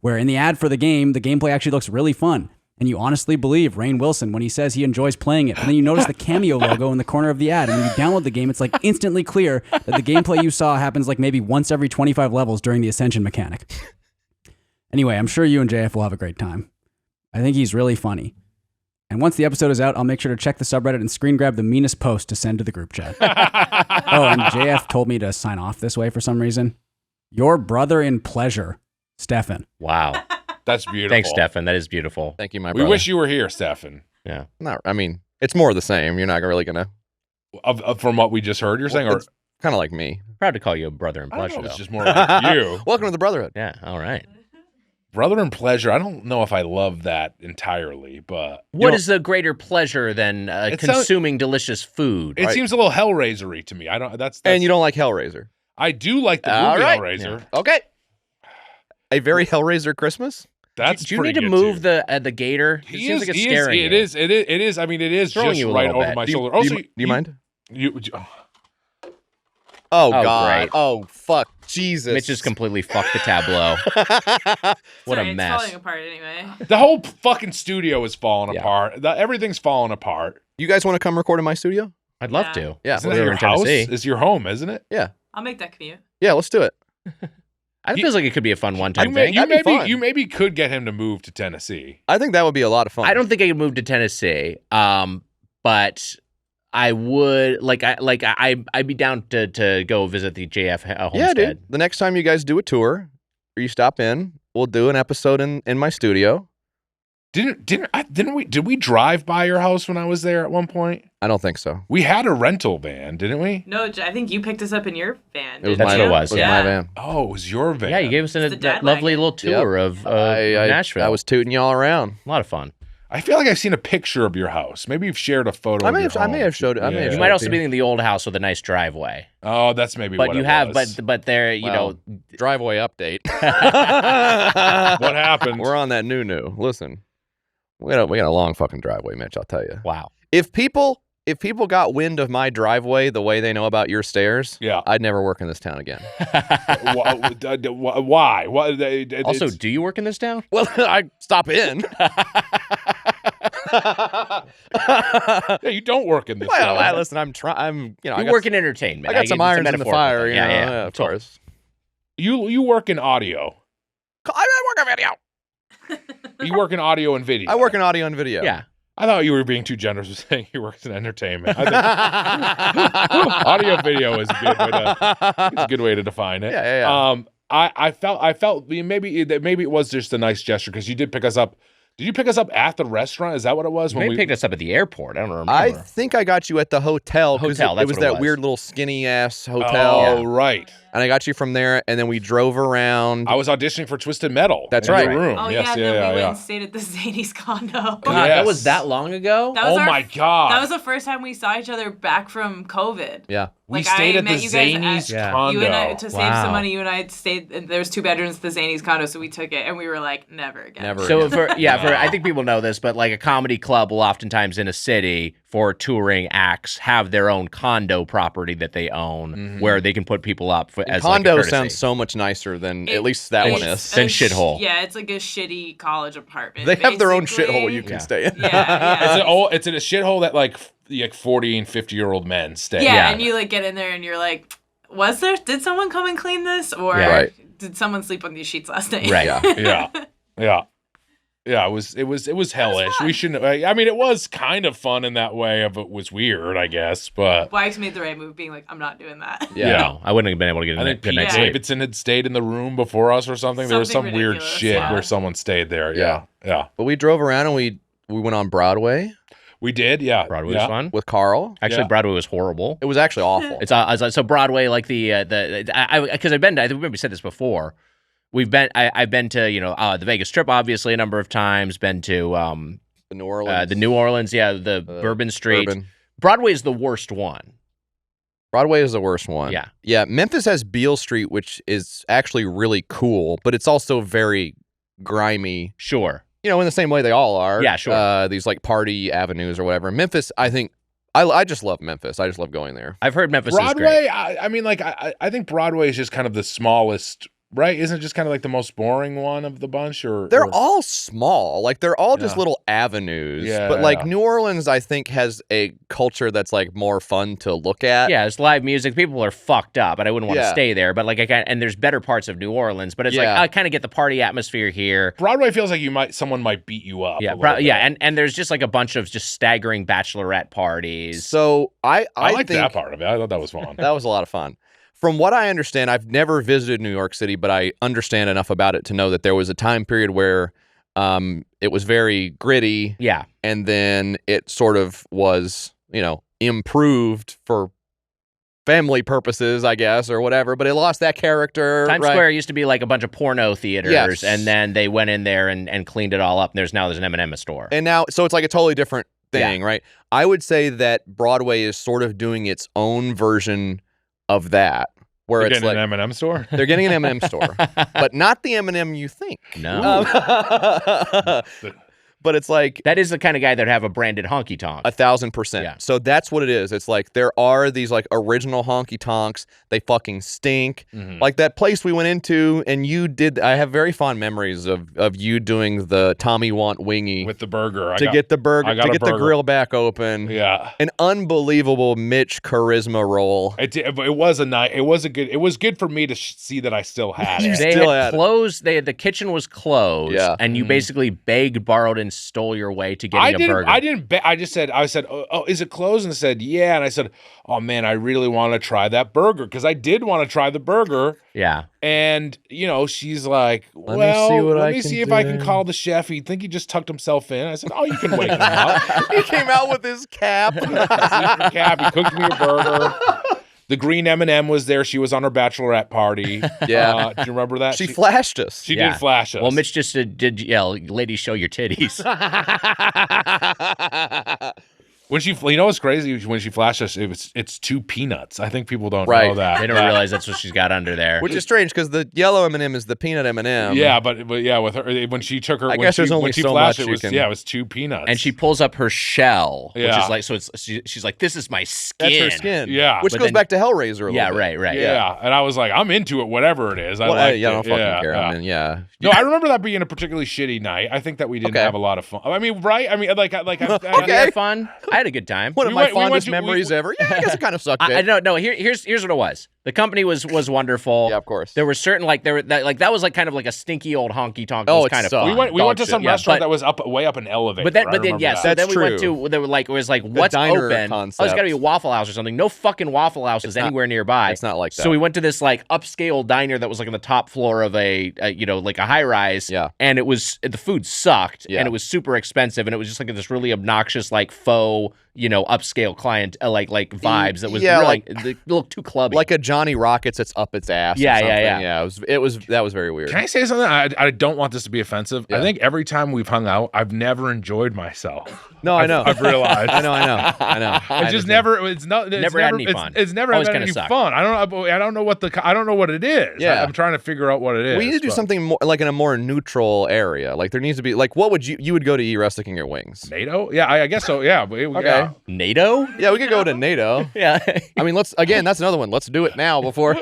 where in the ad for the game, the gameplay actually looks really fun. And you honestly believe Rainn Wilson when he says he enjoys playing it. And then you notice the cameo logo in the corner of the ad. And when you download the game, it's like instantly clear that the gameplay you saw happens like maybe once every 25 levels during the Ascension mechanic. Anyway, I'm sure you and JF will have a great time. I think he's really funny. And once the episode is out, I'll make sure to check the subreddit and screen grab the meanest post to send to the group chat. Oh, and JF told me to sign off this way for some reason. Your brother in pleasure, Stefan.
Wow.
That's beautiful.
Thanks, Stefan. That is beautiful.
Thank you, my
We
brother.
wish you were here, Stefan.
Yeah.
I mean, it's more of the same. You're not really going to...
From what we just heard, you're saying, or
Kind of like me.
Proud to call you a brother in
I don't
pleasure,
know, it's
though.
just more like you.
Welcome to the Brotherhood.
Yeah. All right.
Brother in pleasure. I don't know if I love that entirely, but
What is a greater pleasure than
It
consuming delicious food?
it seems a little Hellraiser-y to me. I don't. That's
And you don't like Hellraiser.
I do like the
All
movie
right.
Hellraiser.
Okay. A very Hellraiser Christmas?
That's
Do you need
pretty
to
good,
move
too.
the gator? It seems like it's scaring
It
you.
is. It is. I mean, it is
Throwing
just
you a
right
little
over
bit.
my
Do
shoulder.
you,
Also,
do you mind?
You,
Oh,
Oh,
God.
great.
Oh, fuck. Jesus.
Mitch just completely fucked the tableau. What
Sorry,
a mess.
It's falling apart anyway.
the whole fucking studio is falling
Yeah.
apart. Everything's falling apart.
You guys want to come record in my studio?
I'd love
Yeah.
to.
Yeah.
Isn't
Well,
that
we were
your
in
house?
Tennessee.
Is your home, isn't it?
I'll make that commute.
Yeah, let's do it.
It feels like it could be a fun one-time thing.
that'd be fun.
You maybe could get him to move to Tennessee.
I think that would be a lot of fun.
I don't think I could move to Tennessee, but I would I'd be down to go visit the JF homestead.
Yeah, dude. The next time you guys do a tour or you stop in, we'll do an episode in my studio.
Did we drive by your house when I was there at one point?
I don't think so.
We had a rental van, didn't we?
No, I think you picked us up in your van.
It was
didn't
That's
my
what it
you?
was,
It was
yeah.
my van.
Oh, it was your van.
Yeah, you gave us
It's the
that
dad
lovely
wagon.
little tour of Nashville.
I was tooting y'all around.
a lot of fun.
I feel like I've seen a picture of your house. Maybe you've shared a photo.
I
of
may
your
have- I may
home.
have showed it. I may have
You
showed
might
it
also
to
be
you.
in the old house with a nice driveway.
Oh, that's maybe.
But
what
you
it
have,
was.
but there, you
Well,
know,
driveway update.
What happened?
We're on that new. Listen, we got a long fucking driveway, Mitch. I'll tell you.
wow.
If people got wind of my driveway the way they know about your stairs,
Yeah.
I'd never work in this town again.
Why?
Also, do you work in this town?
Well, I stop in.
Yeah, you don't work in this.
Well,
town.
listen, I'm
You
I got
work in entertainment.
I got some
it's a
irons in the
metaphorical
fire.
thing.
You know,
yeah,
of course.
You work in audio.
I work in video.
You work in audio and video.
I work in audio and video.
Yeah.
I thought you were being too generous with saying you work in entertainment. I think audio video is a good way to define it.
Yeah.
I felt maybe it was just a nice gesture because you did pick us up. Did you pick us up at the restaurant? Is that what it was?
You picked us up at the airport. I don't remember.
I think I got you at the hotel. 'Cause
Hotel,
It
that's
was
what it
that
was.
weird little skinny ass hotel.
Oh, right.
And I got you from there, and then we drove around.
I was auditioning for Twisted Metal.
That's
in your
right.
Room.
Oh
yes,
yeah, then we went
yeah.
and stayed at the Zany's condo.
God,
Yes.
that was that long ago?
That was
Oh
our-
my God.
That was the first time we saw each other back from COVID.
Yeah.
We
Like,
stayed
I
at the
met you guys
Zany's
at-
condo.
You and I, to save
Wow.
some money, you and I stayed. There was 2 bedrooms at the Zany's condo, so we took it, and we were like, never again.
Never.
So
again.
I think people know this, but like a comedy club will oftentimes in a city for touring acts have their own condo property that they own where they can put people up as
Condo
like a courtesy.
sounds so much nicer than at least that one
It's
is.
Then
a
shithole.
Yeah, it's like a shitty college apartment.
They have their own
basically.
shithole you can stay in.
Yeah,
It's in a shithole that like 40 and 50-year-old men stay.
yeah, and you like get in there and you're like, did someone come and clean this, or
Yeah.
Right.
did someone sleep on these sheets last night?
Right.
Yeah. It was hellish. We shouldn't. I mean, it was kind of fun in that way. Of it was weird, I guess. But
Wags made the right move, being like, I'm not doing that.
Yeah.
No, I wouldn't have been able to get
I
a
think
good
Pete
night's sleep.
Davidson had stayed in the room before us or something. There was some
Something
weird
ridiculous,
shit
yeah.
where someone stayed there. Yeah.
But we drove around and we went on Broadway.
We did, yeah.
Broadway was fun.
with Carl.
Actually,
Yeah.
Broadway was horrible.
It was actually awful.
It's so Broadway, like because I've been to, I think we said this before. I've been to the Vegas Strip obviously a number of times. Been to
the New Orleans.
the New Orleans, the Bourbon Street.
Bourbon.
Broadway is the worst one.
Broadway is the worst one.
Yeah.
Yeah. Memphis has Beale Street, which is actually really cool, but it's also very grimy.
Sure.
In the same way they all are.
Yeah, sure.
These like party avenues or whatever. Memphis, I think, I just love Memphis. I just love going there.
I've heard Memphis
Broadway,
is great.
I think Broadway is just kind of the smallest, right? Isn't it just kind of like the most boring one of the bunch?
They're all small. Like, they're all just
Yeah.
little avenues.
Yeah,
but, like,
yeah.
New Orleans, I think, has a culture that's, like, more fun to look at.
Yeah, it's live music. People are fucked up, and I wouldn't want to
Yeah.
stay there. But like, and there's better parts of New Orleans. But it's like
Yeah.
I kind of get the party atmosphere here.
Broadway feels like someone might beat you up.
Yeah,
a little bit.
and there's just like a bunch of just staggering bachelorette parties.
So, I
like
think
that part of it. I thought that was fun.
that was a lot of fun. From what I understand, I've never visited New York City, but I understand enough about it to know that there was a time period where it was very gritty.
Yeah.
And then it sort of was, improved for family purposes, I guess, or whatever, but it lost that character.
Times
right?
Square used to be like a bunch of porno theaters,
Yes.
and then they went in there and cleaned it all up. And there's an M&M store.
And now, so it's like a totally different thing, right? I would say that Broadway is sort of doing its own version of that, where
You're
it's
getting
like
an M&M store.
they're getting an M&M store, but not the M&M you think.
No.
But it's like
That is the kind of guy that would have a branded honky tonk.
1,000%.
Yeah.
So that's what it is. It's like there are these like original honky tonks. They fucking stink.
Mhm.
Like that place we went into, and you did. I have very fond memories of you doing the Tommy Want Wingy
With the burger.
to get the burger,
I got
to
a
get the
burger.
grill back open.
Yeah.
An unbelievable Mitch charisma roll.
It was a night. It was good for me to see that I still had
You
it.
They
still
had
had it.
closed. The kitchen was closed,
Yeah.
and you basically begged, borrowed, and stole your way to getting a burger.
I didn't bet. I said, oh, is it closed? And it said, yeah. And I said, oh man, I really want to try that burger because I did want to try the burger.
Yeah.
And she's like,
Let me see what I can
see if I can
do.
call the chef. He'd think he just tucked himself in. I said, oh, you can wake him up.
He came out with his cap.
Sleeping cab. He cooked me a burger. The green M&M was there. She was on her bachelorette party.
Yeah.
Do you remember that?
She flashed us.
She
Yeah.
did flash us.
Well, Mitch just did yell, "Ladies, show your titties."
When she, what's crazy? When she flashed us, it's 2 peanuts. I think people don't
Right.
know that.
They don't realize that's what she's got under there.
Which is strange because the yellow M&M is the peanut M&M.
Yeah, but yeah, with her when she took her,
I
when
guess
she,
there's only
when she
so
flashed
much
it
you
was
can-
it was 2 peanuts,
And she pulls up her shell, which
Yeah.
is like, so she's like, "This is my skin."
That's her skin.
Yeah.
Which
But
goes
then-
back to Hellraiser a little
Yeah,
bit.
right.
yeah. And I was like, I'm into it, whatever it is. I
Well,
like
I don't fucking care.
Yeah.
I mean, yeah.
No, I remember that being a particularly shitty night. I think that we didn't
Okay.
have a lot of fun. I mean, right? I mean, like,
Did
Okay.
you have fun? I had a good time.
One of
We
my
went- we went
fondest
to-
memories ever. Yeah, I guess it kind of sucked.
I don't know. Here's what it was. The company was wonderful.
Yeah, of course.
There were certain that was like kind of like a stinky old honky tonk.
Oh,
was
it
kind of
sucked.
fun.
we went to some
Yeah,
restaurant
but-
that was way up an elevator.
But then
I remember
yeah,
that.
so then
That's
we went
true.
to, there were like, it was like, what's
diner
open?
concept.
Oh, it's got to be a Waffle House or something. No fucking Waffle House is
not-
anywhere nearby.
it's not like that.
So we went to this like upscale diner that was like on the top floor of a like a high rise.
Yeah.
And the food sucked,
Yeah.
and it was super expensive, and it was just like this really obnoxious like faux upscale client like vibes that was
Yeah,
really, it looked too clubby.
like a Johnny Rockets that's up its ass. or
Yeah, yeah,
something.
yeah.
That was very weird.
Can I say something? I don't want this to be offensive.
Yeah.
I think every time we've hung out, I've never enjoyed myself.
No, I know.
I've realized.
I know.
It's just never. It's not. It's
Never had any fun.
It's never
Always
had
kinda
any
sucked.
fun. I don't know what it is.
Yeah.
I'm trying to figure out what it is.
We need to do
but-
something more like in a more neutral area. Like there needs to be like what would you would go to eat Rusticking Your Wings?
NATO? Yeah, I guess so. Yeah.
Okay.
NATO?
Yeah, we could go to NATO.
Yeah.
I mean, that's another one. Let's do it now before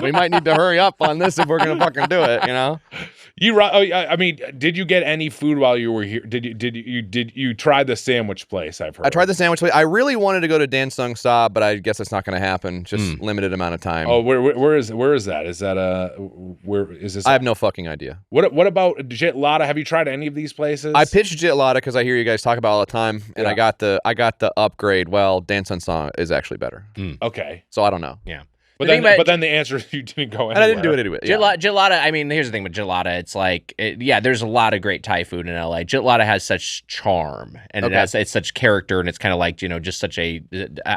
we might need to hurry up on this if we're gonna fucking do it.
I mean, did you get any food while you were here? Did you try the sandwich place? I've heard.
I tried the sandwich place. I really wanted to go to Dan Sung Sa, but I guess it's not going to happen. Just limited amount of time.
Oh, where is that? Is that where is this?
I have no fucking idea.
What about Jitlada? Have you tried any of these places?
I pitched Jitlada because I hear you guys talk about it all the time, and
Yeah.
I got the upgrade. Well, Dan Sung Sa is actually better,
Okay.
so I don't know.
Yeah.
But
The thing about-
then the answer is you didn't go anywhere.
And I didn't do it anyway. Yeah.
Gelada, I mean, here's the thing with Gelada. It's like, there's a lot of great Thai food in LA. Gelada has such charm, and it's such character, and it's kind of like, just such a,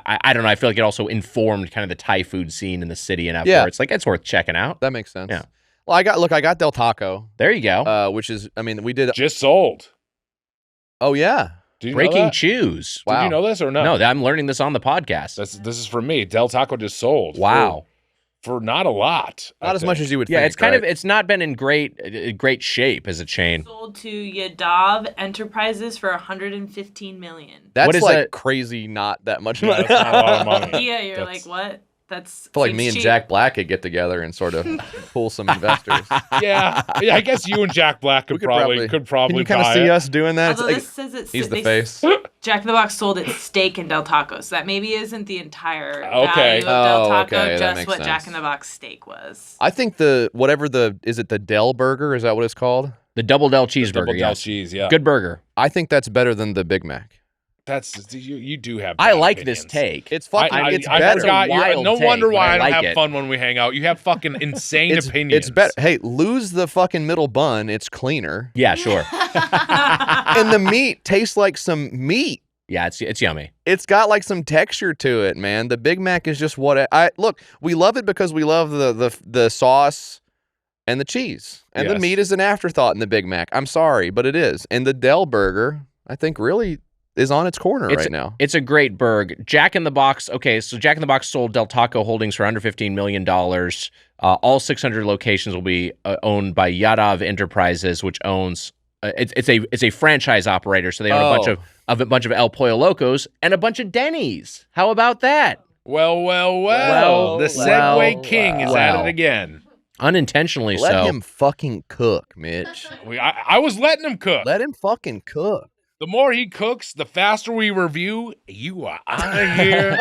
I don't know, I feel like it also informed kind of the Thai food scene in the city enough where it's like, it's worth checking out.
That makes sense.
Yeah.
Well, I got Del Taco.
There you go.
Which is, I mean, we did.
Just sold.
Oh, yeah.
Did you know
Breaking
that?
Chews.
Wow.
Did you know this or no?
No, I'm learning this on the podcast.
This is from me. Del Taco just sold.
Wow.
For not a lot.
Not as much as you would think.
Yeah, it's kind
right?
of, it's not been in great shape as a chain.
Sold to Yadav Enterprises for $115 million.
That's
What is
like
that?
crazy, not that much
Yeah,
money.
that's not a lot of money.
Yeah, you're
That's-
like, what? That's
I feel like
seems
me and
cheap.
Jack Black could get together and sort of pull some investors.
Yeah, I guess you and Jack Black could probably
Can you kind
buy
of see
it.
us doing that? It's
Although
like-
this says it's
he's the
they-
face.
Jack in the Box sold its stake in Del Taco, so that maybe isn't the entire
Okay.
value of Del
Oh,
Taco,
okay, that
just
makes
what
sense.
Jack in the Box stake was.
I think is it the Del Burger? Is that what it's called?
The Double Del Cheeseburger,
Double Del
yes.
cheese, yeah.
Good burger.
I think that's better than the Big Mac.
That's you do have.
I
bad
like
opinions.
this take.
It's fucking.
I
it's
I
better.
forgot you.
wild
No
take,
wonder
but
why
I
I don't
like
have
it.
fun when we hang out. You have fucking insane opinions.
It's better. Hey, lose the fucking middle bun. It's cleaner,
Yeah, sure.
and the meat tastes like some meat.
Yeah, it's yummy.
It's got like some texture to it, man. The Big Mac is just what I look. We love it because we love the sauce and the cheese, and the
Yes.
meat is an afterthought in the Big Mac. I'm sorry, but it is. And the Del Burger, I think, really is on its corner right now.
It's a great burg. Jack in the Box. Okay, so Jack in the Box sold Del Taco Holdings for under $15 million. All 600 locations will be owned by Yadav Enterprises, which owns. It's a franchise operator, so they own a bunch of El Pollo Locos and a bunch of Denny's. How about that?
Well.
Well,
The Segway
well,
King is
well.
at it again.
Unintentionally
Let
so.
him fucking cook, Mitch.
I was letting him cook.
Let him fucking cook.
The more he cooks, the faster we review. You are out of here.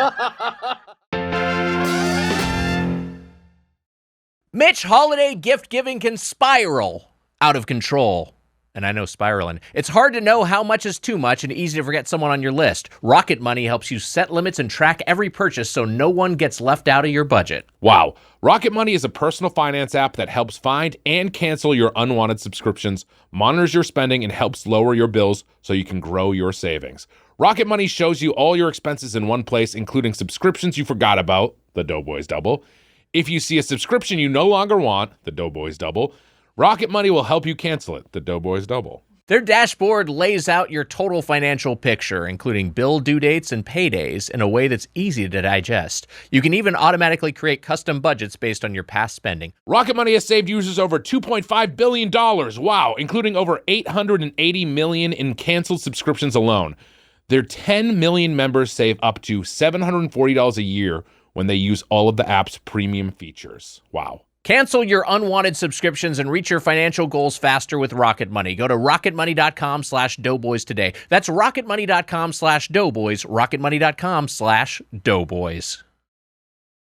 Mitch, holiday gift giving can spiral out of control. And I know spiraling. It's hard to know how much is too much and easy to forget someone on your list. Rocket Money helps you set limits and track every purchase so no one gets left out of your budget.
Wow. Rocket Money is a personal finance app that helps find and cancel your unwanted subscriptions, monitors your spending, and helps lower your bills so you can grow your savings. Rocket Money shows you all your expenses in one place, including subscriptions you forgot about, the Doughboys Double. If you see a subscription you no longer want, the Doughboys Double, Rocket Money will help you cancel it, the Doughboys Double.
Their dashboard lays out your total financial picture, including bill due dates and paydays, in a way that's easy to digest. You can even automatically create custom budgets based on your past spending.
Rocket Money has saved users over $2.5 billion, wow, including over $880 million in canceled subscriptions alone. Their 10 million members save up to $740 a year when they use all of the app's premium features. Wow.
Cancel your unwanted subscriptions and reach your financial goals faster with Rocket Money. Go to rocketmoney.com/doughboys today. That's rocketmoney.com/doughboys, rocketmoney.com/doughboys.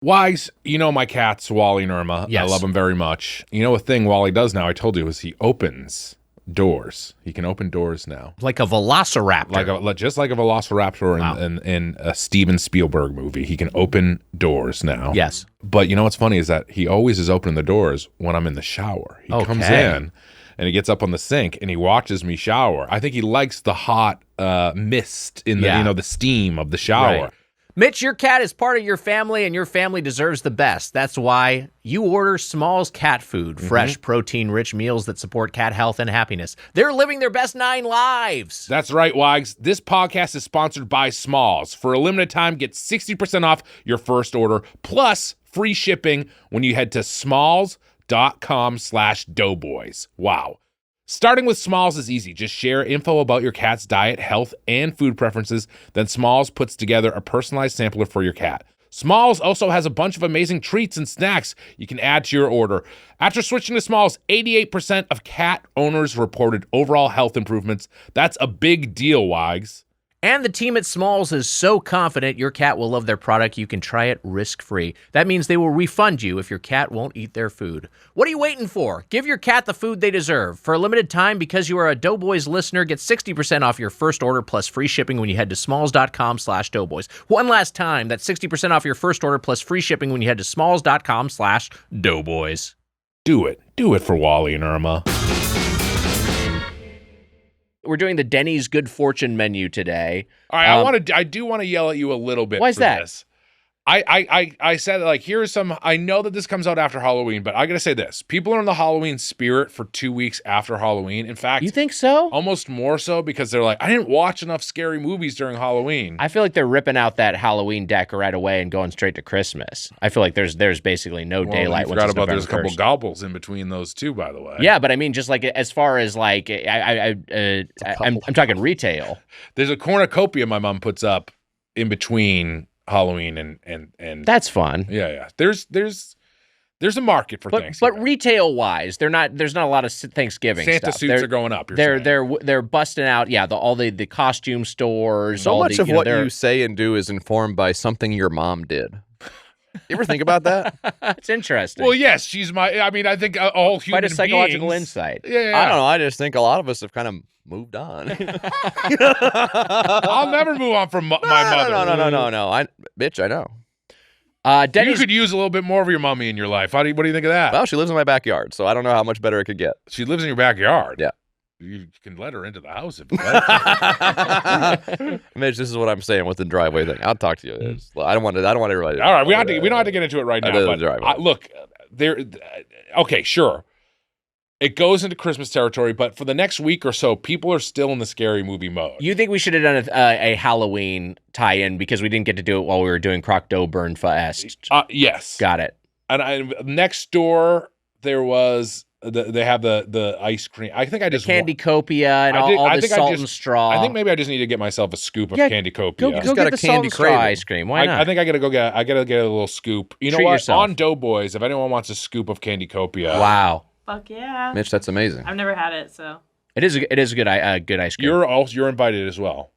Wise, you know my cats, Wally and Irma.
Yes.
I love them very much. You know a thing Wally does now, I told you, is he opens doors. He can open doors now.
Like a velociraptor.
Just like a velociraptor
Wow.
in a Steven Spielberg movie. He can open doors now.
Yes.
But you know what's funny is that he always is opening the doors when I'm in the shower. He comes
Okay.
in and he gets up on the sink and he watches me shower. I think he likes the hot mist in the the steam of the shower.
Right. Mitch, your cat is part of your family, and your family deserves the best. That's why you order Small's cat food, fresh, protein-rich meals that support cat health and happiness. They're living their best 9 lives.
That's right, Wags. This podcast is sponsored by Smalls. For a limited time, get 60% off your first order, plus free shipping when you head to smalls.com/doughboys. Wow. Starting with Smalls is easy. Just share info about your cat's diet, health, and food preferences. Then Smalls puts together a personalized sampler for your cat. Smalls also has a bunch of amazing treats and snacks you can add to your order. After switching to Smalls, 88% of cat owners reported overall health improvements. That's a big deal, Wags.
And the team at Smalls is so confident your cat will love their product, you can try it risk-free. That means they will refund you if your cat won't eat their food. What are you waiting for? Give your cat the food they deserve. For a limited time, because you are a Doughboys listener, get 60% off your first order plus free shipping when you head to smalls.com/doughboys. One last time, that's 60% off your first order plus free shipping when you head to smalls.com/doughboys.
Do it. Do it for Wally and Irma.
We're doing the Denny's Good Fortune menu today.
All right, I do want to yell at you a little bit.
Why is
for
that?
This. I said, like, here's some. I know that this comes out after Halloween, but I gotta say this: people are in the Halloween spirit for 2 weeks after Halloween. In fact,
You think so?
almost more so because they're like, I didn't watch enough scary movies during Halloween.
I feel like they're ripping out that Halloween deck right away and going straight to Christmas. I feel like there's basically no daylight.
You forgot
once it's
about there's a
November
couple
1st.
gobbles in between those two, by the way.
Yeah, but I mean, just like as far as like, I'm talking retail.
There's a cornucopia my mom puts up in between Halloween and
That's fun.
yeah. There's a market for Thanksgiving.
But retail wise, there's not a lot of Thanksgiving
Santa
stuff.
suits are going up.
They're busting out. Yeah, all the costume stores.
So
all
much
the,
of
you know,
what
they're-
you say and do is informed by something your mom did. You ever think about that?
It's interesting.
Well, yes, she's my. I mean, I think all human
quite a psychological
beings-
insight.
Yeah.
I don't know. I just think a lot of us have kind of moved on.
I'll never move on from my mother.
No. Bitch, I know.
You
Denny's
could use a little bit more of your mommy in your life. What do you think of that?
Well, she lives in my backyard, so I don't know how much better it could get.
She lives in your backyard.
Yeah.
You can let her into the house if you like.
Mitch, this is what I'm saying with the driveway thing. I'll talk to you. I don't want everybody.
All right, we don't have to get into it right now.
the
But
driveway.
look, okay, sure. It goes into Christmas territory, but for the next week or so, people are still in the scary movie mode.
You think we should have done a Halloween tie-in because we didn't get to do it while we were doing Croc Burn Fest?
Yes.
Got it.
And next door, there was they have the ice cream. I think I just
Candy Copia and all the salt and straw.
I think maybe I just need to get myself a scoop of Candy Copia.
Go
got
get
a
the
candy
salt and straw
craving.
ice cream. Why not?
I think I gotta get a little scoop. You know
Treat
what?
yourself.
On Doughboys, if anyone wants a scoop of Candy Copia,
Wow.
Fuck yeah.
Mitch, that's amazing.
I've never had it, so.
It is a good ice cream.
you're invited as well.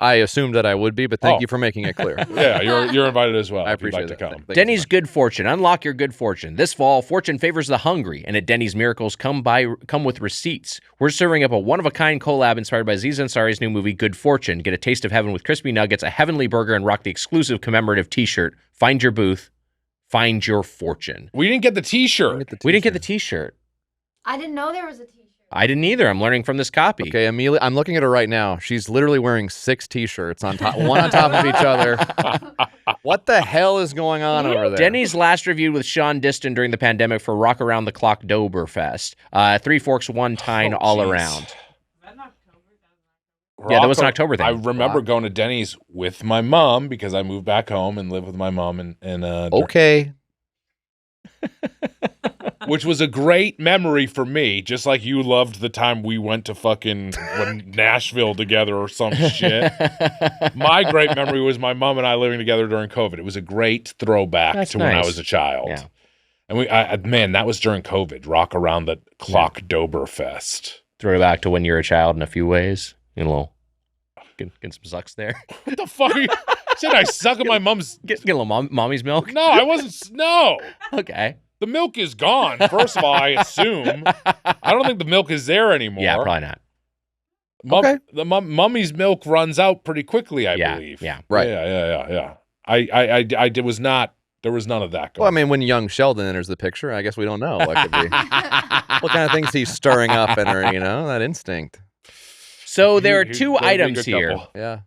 I assumed that I would be, but thank
Oh.
you for making it clear.
Yeah, you're invited as well.
I
if you'd
appreciate
like to
that.
come.
Thank you
Denny's
so much.
Good Fortune. Unlock your good fortune. This fall, fortune favors the hungry, and at Denny's, miracles come with receipts. We're serving up a one-of-a-kind collab inspired by Aziz Ansari's new movie, Good Fortune. Get a taste of heaven with crispy nuggets, a heavenly burger, and rock the exclusive commemorative T-shirt. Find your booth. Find your fortune.
We didn't get the T-shirt.
We didn't get the T-shirt.
I didn't know there was a t-shirt.
I didn't either. I'm learning from this copy.
Okay, Amelia, I'm looking at her right now. She's literally wearing 6 T-shirts on top, one on top of each other. What the hell is going on over there?
Denny's last reviewed with Sean Diston during the pandemic for Rock Around the Clock Doberfest. 3 Forks, 1 Tine, all
jeez.
around. Yeah, that was an October thing.
I remember going to Denny's with my mom because I moved back home and lived with my mom and
Okay.
which was a great memory for me, just like you loved the time we went to fucking Nashville together or some shit. My great memory was my mom and I living together during COVID. It was a great throwback
That's
to when I
nice.
was a child.
Yeah.
And man, that was during COVID. Rock Around the Clock Doberfest.
Throw it back to when you were a child in a few ways. Get a little, get some sucks there.
What the fuck? Said I suck at my mom's.
Get a little mommy's milk.
No, I wasn't. No.
Okay.
The milk is gone, first of all, I assume. I don't think the milk is there anymore.
Yeah, probably not.
Okay.
The mummy's milk runs out pretty quickly, I
Yeah,
believe.
yeah.
Right.
Yeah. I was not, there was none of that going
Well, I mean, when young Sheldon enters the picture, I guess we don't know what could be. What kind of things he's stirring up in her, that instinct.
So there are
They'd
2
be a
items
good
here.
couple.
Yeah.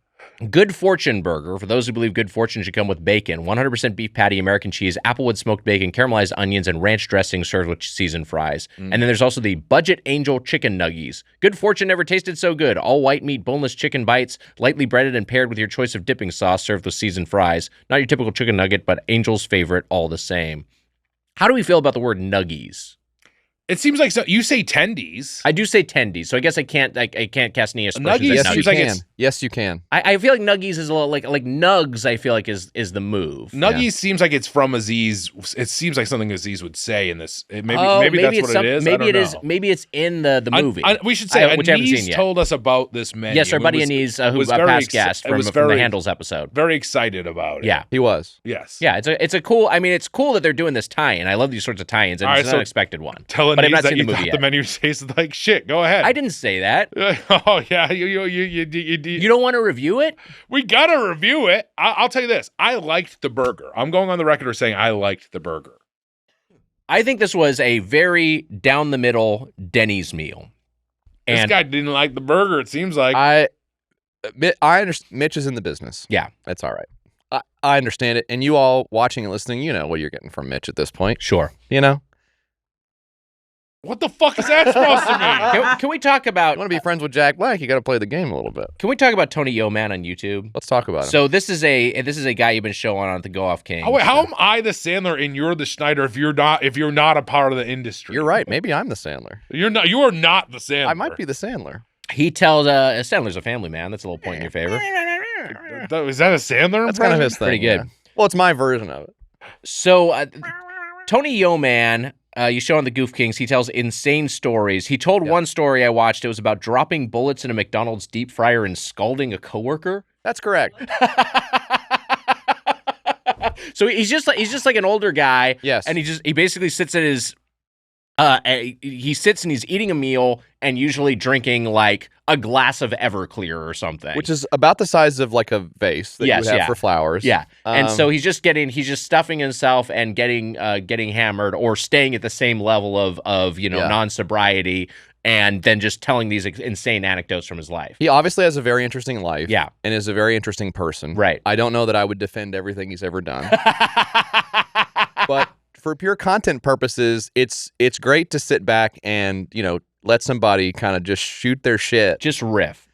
Good Fortune burger, for those who believe good fortune should come with bacon, 100% beef patty, American cheese, applewood smoked bacon, caramelized onions, and ranch dressing served with seasoned fries. And then there's also the Budget Angel chicken nuggies. Good Fortune never tasted so good. All white meat, boneless chicken bites, lightly breaded and paired with your choice of dipping sauce served with seasoned fries. Not your typical chicken nugget, but Angel's favorite all the same. How do we feel about the word nuggies?
It seems like you say tendies.
I do say tendies, so I guess I can't cast any aspersions.
Nuggies
at
Yes, you
seems like
can.
it's-
Yes, you can.
I feel like nuggies is a little like nugs. I feel like is the move.
Nuggies seems like it's from Aziz. It seems like something Aziz would say in this. Maybe that's
it's
what it is.
Maybe
I don't
it is.
know.
Maybe it's in the movie.
We should say
which I haven't seen
Aziz
yet.
told us about this menu.
Yes, our buddy Anise, who
was
a
very
past
exci-
guest
it
from
was
the
very-
Handles episode.
Very excited about it.
Yeah.
He was.
Yes.
Yeah, it's a cool. I mean, it's cool that they're doing this tie-in. I love these sorts of tie-ins, and
All
it's
right,
an
so
unexpected one.
Tell
But I've
Anise
not
that
seen
you
the movie
thought
yet.
the menu tasted like shit. Go ahead.
I didn't say that.
Oh yeah, you
You don't want to review it?
We gotta review it. I'll tell you this. I liked the burger. I'm going on the record as saying I liked the burger.
I think this was a very down the middle Denny's meal.
This
And
guy didn't like the burger. It seems like
I understand. Mitch is in the business.
Yeah.
That's all right. I understand it. And you all watching and listening, you know what you're getting from Mitch at this point.
sure.
You know?
what the fuck is that supposed to mean?
Can we talk about
You want to be friends with Jack Black, you got to play the game a little bit.
Can we talk about Tony Yoman on YouTube?
Let's talk about him.
So this is a guy you've been showing on at the Go Off King.
Oh wait, how am I the Sandler and you're the Schneider if you're not a part of the industry?
You're right. Maybe I'm the Sandler.
You are not the Sandler.
I might be the Sandler.
He tells Sandler's a family man. That's a little point in your favor.
Is that a Sandler?
That's kind of his thing.
Pretty good.
yeah. Well, it's my version of it.
So Tony Yoman, you show on the Goof Kings, he tells insane stories. He told one story I watched. It was about dropping bullets in a McDonald's deep fryer and scalding a coworker.
That's correct.
So he's just like an older guy.
Yes.
And he basically sits at his he sits and he's eating a meal and usually drinking like a glass of Everclear or something.
Which is about the size of like a vase that you would have for flowers.
Yeah. And so
Um,
he's just stuffing himself and getting hammered or staying at the same level of non-sobriety and then just telling these insane anecdotes from his life.
He obviously has a very interesting life.
Yeah.
And is a very interesting person.
Right.
I don't know that I would defend everything he's ever done. But for pure content purposes, it's great to sit back and, let somebody kind of just shoot their shit.
Just riff.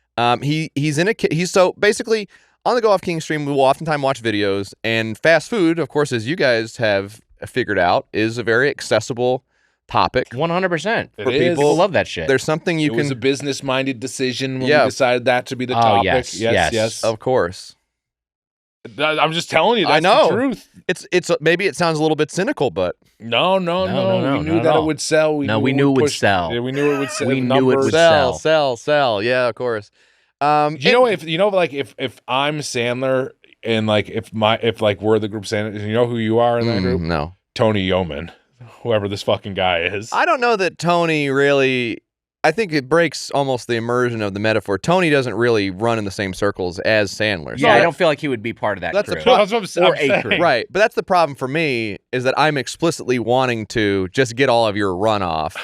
He's so basically on the Go Off King stream, we will oftentimes watch videos, and fast food, of course, as you guys have figured out, is a very accessible topic.
100%.
For
People love that shit.
There's something you
It
can
was a business-minded decision when
Yeah.
we decided that to be the
Oh,
topic.
yes.
of course.
I'm just telling you, that's
I know.
the truth.
It's maybe it sounds a little bit cynical, but
No.
No,
We knew
not
that
at
it
all.
would sell.
No, we knew it would sell.
Yeah, we knew it would sell.
We knew it would
Numbers.
sell. Yeah, of course.
If I'm Sandler and if we're the group Sandler, you know who you are in that group?
No.
Tony Yoman, whoever this fucking guy is.
I don't know that Tony really. I think it breaks almost the immersion of the metaphor. Tony doesn't really run in the same circles as Sandler.
Yeah, I don't feel like he would be part of that
That's
crew.
the
That's what I'm saying.
Or a crew.
Right, but that's the problem for me is that I'm explicitly wanting to just get all of your runoff,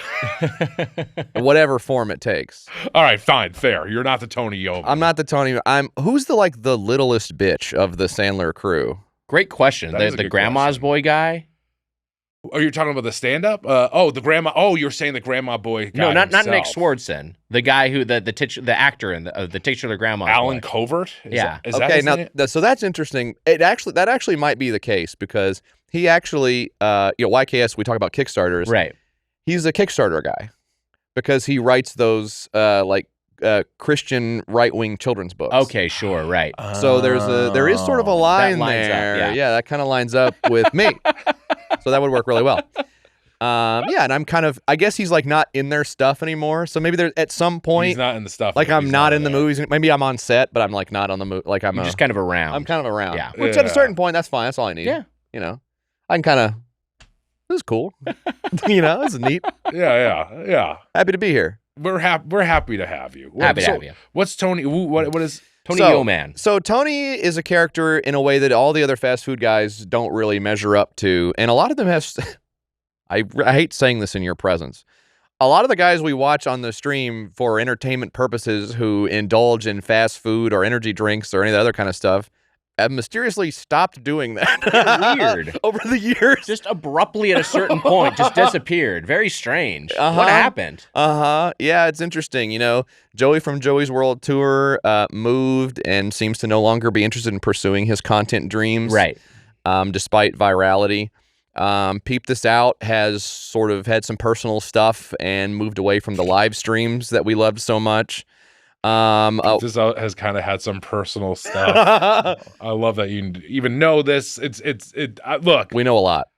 whatever form it takes.
All right, fine, fair. You're not the Tony Yoman.
I'm not the Tony. Who's the littlest bitch of the Sandler crew?
Great question.
That is a
The
good
grandma's
question.
boy guy?
Oh, you're talking about the stand-up? The grandma. Oh, you're saying the grandma boy guy
No, not Nick
himself.
Swardson. The guy who the actor in the titular grandma's
Alan
boy.
Covert?
Yeah.
Is that
Okay,
his
now
name?
so that's interesting. That actually might be the case because he actually, YKS. We talk about Kickstarters.
Right.
He's a Kickstarter guy because he writes those Christian right-wing children's books.
Okay, sure, right.
So there is sort of a line
lines up,
there.
yeah.
That kind of lines up with me. So that would work really well. And I'm I guess he's not in their stuff anymore. So maybe there's at some point,
He's not in the stuff.
I'm
He's
not in the
there.
movies. Maybe I'm on set, but I'm not on the movie.
You're just kind of around.
I'm kind of around.
Yeah.
Which at a
Yeah.
certain point, that's fine. That's all I need.
Yeah.
I can kind of. This is cool. This is neat.
Yeah.
Happy to be here.
We're happy to have you.
Happy to have you.
What's Tony? What is?
Tony
So-
Yoman.
So Tony is a character in a way that all the other fast food guys don't really measure up to, and a lot of them have. I hate saying this in your presence. A lot of the guys we watch on the stream for entertainment purposes who indulge in fast food or energy drinks or any of the other kind of stuff have mysteriously stopped doing that.
Weird.
Over the years.
Just abruptly at a certain point, just disappeared. Very strange.
Uh-huh.
What happened?
Yeah, it's interesting. Joey from Joey's World Tour moved and seems to no longer be interested in pursuing his content dreams.
Right.
Despite virality. Peep This Out has sort of had some personal stuff and moved away from the live streams that we loved so much.
Peep This Out has kind of had some personal stuff. I love that you even know this. Look,
we know a lot.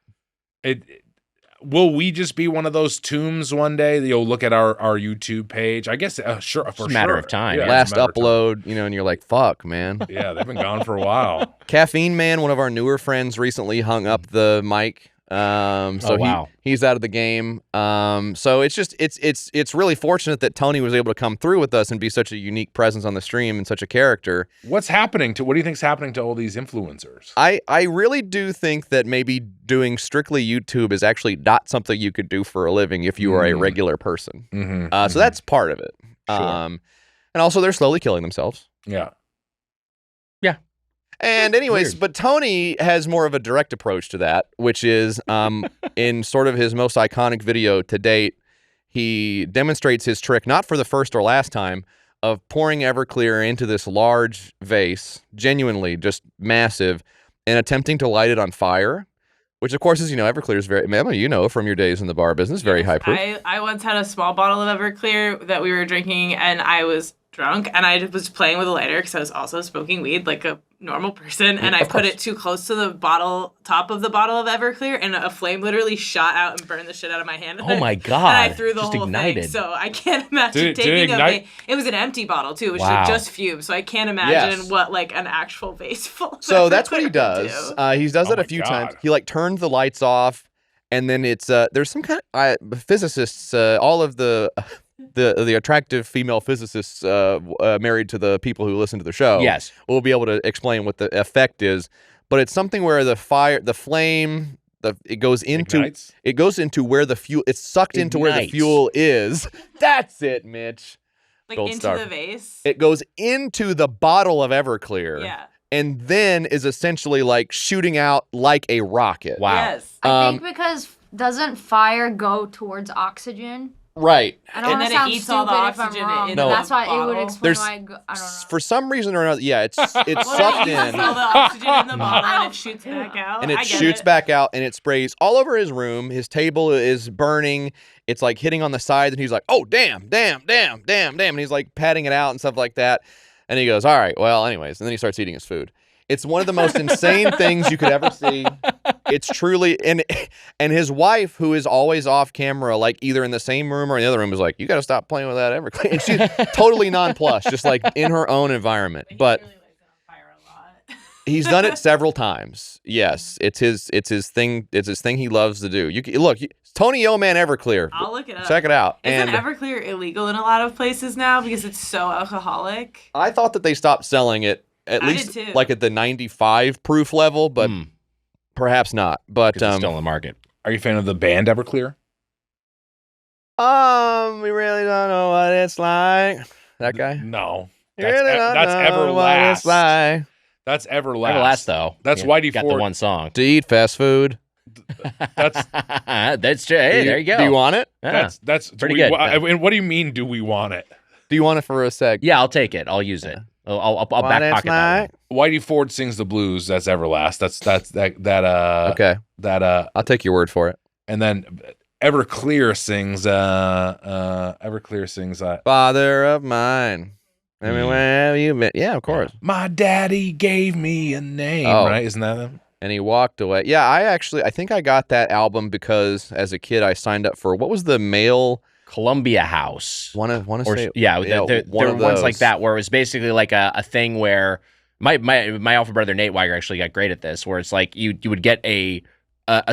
Will we just be one of those tombs one day that you'll look at our YouTube page? I guess, sure, for
It's a matter of time.
Yeah,
Last upload, and you're like, fuck, man.
Yeah, they've been gone for a while.
Caffeine Man, one of our newer friends, recently hung up the mic.
Wow.
He's out of the game. So it's really fortunate that Tony was able to come through with us and be such a unique presence on the stream and such a character.
What do you think's happening to all these influencers?
I really do think that maybe doing strictly YouTube is actually not something you could do for a living if you are a regular person. So that's part of it.
Sure.
And also they're slowly killing themselves.
Yeah.
And anyways, but Tony has more of a direct approach to that, which is in sort of his most iconic video to date, he demonstrates his trick, not for the first or last time, of pouring Everclear into this large vase, genuinely just massive, and attempting to light it on fire. Which, of course, is, Everclear is very, Emma, from your days in the bar business, very high proof.
I once had a small bottle of Everclear that we were drinking, and I was drunk, and I was playing with a lighter because I was also smoking weed like a normal person, and I put it too close to the top of the bottle of Everclear, and a flame literally shot out and burned the shit out of my hand.
Oh my God.
And I threw the
Just
whole
ignited.
thing. So I can't imagine
Did it ignite?
it was an empty bottle too, which
Wow.
was just fume. So I can't imagine
Yes.
what like an actual vase full of
So that's what he
Everclear
does.
would do.
He does
Oh
it a
my
few
God.
times. He turns the lights off, and then it's there's some kind of physicists, all of the attractive female physicists married to the people who listen to the show.
Yes.
Will be able to explain what the effect is, but it's something where the flame, it goes into
Ignites?
where the fuel. It's sucked into where the
Ignites.
fuel is. That's it, Mitch.
Like
Gold
into
star.
the vase.
It goes into the bottle of Everclear.
Yeah.
And then is essentially shooting out like a rocket.
Wow.
Yes.
I think because doesn't fire go towards oxygen?
Right.
I don't
And
want to
then it
sound
eats
stupid
all the
if I'm
oxygen
wrong,
in
but
the
that's why it would
bottle.
explain
There's-
why I don't know.
For some reason or another, yeah, it's
Well,
sucked
it uses
in.
all the oxygen in the bottle and it shoots back out.
And
I
it
get
shoots back out and it sprays all over his room. His table is burning. It's hitting on the sides, and he's like, oh, damn. And he's patting it out and stuff like that. And he goes, all right, well, anyways. And then he starts eating his food. It's one of the most insane things you could ever see. It's truly, and his wife, who is always off camera, either in the same room or in the other room, is like, you got to stop playing with that Everclear. And she's totally nonplussed, just in her own environment. But
He really lights it on fire a lot.
he's done it several times. Yes, it's his thing. It's his thing he loves to do. Tony Yoman Everclear.
I'll look it up.
Check it out.
Isn't
And
Everclear illegal in a lot of places now because it's so alcoholic?
I thought that they stopped selling it at
I
least
did too.
at the 95 proof level, but perhaps not. But
'Cause it's still in the market.
Are you a fan of the band Everclear?
we really don't know what it's like. That guy.
No.
We really don't
That's
know what it's
Everlast.
like
That's Everlast.
Everlast, though.
That's
Yeah,
Whitey
got
Ford.
the one song.
to eat fast food.
That's
That's true. Hey, there you go.
Do you want it?
Yeah.
that's
Pretty
do we-
good.
And what do you mean? Do we want it?
Do you want it for a sec?
Yeah, I'll take it. I'll use it. I'll
What
back
it's
pocket that
like?
one.
Whitey Ford sings the blues. That's Everlast.
Okay,
That
I'll take your word for it.
and then Everclear sings. Everclear sings.
Father of mine. I mean, where have you been? Yeah, of course.
My daddy gave me a name.
Oh.
Right? Isn't that them?
And he walked away. Yeah, I think I got that album because as a kid I signed up for, what was the male
Columbia House.
want to
Or,
say?
yeah, there
one
were
of
ones like
those.
that where it was basically like a thing where my alpha brother Nate Weiger actually got great at this, where it's like you would get a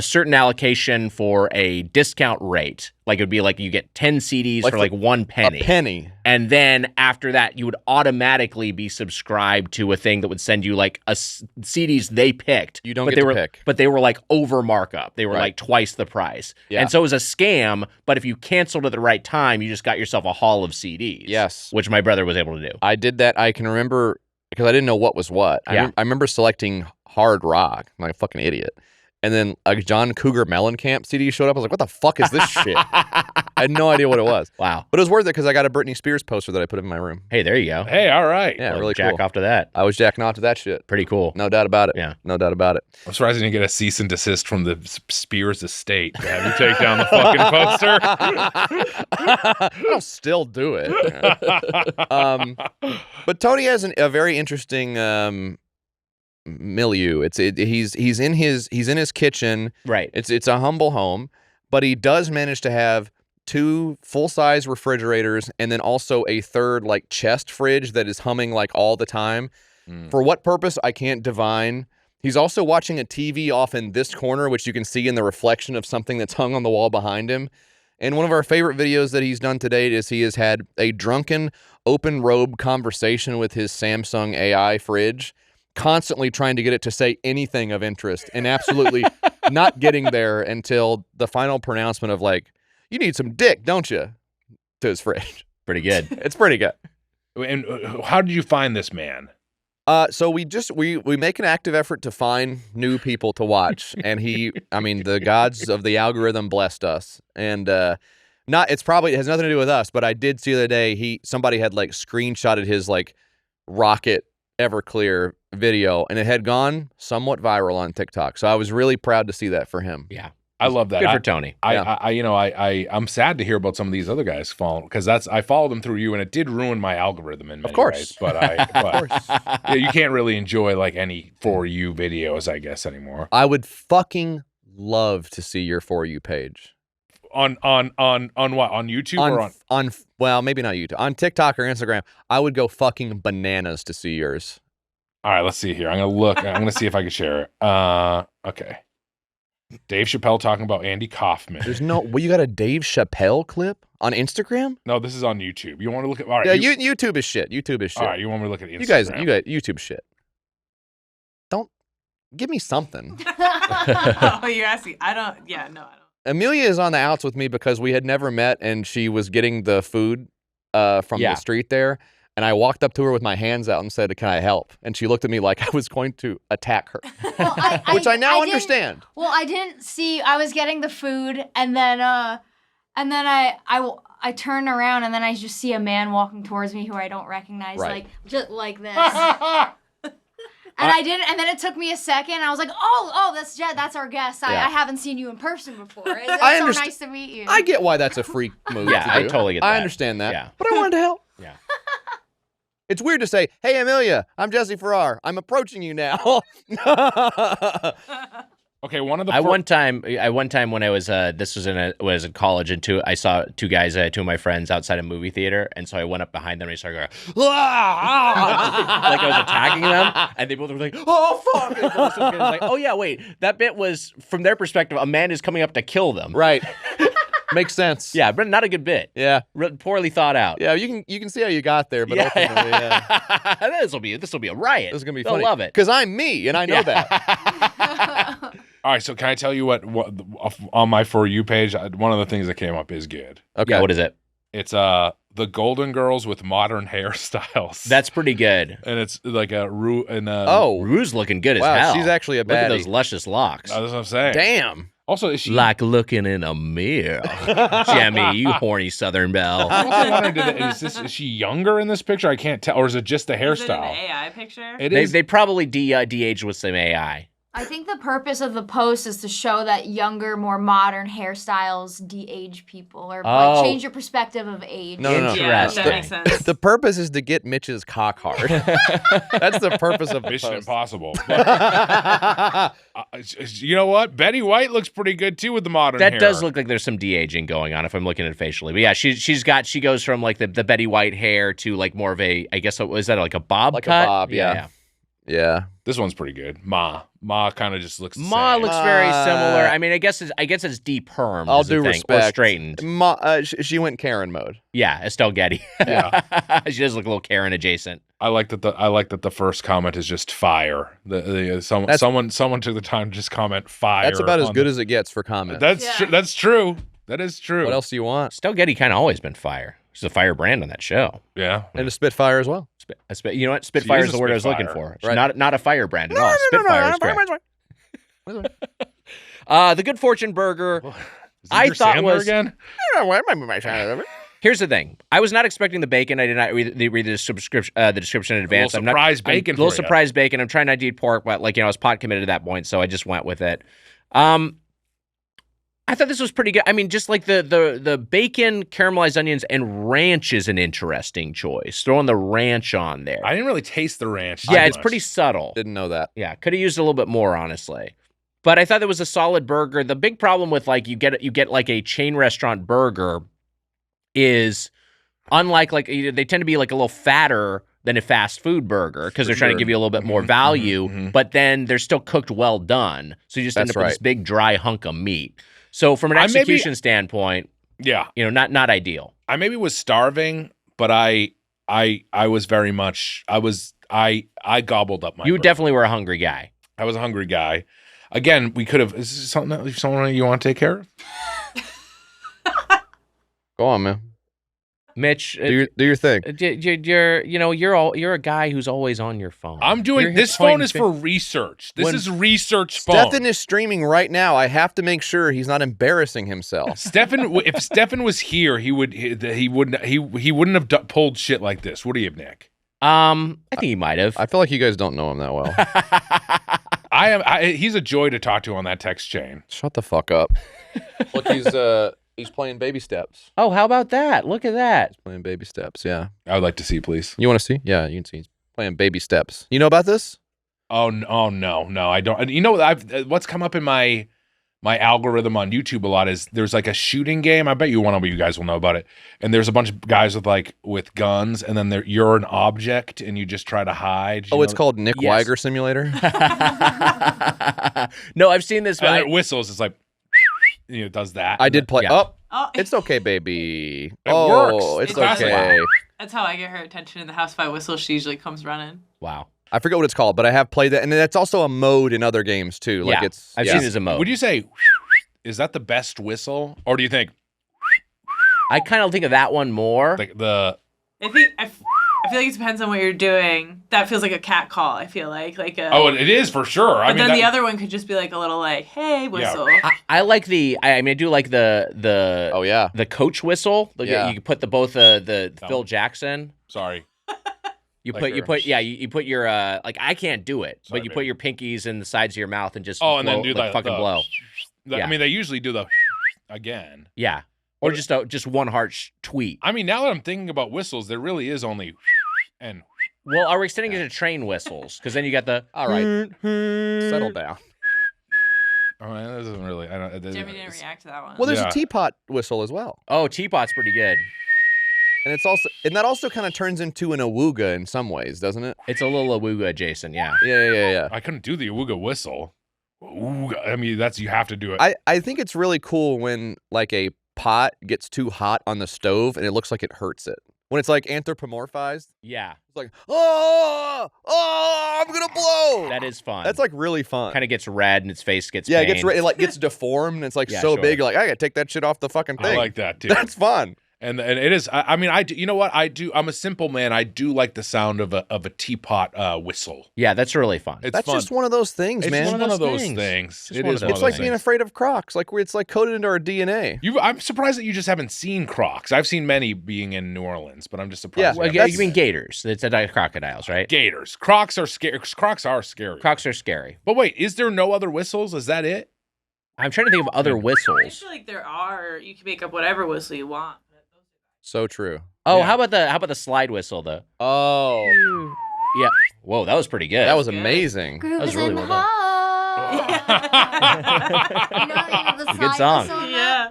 certain allocation for a discount rate. Like it would be like you get 10 CDs for like 1 penny.
A penny.
And then after that, you would automatically be subscribed to a thing that would send you like CDs they picked.
You don't
but
get
they
to
were,
pick.
But they were like over markup. They were
Right.
like twice the price.
Yeah.
And so it was a scam, but if you canceled at the right time, you just got yourself a haul of CDs.
Yes.
Which my brother was able to do.
I did that. I can remember because I didn't know what was what.
Yeah.
I remember selecting hard rock. I'm like a fucking idiot. And then a John Cougar Mellencamp CD showed up. I was like, what the fuck is this shit? I had no idea what it was.
Wow.
But it was worth it because I got a Britney Spears poster that I put in my room.
Hey, there you go.
Hey, all right.
Yeah,
Well,
really
jack
cool.
off to that.
I was jacking off to that shit.
Pretty cool.
No doubt about it.
Yeah.
No doubt about it.
I'm surprised you didn't get a cease and desist from the Spears estate to have you take down the fucking poster.
I'll still do it. But Tony has a very interesting milieu. He's in his kitchen.
Right.
It's a humble home, but he does manage to have 2 full-size refrigerators and then also a third like chest fridge that is humming like all the time. For what purpose, I can't divine. He's also watching a TV off in this corner, which you can see in the reflection of something that's hung on the wall behind him. And one of our favorite videos that he's done to date is he has had a drunken, open robe conversation with his Samsung AI fridge, constantly trying to get it to say anything of interest and absolutely not getting there until the final pronouncement of like, you need some dick, don't you? To his fridge.
Pretty good.
It's pretty good.
And how did you find this man?
So we make an active effort to find new people to watch, and the gods of the algorithm blessed us, and it has nothing to do with us, but I did see the other day somebody had like screenshotted his like rocket Everclear video, and it had gone somewhat viral on TikTok. So I was really proud to see that for him.
Yeah.
I love that.
Good for Tony.
I'm sad to hear about some of these other guys falling because I followed them through you, and it did ruin my algorithm in many ways. But yeah, you can't really enjoy like any For You videos, I guess, anymore.
I would fucking love to see your For You page.
On what? On YouTube or on
well, maybe not YouTube. On TikTok or Instagram, I would go fucking bananas to see yours.
All right, let's see here. I'm gonna look. I'm gonna see if I can share it. Okay. Dave Chappelle talking about Andy Kaufman.
You got a Dave Chappelle clip on Instagram?
No, this is on YouTube. You want to look at? All right,
yeah, YouTube is shit. YouTube is shit.
All right, you want me to look at Instagram?
You got YouTube shit. Don't give me something.
Oh, you're asking? I don't.
Amelia is on the outs with me because we had never met, and she was getting the food from the street there. And I walked up to her with my hands out and said, "Can I help?" And she looked at me like I was going to attack her, which I now understand.
Well, I didn't see. I was getting the food, and then I turn around, and then I just see a man walking towards me who I don't recognize, like just like this. And I didn't. And then it took me a second. I was like, "Oh, that's Jed. That's our guest. I haven't seen you in person before. It's so nice to meet you."
I get why that's a freak move.
Yeah, I totally get that.
I understand that.
Yeah.
But I wanted to help.
Yeah.
It's weird to say, "Hey, Amelia, I'm Jesse Farrar. I'm approaching you now."
Okay, one of the
one time when I was this was in college, and I saw 2 guys, 2 of my friends outside a movie theater, and so I went up behind them and I started going, like I was attacking them, and they both were like, "Oh fuck!" And I was like, "Oh yeah, wait, that bit was from their perspective. A man is coming up to kill them."
Right. Makes sense.
Yeah, but not a good bit.
Yeah,
poorly thought out.
Yeah, you can see how you got there, but ultimately,
this will be a riot.
This is gonna be
They'll
funny.
love it
because I'm me, and I know that.
All right, so can I tell you what on my For You page? One of the things that came up is good.
Okay,
yeah, what is it?
It's the Golden Girls with modern hairstyles.
That's pretty good.
And it's like a Rue and
Rue's looking good as hell.
She's actually a baddie.
Look at those luscious locks.
That's what I'm saying.
Damn.
Also, is she
like looking in a mirror? Jimmy, you horny Southern belle.
I wondered, is she younger in this picture? I can't tell, or is it just the hairstyle?
Is it an AI picture?
It is.
They probably de-aged with some AI.
I think the purpose of the post is to show that younger, more modern hairstyles de-age people or like, change your perspective of age.
No.
Yeah, that makes sense.
The purpose is to get Mitch's cock hard. That's the purpose of the
Mission
post.
Impossible. You know what? Betty White looks pretty good too with the modern hair.
That does look like there's some de-aging going on if I'm looking at it facially. But yeah, she goes from like the Betty White hair to like more of a, I guess, is that like a bob cut?
A bob, yeah.
This one's pretty good. Ma kind of just looks the
Ma
same.
looks very similar. I mean, I guess it's de-permed.
All
is the
due
thing,
respect.
or straightened.
She went Karen mode.
Yeah, Estelle Getty.
Yeah.
She does look a little Karen adjacent.
I like that the first comment is just fire. Someone took the time to just comment fire.
That's about as good as it gets for comments.
That's true. That is true.
What else do you want?
Estelle Getty kind of always been fire. She's a fire brand on that show.
Yeah.
And a Spitfire as well.
You know what? Spitfire is the word I was looking for. Right. Not a fire brand at all. Spitfire is great. The Good Fortune Burger.
Is
I
your
thought
Sandler
was
again.
Here's the thing. I was not expecting the bacon. I did not read the description in advance.
A little surprise bacon.
A little
for ya.
surprise bacon. I'm trying not to eat pork, but I was pot committed at that point, so I just went with it. I thought this was pretty good. I mean, just like the bacon, caramelized onions, and ranch is an interesting choice. Throwing the ranch on there.
I didn't really taste the ranch.
Yeah,
too
it's
much.
pretty subtle.
Didn't know that.
Yeah, could have used a little bit more, honestly. But I thought it was a solid burger. The big problem with you get like a chain restaurant burger is unlike they tend to be like a little fatter than a fast food burger because they're trying to give you a little bit more value, but then they're still cooked well done. So you just end up with this big dry hunk of meat. So from an execution standpoint,
yeah,
not ideal.
I maybe was starving, but I was very much I gobbled up my.
You
burger.
definitely were a hungry guy.
I was a hungry guy. Again, we could have. Is this something you want to take care of?
Go on, man.
Mitch,
Do your thing.
You're a guy who's always on your phone.
I'm doing this phone is for research. This is research phone.
Stefan is streaming right now. I have to make sure he's not embarrassing himself.
If Stefan was here, he wouldn't have pulled shit like this. Would he have, Nick?
I think he might have.
I feel like you guys don't know him that well.
He's a joy to talk to on that text chain.
Shut the fuck up. Look, he's playing Baby Steps.
Oh, how about that? Look at that.
He's playing Baby Steps, yeah.
I would like to see, please.
You want to see? Yeah, you can see. He's playing Baby Steps. You know about this?
Oh no, I don't. You know what's come up in my algorithm on YouTube a lot is there's like a shooting game. I bet one of you guys will know about it. And there's a bunch of guys with guns, and then you're an object, and you just try to hide.
It's called Nick Weiger Simulator.
No, I've seen this.
And it whistles. It's like it does that.
I did play.
Yeah.
Oh, it's okay, baby.
It works.
It's
It does.
okay.
That's how I get her attention in the house. If I whistle, she usually comes running.
Wow.
I forget what it's called, but I have played that, and that's also a mode in other games too. Like
Yeah, I've seen it as a mode.
Would you say is that the best whistle, or do you think
I kind of think of that one more.
like the?
I feel like it depends on what you're doing. That feels like a cat call. I feel like a.
Oh, it is for sure.
But then the other one could just be like a little hey whistle.
I like I do like the
Oh yeah.
the coach whistle.
Yeah.
You can put the Phil Jackson.
Sorry.
You
Like
put your like I can't do it,
Sorry,
but you
babe.
put your pinkies in the sides of your mouth and just
And then
blow,
do
like,
the
fucking blow. Yeah.
I mean, they usually do the again.
Yeah. Or just one harsh tweet.
I mean, now that I'm thinking about whistles, there really is only and
Well, are we extending it to train whistles? Because then you got the
All right. Settle down.
that doesn't really. I don't.
Jimmy didn't react to that one.
Well, there's
Yeah.
a teapot whistle as well,
teapot's pretty good.
and that also kind of turns into an awooga in some ways, doesn't it?
It's a little awooga adjacent, yeah.
Yeah.
I couldn't do the awooga whistle. Awooga. I mean, you have to do it.
I think it's really cool when like a pot gets too hot on the stove and it looks like it hurts it. When it's like anthropomorphized,
Yeah,
it's like, oh, I'm gonna blow.
that is fun.
That's like really fun.
kind of gets red and its face gets
Yeah,
pained.
it like gets deformed. And it's like
Yeah,
so
sure.
big. You're like, I gotta take that shit off the fucking thing.
I like that too.
That's fun.
And it is. I mean, I do. You know what? I do. I'm a simple man. I do like the sound of a teapot whistle.
Yeah, that's really fun.
It's
That's
fun.
just one of those things,
It's
man.
one of those
things.
things.
Just
It
one
is
of
one
It's
of
like
those
being
things.
afraid of Crocs. Like it's like coded into our DNA.
I'm surprised that you just haven't seen Crocs. I've seen many being in New Orleans, but I'm just surprised.
Yeah,
you
Well,
haven't
you
seen
mean gators? It's crocodiles, right?
gators. Crocs are scary. Crocs are scary.
Crocs are scary.
But wait, is there no other whistles? Is that it?
I'm trying to think of other
I
whistles.
feel like there are. You can make up whatever whistle you want.
So true.
Oh,
Yeah.
how about the slide whistle though?
Oh,
Yeah. Whoa, that was pretty good.
that was
good.
amazing.
Groove
was
is
really
in the
well done.
heart. You know the
Good
slide
song.
whistle?
Yeah.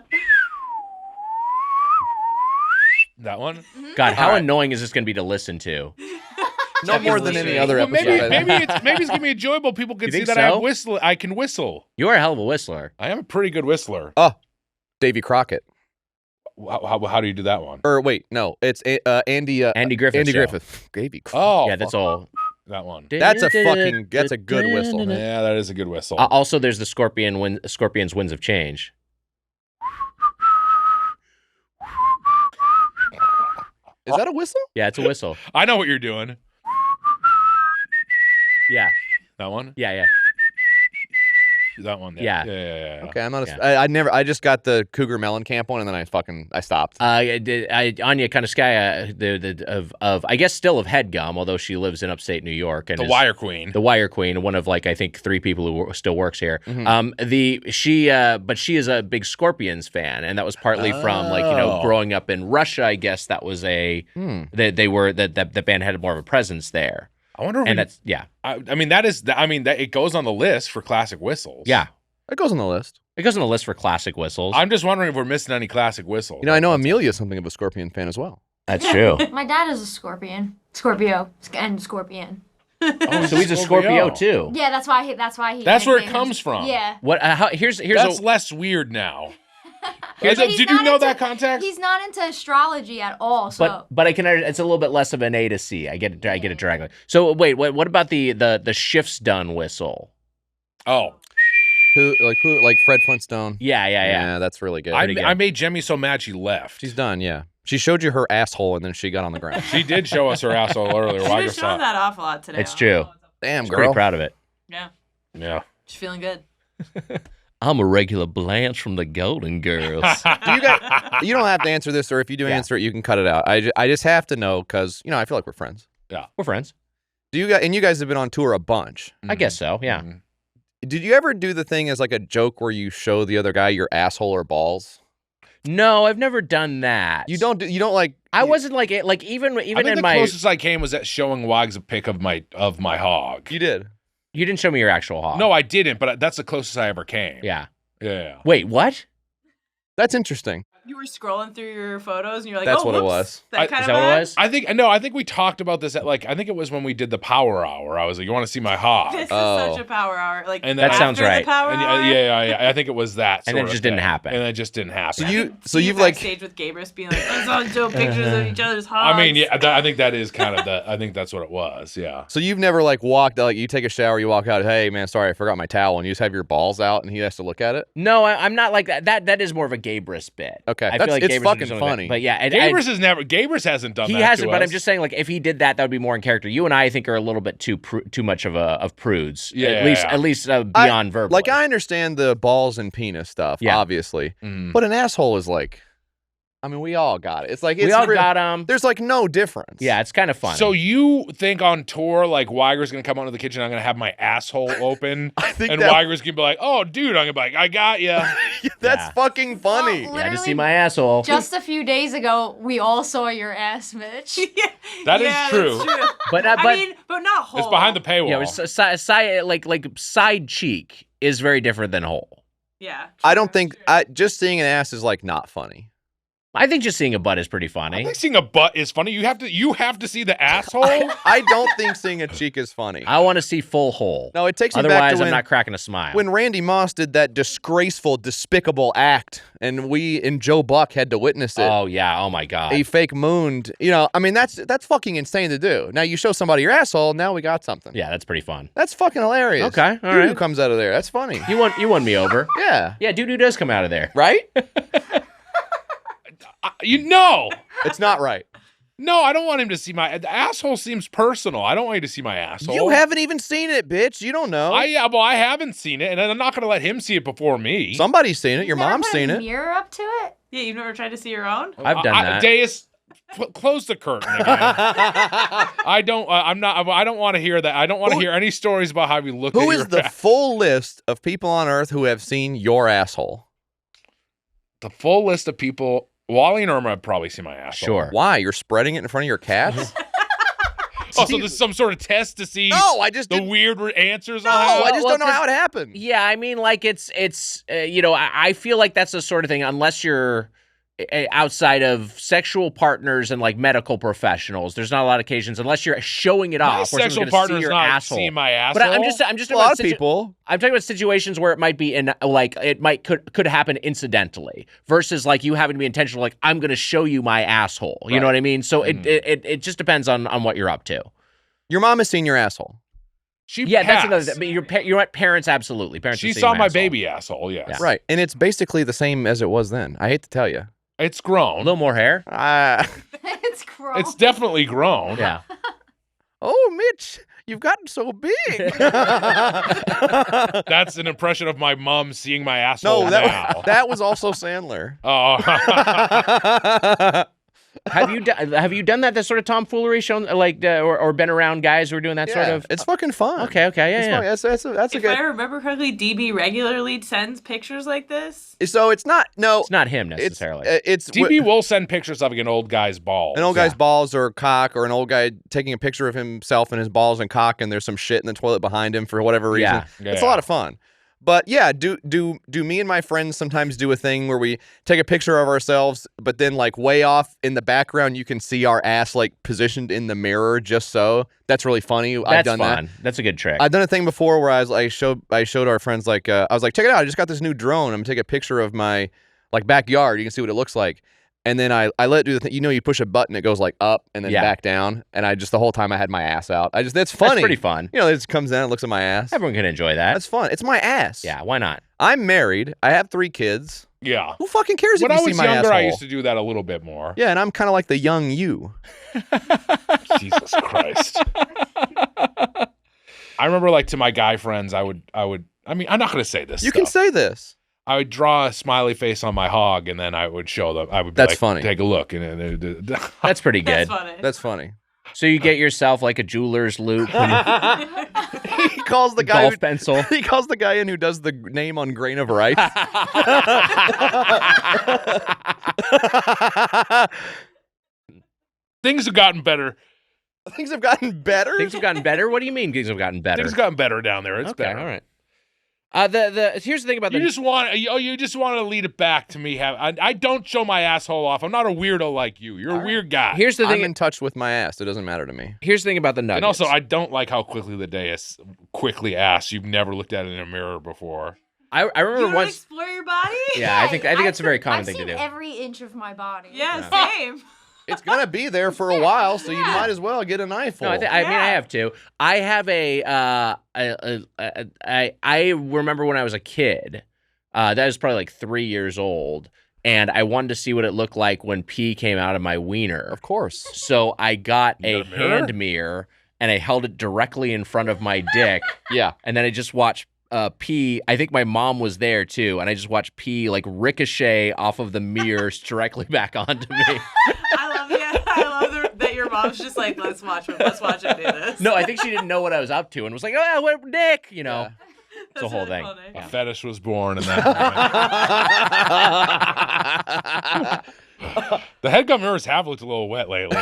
That one?
God, how
All right.
annoying is this going to be to listen to?
No more than any other
Well,
episode.
maybe it's gonna be enjoyable. People can
You
see
think
that I
so?
have whistle. I can whistle.
You are a hell of a whistler.
I am a pretty good whistler.
Davy Crockett.
How do you do that one?
Or wait, no, it's Andy.
Andy Griffith.
Andy
show.
Griffith. Davy Crockett.
Oh,
Yeah, that's
fuck.
all.
That one.
That's a good whistle.
Yeah, that is a good whistle.
Also, there's the Scorpion's Winds of Change.
Is that a whistle?
Yeah, it's a whistle.
I know what you're doing.
Yeah,
That one.
yeah.
That one.
Yeah.
Yeah.
Okay, I'm not. I never. I just got the Cougar Mellencamp one, and then I stopped.
Anya Konoskaya, of I guess still of Headgum, although she lives in upstate New York, and
The Wire Queen.
the Wire Queen, one of like I think 3 people who still works here.
Mm-hmm.
But she is a big Scorpions fan, and that was partly from growing up in Russia. I guess that was the band had more of a presence there.
I wonder if it goes on the list for classic whistles.
Yeah,
It goes on the list.
it goes on the list for classic whistles.
I'm just wondering if we're missing any classic whistles.
I know Amelia's something of a Scorpion fan as well.
That's true.
My dad is a Scorpio, and Scorpion.
So he's a Scorpio too.
Yeah, that's why he.
That's where it comes from.
Yeah.
What? Here's
That's less weird now.
But
Did
he's
you
not
know
into-
that context?
He's not into astrology at all. So.
But I can. It's a little bit less of an A to C. I get it. I get it directly. So wait, what about the shifts done whistle?
Oh,
Who like Fred Flintstone?
Yeah.
Yeah, that's really good.
I made Jemmy so mad she left.
She's done. Yeah, she showed you her asshole, and then she got on the ground.
She did show us her asshole earlier.
She's been showing that off a lot today.
It's true.
Damn,
Pretty
girl.
proud of it.
Yeah.
Yeah.
She's feeling good.
I'm a regular Blanche from the Golden Girls.
You don't have to answer this, or if you do answer it, you can cut it out. I just have to know because I feel like we're friends.
Yeah,
we're friends.
You guys have been on tour a bunch.
I guess so. Yeah.
Mhm.
Did you ever do the thing as like a joke where you show the other guy your asshole or balls?
No, I've never done that.
You don't like.
I wasn't like it. Like even
I think
in
the
my.
closest I came was at showing Wags a pic of my hog.
You did.
You didn't show me your actual hog.
No, I didn't. But that's the closest I ever came.
Yeah.
Yeah.
Wait, what?
That's interesting.
You were scrolling through your photos and you're like,
That's
oh,
what it
whoops.
was.
That kind
Is
of
that what it
bad?
was?
I think we talked about this at I think it was when we did the Power Hour. I was like, you want to see my hog?
This is
Oh.
such a power hour. Like
And then
That sounds
after
right.
The power
And
hour.
yeah. I think it was that.
And it
sort of
just didn't
thing.
happen.
And it just didn't happen.
So you've like.
backstage with Gabrus being like, let's all show pictures of each other's hogs.
I mean, yeah, I think that is kind of I think that's what it was. Yeah.
So you've never like walked like you take a shower, you walk out. Hey man, sorry, I forgot my towel, and you just have your balls out, and he has to look at it.
No, I'm not like that. That is more of a Gabrus bit.
Okay,
I feel like
it's
Gabrus
fucking
is doing
funny.
that. But yeah,
Gabrus hasn't done
he
that.
hasn't.
To
But
us.
I'm just saying, like, if he did that, that would be more in character. You and I think are a little bit too much of prudes.
Yeah.
At least beyond verbal.
Like I understand the balls and penis stuff,
Yeah.
obviously,
Mm.
but an asshole is like. I mean, we all got it. It's like
we all got him.
There's like no difference.
Yeah, it's kind of funny.
So you think on tour, like Weiger's gonna come out of the kitchen, I'm gonna have my asshole open,
I think
and Weiger's gonna be like, "Oh, dude," I'm gonna be like, "I got you."
That's
Yeah.
fucking funny.
Well,
yeah, to see
literally,
my asshole.
Just a few days ago, we all saw your ass, Mitch.
That is
yeah,
true.
That's true.
but
I mean, but not whole.
It's behind the paywall.
yeah, like side cheek is very different than whole.
Yeah.
I don't think just seeing an ass is like not funny.
I think just seeing a butt is pretty
I
funny.
think seeing a butt is funny. You have to see the asshole.
I don't think seeing a cheek is funny.
I want to see full hole.
No, it takes me back
Otherwise,
to when,
I'm not cracking a smile.
when Randy Moss did that disgraceful, despicable act, and we and Joe Buck had to witness it.
Oh yeah. Oh my god.
A fake mooned. I mean, that's fucking insane to do. Now you show somebody your asshole, now we got something.
Yeah, that's pretty fun.
That's fucking hilarious.
Okay, all
Doo-doo
right.
comes out of there. That's funny.
You won me over.
Yeah.
Yeah, doo-doo does come out of there.
Right?
It's
not right.
No, I don't want him to see my the asshole. Seems personal. I don't want you to see my asshole.
You haven't even seen it, bitch. You don't know.
I haven't seen it, and I'm not gonna let him see it before me.
Somebody's seen it. Your
Never
mom's
put
seen
a
it.
mirror up to it.
Yeah, you've never tried to see your own?
I've done that.
Deus, close the curtain again. I don't. I'm not. I don't want to hear that. I don't want to hear any stories about how you look.
Who
at
is
your
the full list of people on Earth who have seen your asshole?
the full list of people? Wally and Irma have probably seen my asshole.
Sure.
Why? You're spreading it in front of your cats?
Oh, so this is some sort of test to see
No, I just
the
didn't.
weird answers.
No,
I have?
I just
Well,
don't know how it happened.
Yeah, I mean, like it's I feel like that's the sort of thing. Unless you're outside of sexual partners and like medical professionals, there's not a lot of occasions unless you're showing it
My
off. where
sexual
someone's gonna
partner's
see your
not
asshole.
seeing my asshole.
But I'm just
A
talking
lot
about
of people.
I'm talking about situations where it might be in like it could happen incidentally versus like you having to be intentional. Like I'm going to show you my asshole. You know what I mean? So it just depends on what you're up to.
Your mom has seen your asshole.
Yeah,
That's another thing. Your parents absolutely. Parents.
She
have seen
saw my
asshole.
baby asshole. Yes.
Yeah.
Right. And it's basically the same as it was then. I hate to tell you.
It's
A
grown.
little more hair.
It's gross.
It's definitely grown.
Yeah.
Oh, Mitch, You've gotten so big.
That's an impression of my mom seeing my asshole
No,
now.
that was also Sandler.
Oh.
Have you done that sort of tomfoolery, shown or been around guys who are doing that sort of?
It's fucking fun.
Okay, yeah.
It's fun. That's a
If
good.
I remember correctly, DB regularly sends pictures like this.
So it's not
It's not him necessarily.
It's
DB will send pictures of an old guy's balls.
an old guy's balls or cock, or an old guy taking a picture of himself and his balls and cock, and there's some shit in the toilet behind him for whatever reason.
Yeah.
It's a lot of fun. But yeah, do me and my friends sometimes do a thing where we take a picture of ourselves, but then like way off in the background you can see our ass like positioned in the mirror just so. That's really funny. I've done
fun.
that.
That's a good trick.
I've done a thing before where I showed our friends like I was like, check it out, I just got this new drone. I'm gonna take a picture of my like backyard. You can see what it looks like. And then I let it do the thing. You push a button, it goes like up and then back down. And I just the whole time I had my ass out. That's funny.
That's pretty fun.
It just comes in and looks at my ass.
Everyone can enjoy that.
That's fun. It's my ass.
Yeah, why not?
I'm married. I have 3 kids.
Yeah.
Who fucking cares
When
if
I
you
was
see my
younger,
asshole?
I used to do that a little bit more.
Yeah, and I'm kind of like the young you.
Jesus Christ. I remember, like, to my guy friends, I mean, I'm not going to say this
You can say this.
I would draw a smiley face on my hog, and then I would show them. I would be
That's
like,
funny.
Take a look. And
That's pretty good.
That's funny.
That's funny.
So you get yourself like a jeweler's loop and
He calls the guy
golf pencil.
He calls the guy in who does the name on grain of rice.
Things have gotten better.
Things have gotten better.
Things have gotten better? What do you mean things have gotten better?
Things have gotten better down there. It's
okay,
better.
all right. Here's the thing about
You just want to lead it back to me. I don't show my asshole off. I'm not a weirdo like you. You're a weird guy.
Here's the thing.
I'm in touch with my ass. It doesn't matter to me.
Here's the thing about the nuggets.
And also, I don't like how quickly the day is quickly asked. You've never looked at it in a mirror before.
I remember
You don't
once.
explore your body?
Yeah, I think that's a very common
I've
thing to
seen
do.
every inch of my body.
Yeah, same.
It's gonna be there for a while, so you might as well get an eyeful.
No, I mean I have to. I have I remember when I was a kid. That was probably like 3 years old, and I wanted to see what it looked like when pee came out of my wiener.
Of course.
So I got
You
a
got a mirror?
hand mirror and I held it directly in front of my dick.
Yeah.
And then I just watched pee. I think my mom was there too, and I just watched pee like ricochet off of the mirrors directly back onto me.
I love that your mom's just like, let's watch him do this.
No, I think she didn't know what I was up to and was like, oh, what Nick, you know.
Yeah.
It's a whole
really
thing.
funny.
A fetish was born in that moment. The Headgum mirrors have looked a little wet lately.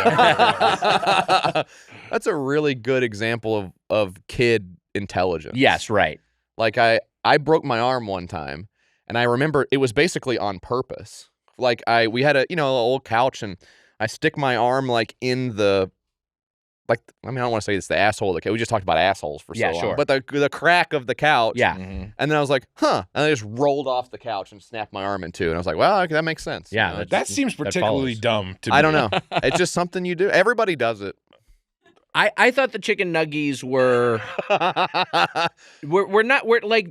That's a really good example of kid intelligence.
Yes, right.
Like I broke my arm one time, and I remember it was basically on purpose. Like we had a an old couch, and I stick my arm like in the I don't want to say it's the asshole of the couch. We just talked about assholes for so long.
sure.
But the crack of the couch.
Yeah.
Mm-hmm.
And then I was like, huh. And I just rolled off the couch and snapped my arm in two. And I was like, well, okay, that makes sense.
Yeah,
You know,
That seems
That
particularly
follows.
dumb to me.
I don't know. It's just something you do. Everybody does it.
I thought the chicken nuggies were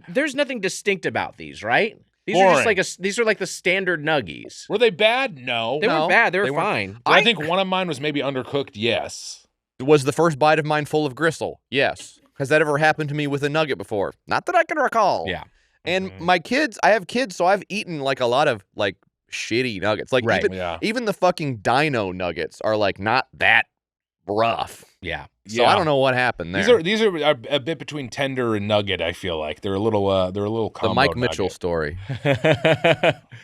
there's nothing distinct about these, right? These are just
Boring.
these are like the standard nuggies.
Were they bad? No.
They
No,
weren't bad. They were
they weren't.
fine.
Do I think one of mine was maybe undercooked. Yes.
Was the first bite of mine full of gristle? Yes. Has that ever happened to me with a nugget before? Not that I can recall.
Yeah.
And
Mhm.
my kids, I have kids, so I've eaten like a lot of like shitty nuggets. Like
Right.
Yeah.
even the fucking dino nuggets are like not that rough.
Yeah.
So I don't know what happened there.
These are a bit between tender and nugget. I feel like they're a little
the
combo
Mike Mitchell
nugget.
story.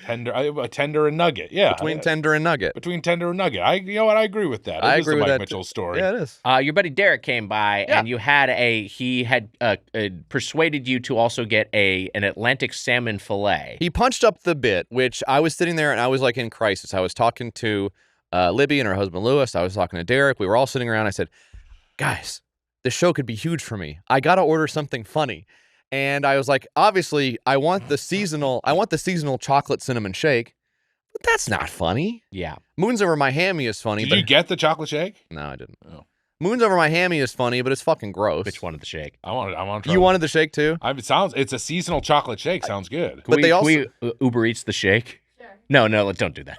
Tender and nugget. Yeah.
Between tender and nugget.
Between tender and nugget. You know what? I agree with that.
I
It is
agree
the
with
Mike
that,
Mitchell story.
Yeah, it is.
Your buddy Derek came by,
Yeah.
and he had persuaded you to also get an Atlantic salmon fillet.
He punched up the bit, which I was sitting there and I was like in crisis. I was talking to Libby and her husband Lewis. I was talking to Derek. We were all sitting around. I said, guys, this show could be huge for me. I got to order something funny. And I was like, obviously, I want the seasonal chocolate cinnamon shake, but that's not funny.
Yeah.
Moons Over My Hammy is funny,
Did
but
you get the chocolate shake?
no, I didn't.
Oh.
Moons Over My Hammy is funny, but it's fucking gross.
Which one of the shake?
I want to try.
You wanted the shake too?
It's a seasonal chocolate shake. Sounds good.
But they also-
can we Uber Eats the shake?
Sure.
No, don't do that.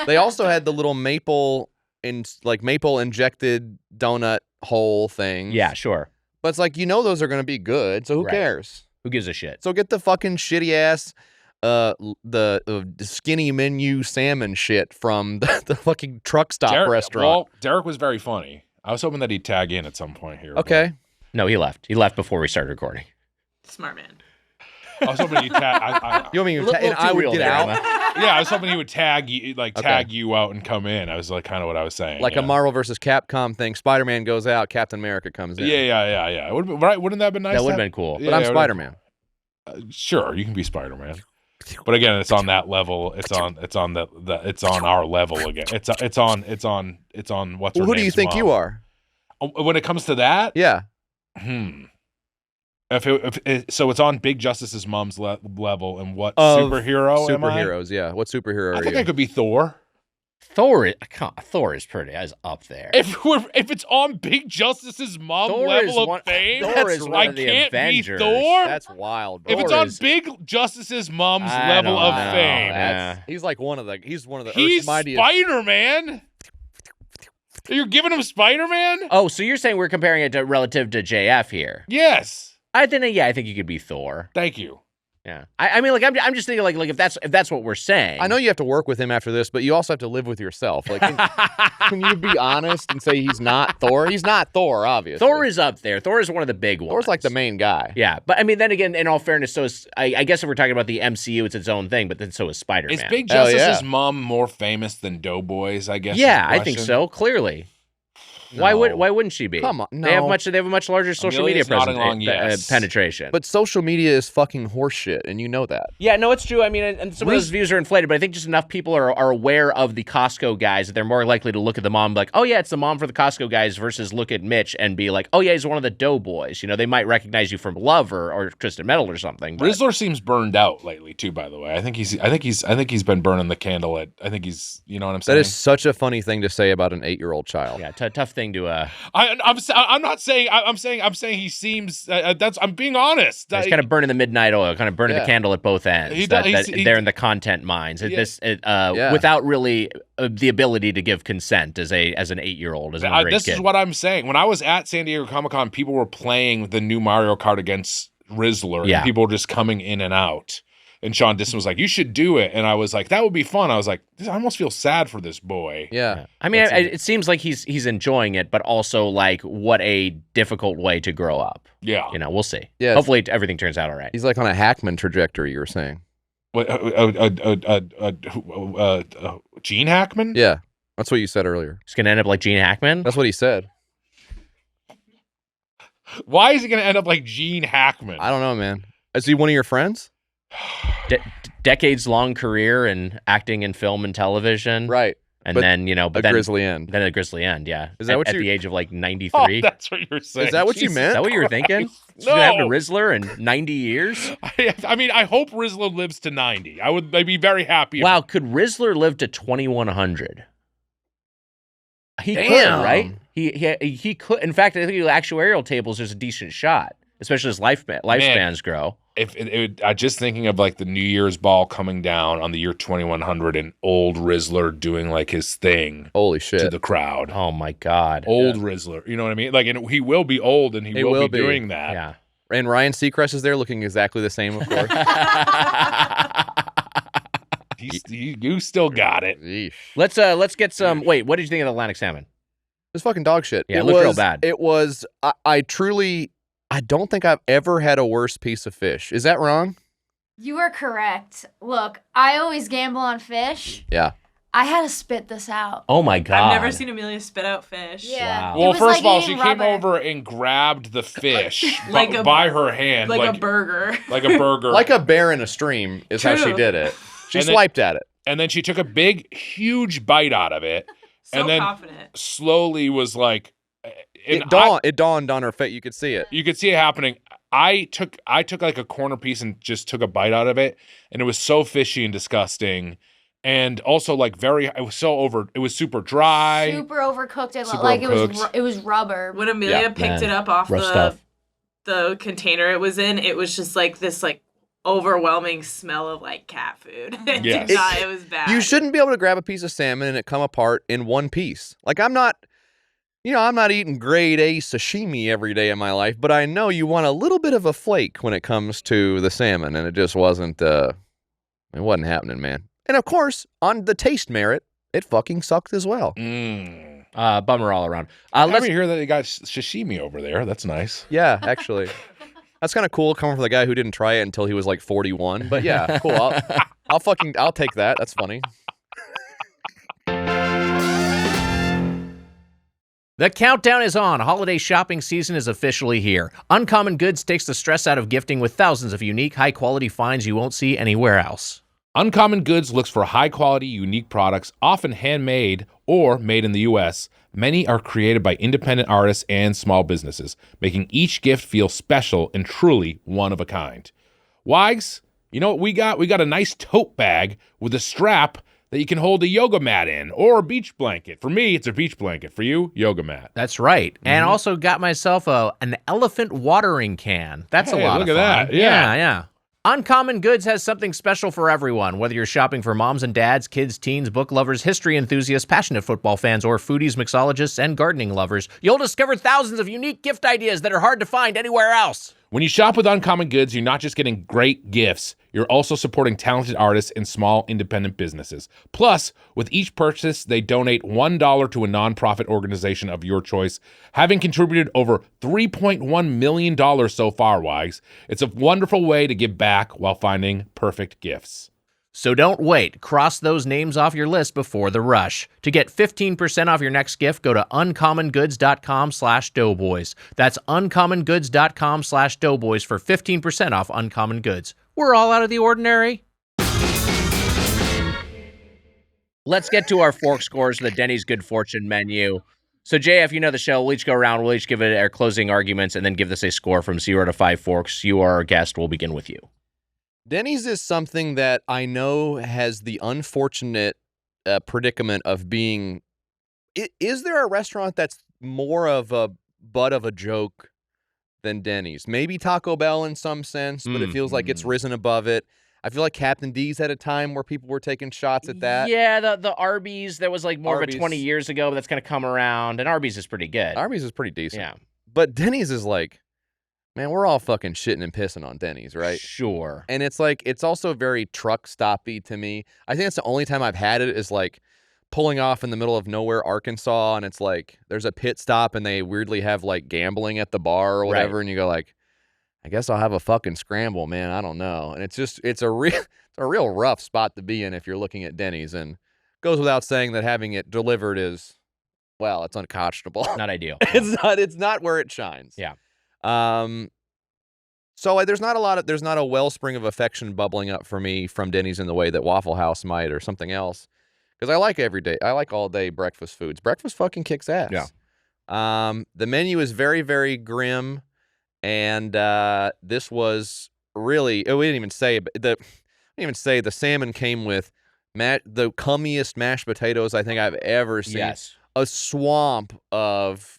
They also had the little maple injected donut hole thing.
Yeah, sure.
But it's like, those are going to be good, so who
Right.
cares?
Who gives a shit?
So get the fucking shitty ass, the skinny menu salmon shit from the fucking truck stop restaurant.
Well, Derek was very funny. I was hoping that he'd tag in at some point here.
Okay.
No, he left. He left before we started recording.
Smart man.
I was hoping he'd tag.
You want me to and I would get out?
Yeah, I was hoping he would tag you out and come in. I was like, kind of what I was saying.
Like a Marvel versus Capcom thing. Spider-Man goes out, Captain America comes in.
Yeah. It would right? Wouldn't that have been nice?
That would have been cool.
But I'm Spider-Man.
Sure, you can be Spider-Man. But again, it's on that level. It's on our level again. It's on what's her
Who do you
name's
think
mom.
you are?
When it comes to that?
Yeah.
So it's on Big Justice's mom's level, and what superhero am I?
Superheroes, yeah. What superhero are you?
I think I could be Thor.
Thor is pretty. Is up there.
If it's on Big Justice's mom
Thor
level
is
of fame,
Thor is one
I
of the
can't
Avengers.
be Thor.
That's wild. Bro.
If it's on Big Justice's mom's level of fame,
he's like one of the. He's
he's
Earth's mightiest.
Spider-Man. You're giving him Spider-Man?
Oh, so you're saying we're comparing it to relative to JF here?
Yes.
I think you could be Thor.
Thank you.
Yeah. I mean, like I'm just thinking like if that's what we're saying.
I know you have to work with him after this, but you also have to live with yourself. Like, can you be honest and say he's not Thor? He's not Thor, obviously.
Thor is up there. Thor is one of the big ones.
Thor's like the main guy.
Yeah, but I mean, then again, in all fairness, so is I guess if we're talking about the MCU, it's its own thing. But then so is Spider-Man.
Is Big Justice's mom more famous than Doughboys? I guess.
Yeah, I think so. Clearly.
No.
Why wouldn't she be?
Come on, no.
They have a much larger social media penetration.
But social media is fucking horseshit, and you know that.
Yeah, no, it's true. I mean, and some of those views are inflated, but I think just enough people are aware of the Costco guys that they're more likely to look at the mom and be like, oh yeah, it's the mom for the Costco guys, versus look at Mitch and be like, oh yeah, he's one of the Doughboys. They might recognize you from Love or Twisted Metal or something. But...
Rizzler seems burned out lately too. By the way, I think he's been burning the candle at. I think he's. You know what I'm saying?
That is such a funny thing to say about an 8-year-old child.
Yeah, tough thing to.
I'm not saying. I'm saying he seems. I'm being honest.
He's kind of burning the midnight oil, kind of burning the candle at both ends. They're in the content mines. Without really the ability to give consent as an 8-year-old, as an underage
This
kid.
is what I'm saying. When I was at San Diego Comic-Con, people were playing the new Mario Kart against Rizzler, and people were just coming in and out. And Sean Disson was like, you should do it. And I was like, that would be fun. I was like, I almost feel sad for this boy.
Yeah.
I mean, it seems like he's enjoying it, but also like what a difficult way to grow up.
Yeah.
We'll see.
Yeah.
Hopefully everything turns out all right.
He's like on a Hackman trajectory, you were saying.
What, Gene Hackman?
Yeah. That's what you said earlier.
He's going to end up like Gene Hackman?
That's what he said.
Why is he going to end up like Gene Hackman?
I don't know, man. Is he one of your friends?
Decades-long career in acting in film and television.
Right.
And then, but then
grisly end.
Then a grisly end, yeah.
Is that
at the age of like 93?
Oh, that's what you're saying.
Is that what you meant?
Is that what you were thinking?
No.
Going to have a Rizzler in 90 years?
I mean, I hope Rizzler lives to 90. I'd be very happy.
Wow, could Rizzler live to 2100? He could, right? He could. In fact, I think the actuarial tables, there's a decent shot, especially as lifespans grow.
I just thinking of like the New Year's ball coming down on the year 2100 and old Rizzler doing like his thing.
Holy shit.
To the crowd.
Oh my God.
Old Rizzler. You know what I mean? Like, and he will be old and he will be doing that.
Yeah.
And Ryan Seacrest is there looking exactly the same, of course.
You still got it.
Yeesh.
Let's get some. Wait, what did you think of the Atlantic salmon?
It's fucking dog shit.
Yeah, it looked real bad.
It was. I don't think I've ever had a worse piece of fish. Is that wrong?
You are correct. Look, I always gamble on fish.
Yeah.
I had to spit this out.
Oh my God.
I've never seen Amelia spit out fish.
Yeah.
Wow.
Well, first
like
of all, she
eating
came
rubber.
over and grabbed the fish
Like
by her hand.
Like a burger.
Like a burger.
Like a bear in a stream is how she
True.
did it. She
And then-
swiped at it.
And then she took a big, huge bite out of it.
So
and then
confident.
slowly was like...
It dawned on her face. You could see it.
You could see it happening. I took like a corner piece and just took a bite out of it, and it was so fishy and disgusting, and also like it was super dry,
Super overcooked. It
Super
looked like
overcooked.
it was rubber.
When Amelia picked it up off
rough stuff.
the container it was in, it was just like this like overwhelming smell of like cat food.
Yes.
It was bad.
You shouldn't be able to grab a piece of salmon and it come apart in one piece. Like, I'm not I'm not eating grade A sashimi every day of my life, but I know you want a little bit of a flake when it comes to the salmon, and it just wasn't, it wasn't happening, man. And of course, on the taste merit, it fucking sucked as well.
Bummer all around.
Let's hear that they got sashimi over there. That's nice.
Yeah, actually. That's kind of cool coming from the guy who didn't try it until he was like 41. But yeah, cool. I'll take that. That's funny.
The countdown is on. Holiday shopping season is officially here. Uncommon Goods takes the stress out of gifting with thousands of unique, high-quality finds you won't see anywhere else.
Uncommon Goods looks for high-quality, unique products, often handmade or made in the U.S. Many are created by independent artists and small businesses, making each gift feel special and truly one of a kind. Wags, you know what we got? We got a nice tote bag with a strap that you can hold a yoga mat in, or a beach blanket. For me, it's a beach blanket. For you, yoga mat.
That's right. And also got myself an elephant watering can. That's a lot of fun.
Look at that.
Yeah. Uncommon Goods has something special for everyone, whether you're shopping for moms and dads, kids, teens, book lovers, history enthusiasts, passionate football fans, or foodies, mixologists, and gardening lovers. You'll discover thousands of unique gift ideas that are hard to find anywhere else.
When you shop with Uncommon Goods, you're not just getting great gifts, you're also supporting talented artists and small independent businesses. Plus, with each purchase, they donate $1 to a nonprofit organization of your choice, having contributed over $3.1 million so far, Wags. It's a wonderful way to give back while finding perfect gifts.
So don't wait. Cross those names off your list before the rush. To get 15% off your next gift, go to uncommongoods.com/doughboys. That's uncommongoods.com/doughboys for 15% off Uncommon Goods. We're all out of the ordinary. Let's get to our fork scores for the Denny's Good Fortune menu. So, JF, you know the show. We'll each go around. We'll each give it our closing arguments and then give this a score from 0 to 5 forks. You are our guest. We'll begin with you.
Denny's is something that I know has the unfortunate predicament of being... Is there a restaurant that's more of a butt of a joke than Denny's? Maybe Taco Bell in some sense, but it feels like it's risen above it. I feel like Captain D's had a time where people were taking shots at that.
Yeah, the Arby's, that was like more of a 20 years ago, but that's going to come around, and Arby's is pretty good.
Arby's is pretty decent.
Yeah.
But Denny's is like... Man, we're all fucking shitting and pissing on Denny's, right?
Sure.
And it's like, it's also very truck stoppy to me. I think that's the only time I've had it is like pulling off in the middle of nowhere, Arkansas, and it's like there's a pit stop and they weirdly have like gambling at the bar or whatever, and you go like, I guess I'll have a fucking scramble, man. I don't know. And it's just, it's a real rough spot to be in if you're looking at Denny's, and goes without saying that having it delivered is, well, it's unconscionable.
Not ideal.
It's not where it shines.
Yeah.
So there's not a wellspring of affection bubbling up for me from Denny's in the way that Waffle House might or something else. Because I like all day breakfast foods. Breakfast fucking kicks ass.
Yeah.
The menu is very, very grim. And, this was really, we didn't even say the salmon came with the cummiest mashed potatoes I think I've ever seen.
Yes.
A swamp of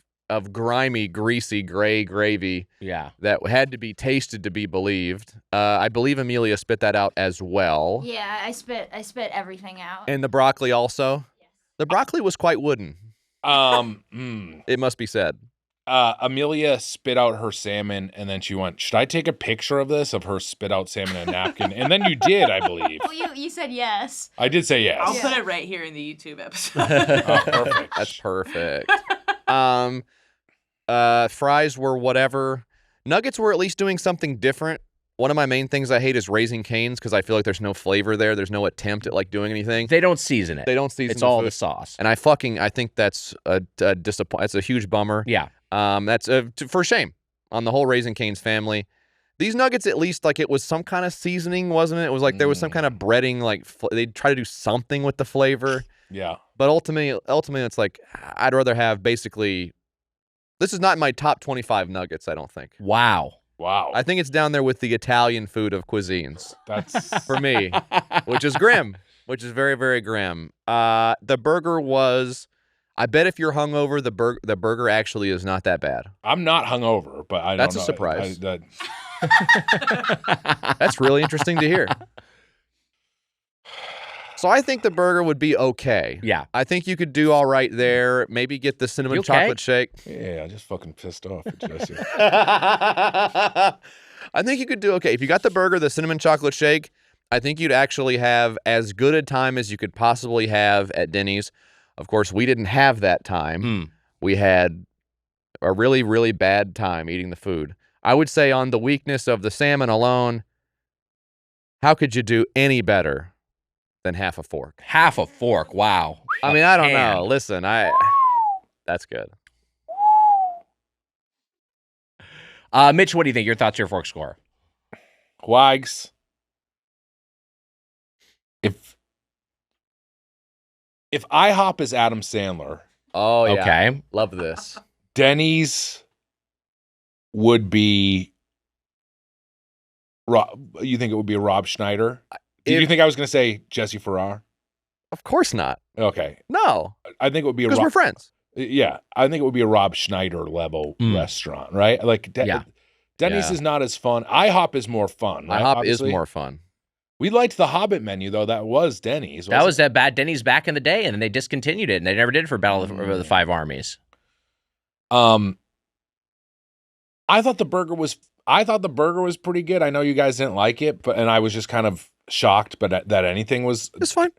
grimy, greasy, gray gravy.
Yeah.
That had to be tasted to be believed. I believe Amelia spit that out as well.
Yeah, I spit everything out.
And the broccoli also. Yes. The broccoli was quite wooden. It must be said.
Amelia spit out her salmon, and then she went, should I take a picture of this, of her spit out salmon in a napkin? And then you did, I believe.
Well, you said yes.
I did say yes.
I'll put it right here in the YouTube episode.
Perfect.
That's perfect. Fries were whatever. Nuggets were at least doing something different. One of my main things I hate is Raising Cane's because I feel like there's no flavor there. There's no attempt at like doing anything.
They don't season it.
It's
all
food.
the sauce.
And I think that's a That's a huge bummer.
Yeah.
That's for shame on the whole Raising Cane's family. These nuggets, at least, like it was some kind of seasoning, wasn't it? It was like there was some kind of breading, like they try to do something with the flavor.
Yeah.
But ultimately, it's like I'd rather have basically. This is not in my top 25 nuggets, I don't think.
Wow.
I think it's down there with the Italian food of cuisines.
That's
for me, which is grim, which is very, very grim. The burger was. I bet if you're hungover, the burger actually is not that bad.
I'm not hungover, but I don't know.
That's a surprise. That's really interesting to hear. So I think the burger would be okay.
Yeah.
I think you could do all right there. Maybe get the cinnamon chocolate shake.
Yeah, I just fucking pissed off at Jesse.
I think you could do okay. If you got the burger, the cinnamon chocolate shake, I think you'd actually have as good a time as you could possibly have at Denny's. Of course, we didn't have that time. We had a really, really bad time eating the food. I would say on the weakness of the salmon alone, how could you do any better than half a fork?
Half a fork. Wow.
I mean, I don't know. Listen, that's good.
Mitch, what do you think? Your thoughts, your fork score?
Wags. If IHOP is Adam Sandler,
Oh, yeah.
Okay.
Love this.
Denny's would be you think it would be Rob Schneider? Did you think I was going to say Jesse Farrar?
Of course not.
Okay.
No.
I think it would be
Because we're friends.
Yeah, I think it would be a Rob Schneider level restaurant, right? Like Denny's is not as fun. IHOP is more fun, right?
IHOP
Obviously.
is more fun.
We liked the Hobbit menu though. That was Denny's.
That was that bad Denny's back in the day, and then they discontinued it, and they never did it for Battle of the Five Armies.
I thought the burger was pretty good. I know you guys didn't like it, and I was just kind of shocked, but that anything was
It's fine.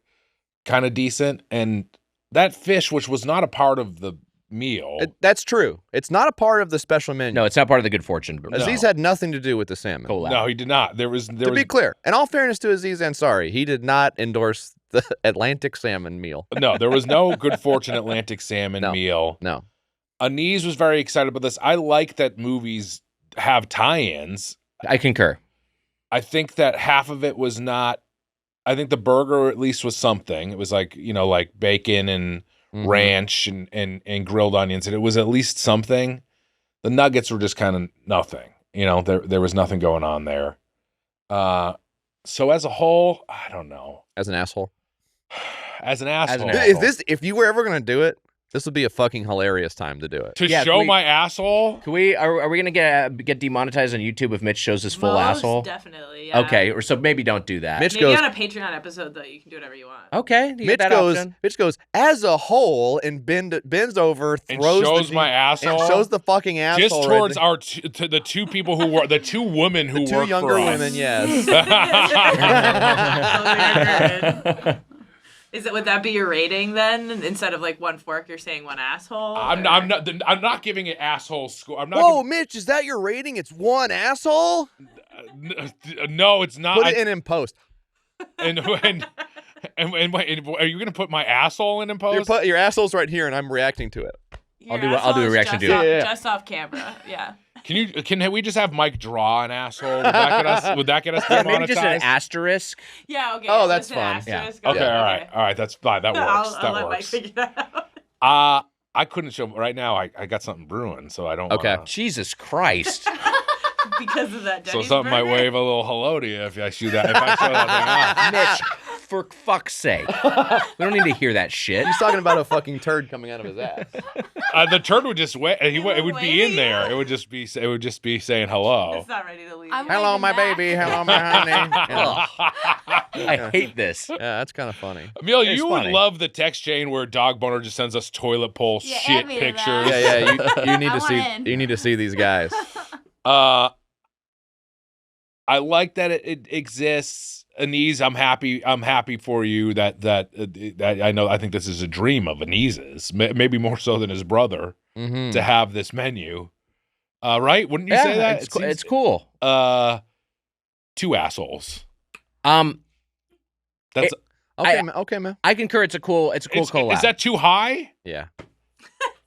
kind of decent. And that fish, which was not a part of the meal,
That's true. It's not a part of the special menu.
No, it's not part of the Good Fortune.
Aziz had nothing to do with the salmon.
Collab.
no, he did not. There was
To be clear, in all fairness to Aziz Ansari, he did not endorse the Atlantic salmon meal.
no, there was no Good Fortune Atlantic salmon meal.
No.
Anise was very excited about this. I like that movies have tie-ins.
I concur.
I think that half of it was not. I think the burger at least was something. It was like like bacon and ranch and grilled onions, and it was at least something. The nuggets were just kind of nothing. There was nothing going on there. So as a whole, I don't know.
As an asshole.
As an asshole.
If you were ever going to do it, this would be a fucking hilarious time to do it.
To show my asshole?
Can we? Are we gonna get demonetized on YouTube if Mitch shows his full asshole?
Definitely. Yeah.
Okay, or so maybe don't do that.
Mitch
Maybe
goes
on a Patreon episode though, you can do whatever you want.
Okay, you
Mitch
get that
goes.
option.
Mitch goes as a whole and bends over,
And
throws
shows
the
my asshole?
and shows the fucking asshole.
Just towards our to the two people who were the two women who
two
worked
younger
for us.
women. Yes.
Would that be your rating then? Instead of like one fork, you're saying one asshole?
I'm not giving it asshole score. I'm not.
Whoa, Mitch, is that your rating? It's one asshole.
No, it's not.
Put it in post.
And are you gonna put my asshole in post?
Your asshole's right here, and I'm reacting to it.
I'll do a reaction to it.
Just off camera. Yeah.
Can we just have Mike draw an asshole? Would that get us demonetized?
Maybe just an asterisk.
Yeah. Okay.
Oh, that's
just an
fun.
asterisk.
Yeah. Okay. All right. That's fine. That works.
I'll let Mike figure that out.
I couldn't show right now. I got something brewing, so I don't.
Okay.
Wanna,
Jesus Christ.
Because of that.
so
Denny's
something might
burger?
wave a little hello to you if I show that thing off.
Mitch, for fuck's sake. We don't need to hear that shit.
He's talking about a fucking turd coming out of his ass.
The turd would just wait. It would be in there. It would just be saying hello.
It's not ready to leave.
Hello, my baby. Hello, my honey. Yeah.
I hate this.
Yeah, that's kind of funny.
Emil,
It's
you
funny.
would love the text chain where Dog Boner just sends us toilet pole
Yeah,
shit
add me to that.
pictures.
Yeah. You need
I
to see.
want in.
You need to see these guys.
I like that it exists. Anise, I'm happy for you that I know. I think this is a dream of Anise's, maybe more so than his brother, to have this menu. Right? Wouldn't you say that?
It's cool.
Two assholes.
It-
That's
Okay, man.
I concur. It's a cool collab.
Is that too high?
Yeah.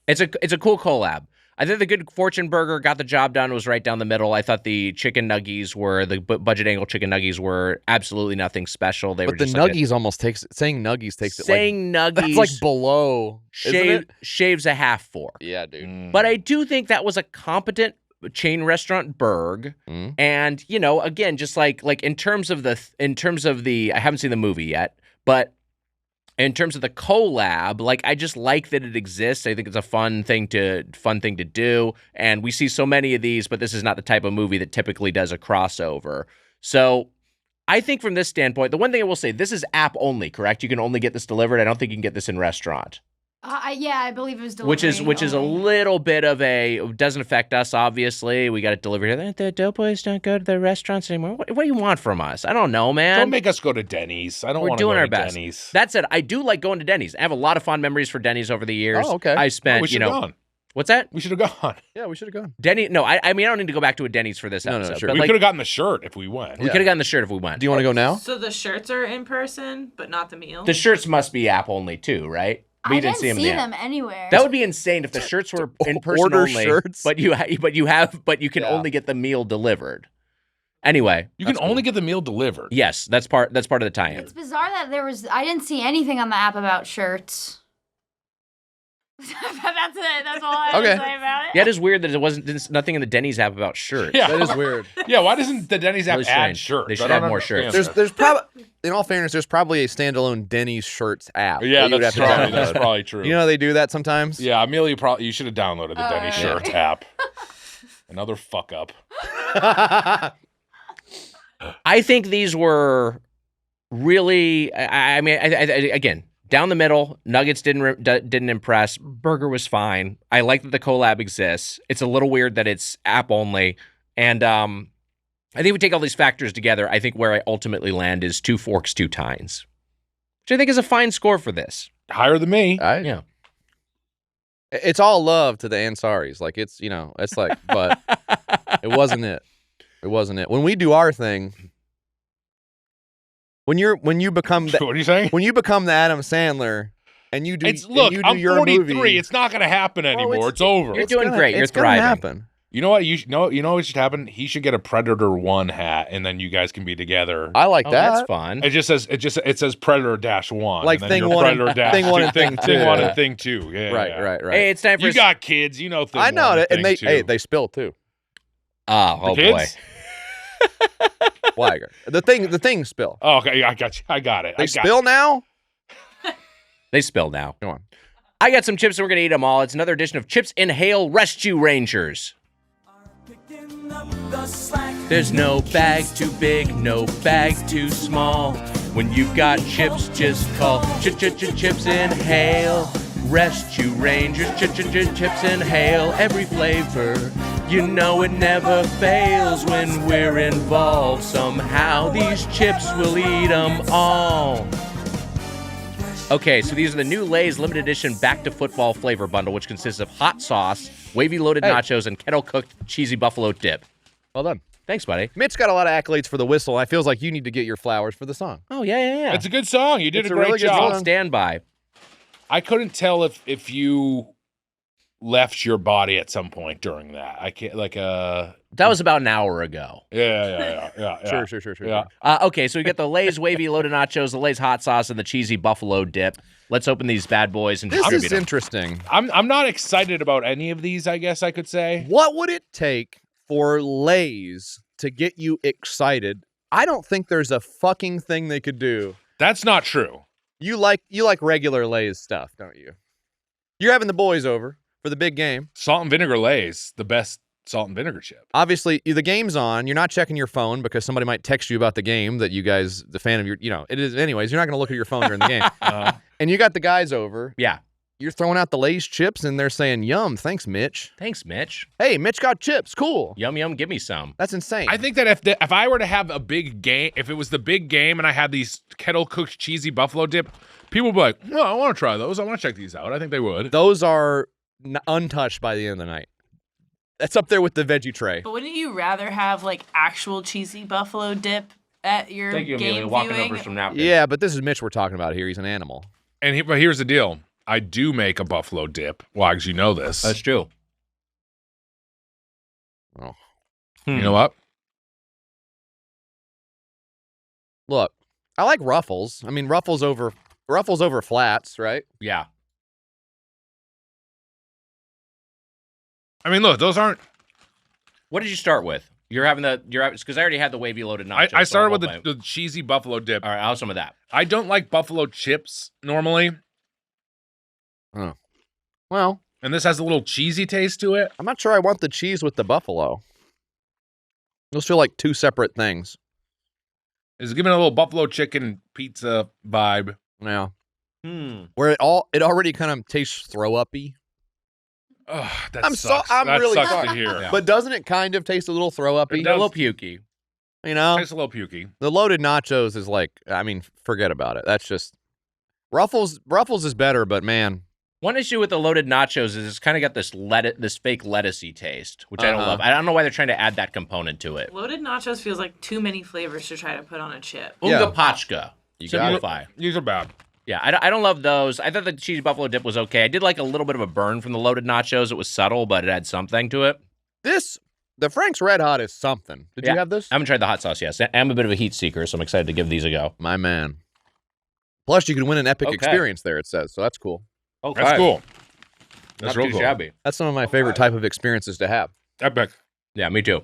It's a cool collab. I think the Good Fortune burger got the job done. It was right down the middle. I thought the chicken nuggies the budget angle chicken nuggies were absolutely nothing special. They were
But the
just
nuggies almost saying nuggies takes it like
saying nuggies.
that's like below. Isn't it?
Shaves a half fork.
Yeah, dude.
But I do think that was a competent chain restaurant burg. And, again, just like in terms of the I haven't seen the movie yet, but in terms of the collab, I just like that it exists. I think it's a fun thing to do. And we see so many of these, but this is not the type of movie that typically does a crossover. So I think from this standpoint, the one thing I will say, this is app only, correct? You can only get this delivered. I don't think you can get this in restaurant.
Yeah, I believe it was delivery.
Which is a little bit of it doesn't affect us, obviously. We got it delivered here. The Doughboys don't go to the restaurants anymore. What do you want from us? I don't know, man.
Don't make us go to Denny's. I don't want to go to Denny's.
That said, I do like going to Denny's. I have a lot of fond memories for Denny's over the years.
Oh, okay.
I spent,
we should have gone.
What's that?
We should have gone.
Yeah, we should have gone.
Denny? No, I mean, I don't need to go back to a Denny's for this episode.
No, sure.
But
We could have gotten the shirt if we went.
We could have gotten the shirt if we went.
Do you want to go now?
So the shirts are in person, but not the meal?
The shirts must be app only too, right?
I didn't see them anywhere.
That would be insane if the shirts were in person
Order
only,
shirts?
but you can only get the meal delivered. Anyway,
you can only get the meal delivered.
Yes, that's part of the tie-in.
It's bizarre that I didn't see anything on the app about shirts. That's it. That's all I have to say about it.
Yeah, it is weird that there's nothing in the Denny's app about shirts.
Yeah,
that is weird.
Yeah, why doesn't the Denny's app
Really
add
strange.
shirts?
They should have more
understand
shirts.
that.
There's probably, in all fairness, there's probably a standalone Denny's shirts app.
Yeah,
that you would
that's
have to
probably,
download.
that's probably true.
You know they do that sometimes?
Yeah, Amelia, you should have downloaded the Denny's shirts app. Another fuck up.
I think these were really. I mean, again, down the middle. Nuggets didn't impress. Burger was fine. I like that the collab exists. It's a little weird that it's app only, and I think we take all these factors together. I think where I ultimately land is 2 forks, 2 tines, which I think is a fine score for this.
Higher than me.
Yeah.
It's all love to the Ansaris. Like, it's, it's like, but it wasn't it. It wasn't it. When we do our thing, when you become
What are you saying?
when you become the Adam Sandler and you do
I'm
your
43.
movie,
It's not going to happen anymore. It's over.
You're doing great. You're
it's gonna
thriving.
happen.
You know what? You know what should happen? He should get a Predator 1 hat, and then you guys can be together.
I like
Oh,
that.
that's fun.
It says Predator -1,
Like
and then
thing
you're
one and-
Predator dash
thing one
two,
and thing
thing
two.
1 and thing 2. Yeah,
Right.
Hey, it's time for
You got kids, you know. Thing
I know
one
that, and
thing two.
they spill too.
Oh
The
boy.
kids?
Wagger. The thing spill.
Oh, okay, I got you. I got it.
They spill now.
They spill now.
Come on.
I got some chips and we're going to eat them all. It's another edition of Chips Inhale Reschew Rangers. There's no bag too big, no bag too small. When you've got chips, just call Chips Inhale Reschew Rangers. Chips Inhale every flavor. You know it never fails when we're involved. Somehow these chips will eat them all. Okay, so these are the new Lay's limited edition Back to Football flavor bundle, which consists of hot sauce, wavy loaded nachos, and kettle cooked cheesy buffalo dip.
Well done.
Thanks, buddy.
Mitch got a lot of accolades for the whistle. I feels like you need to get your flowers for the song.
Oh, yeah.
It's a good song. You did
It's
a
a
great
really good
job.
song.
Stand by.
I couldn't tell if you left your body at some point during that. I can't
That was about an hour ago.
Yeah.
Sure.
Yeah.
Okay, so we got the Lay's wavy loaded nachos, the Lay's hot sauce, and the cheesy buffalo dip. Let's open these bad boys and
This
distribute
is
them.
interesting.
I'm not excited about any of these, I guess I could say.
What would it take for Lay's to get you excited? I don't think there's a fucking thing they could do.
That's not true.
You like regular Lay's stuff, don't you? You're having the boys over for the big game.
Salt and vinegar Lay's, the best salt and vinegar chip.
Obviously, the game's on. You're not checking your phone because somebody might text you about the game that you guys, the fan of your, it is anyways. You're not going to look at your phone during the game. And you got the guys over.
Yeah.
You're throwing out the Lay's chips and they're saying, "Yum, thanks, Mitch."
Thanks, Mitch.
Hey, Mitch got chips. Cool.
Yum, give me some.
That's insane.
I think that if I were to have a big game, if it was the big game and I had these kettle cooked cheesy buffalo dip, people would be like, "No, I want to try those. I want to check these out." I think they would.
Those are untouched by the end of the night. That's up there with the veggie tray.
But wouldn't you rather have like actual cheesy buffalo dip at your
Thank you,
game
Amelia. Walking
viewing?
over some napkins.
Yeah, but this is Mitch we're talking about here. He's an animal.
But here's the deal. I do make a buffalo dip. Wags, you know this.
That's true.
Oh.
You know what?
Look, I like Ruffles. I mean, Ruffles over flats, right?
Yeah.
I mean, look, those aren't.
What did you start with? Because I already had the wavy loaded nachos.
I started with
the
the cheesy buffalo dip.
All right, I'll have some of that.
I don't like buffalo chips normally,
Oh. Well,
and this has a little cheesy taste to it.
I'm not sure I want the cheese with the buffalo. Those feel like two separate things.
It's giving a little buffalo chicken pizza vibe.
Now, where it already kind of tastes throw-uppy.
Oh, that
I'm
sucks.
I'm
that
really
sucks
sorry.
to hear.
But doesn't it kind of taste a little throw-uppy?
It
A little pukey.
You know?
Tastes a little pukey.
The loaded nachos is like, I mean, forget about it. That's just Ruffles is better, but man.
One issue with the loaded nachos is it's kind of got this fake lettucey taste, which I don't love. I don't know why they're trying to add that component to it.
Loaded nachos feels like too many flavors to try to put on a chip.
Yeah.
Unga pachka.
You got it.
Simplify.
These are bad.
Yeah, I don't love those. I thought the cheesy buffalo dip was okay. I did like a little bit of a burn from the loaded nachos. It was subtle, but it had something to it.
The Frank's Red Hot is something. Did you have this?
I haven't tried the hot sauce yet. I'm a bit of a heat seeker, so I'm excited to give these a go.
My man. Plus, you can win an epic
Okay.
experience there, it says, so that's cool.
Okay.
That's cool.
Not
That's real
too
cool.
shabby.
That's some of my favorite type of experiences to have.
Epic.
Yeah, me too.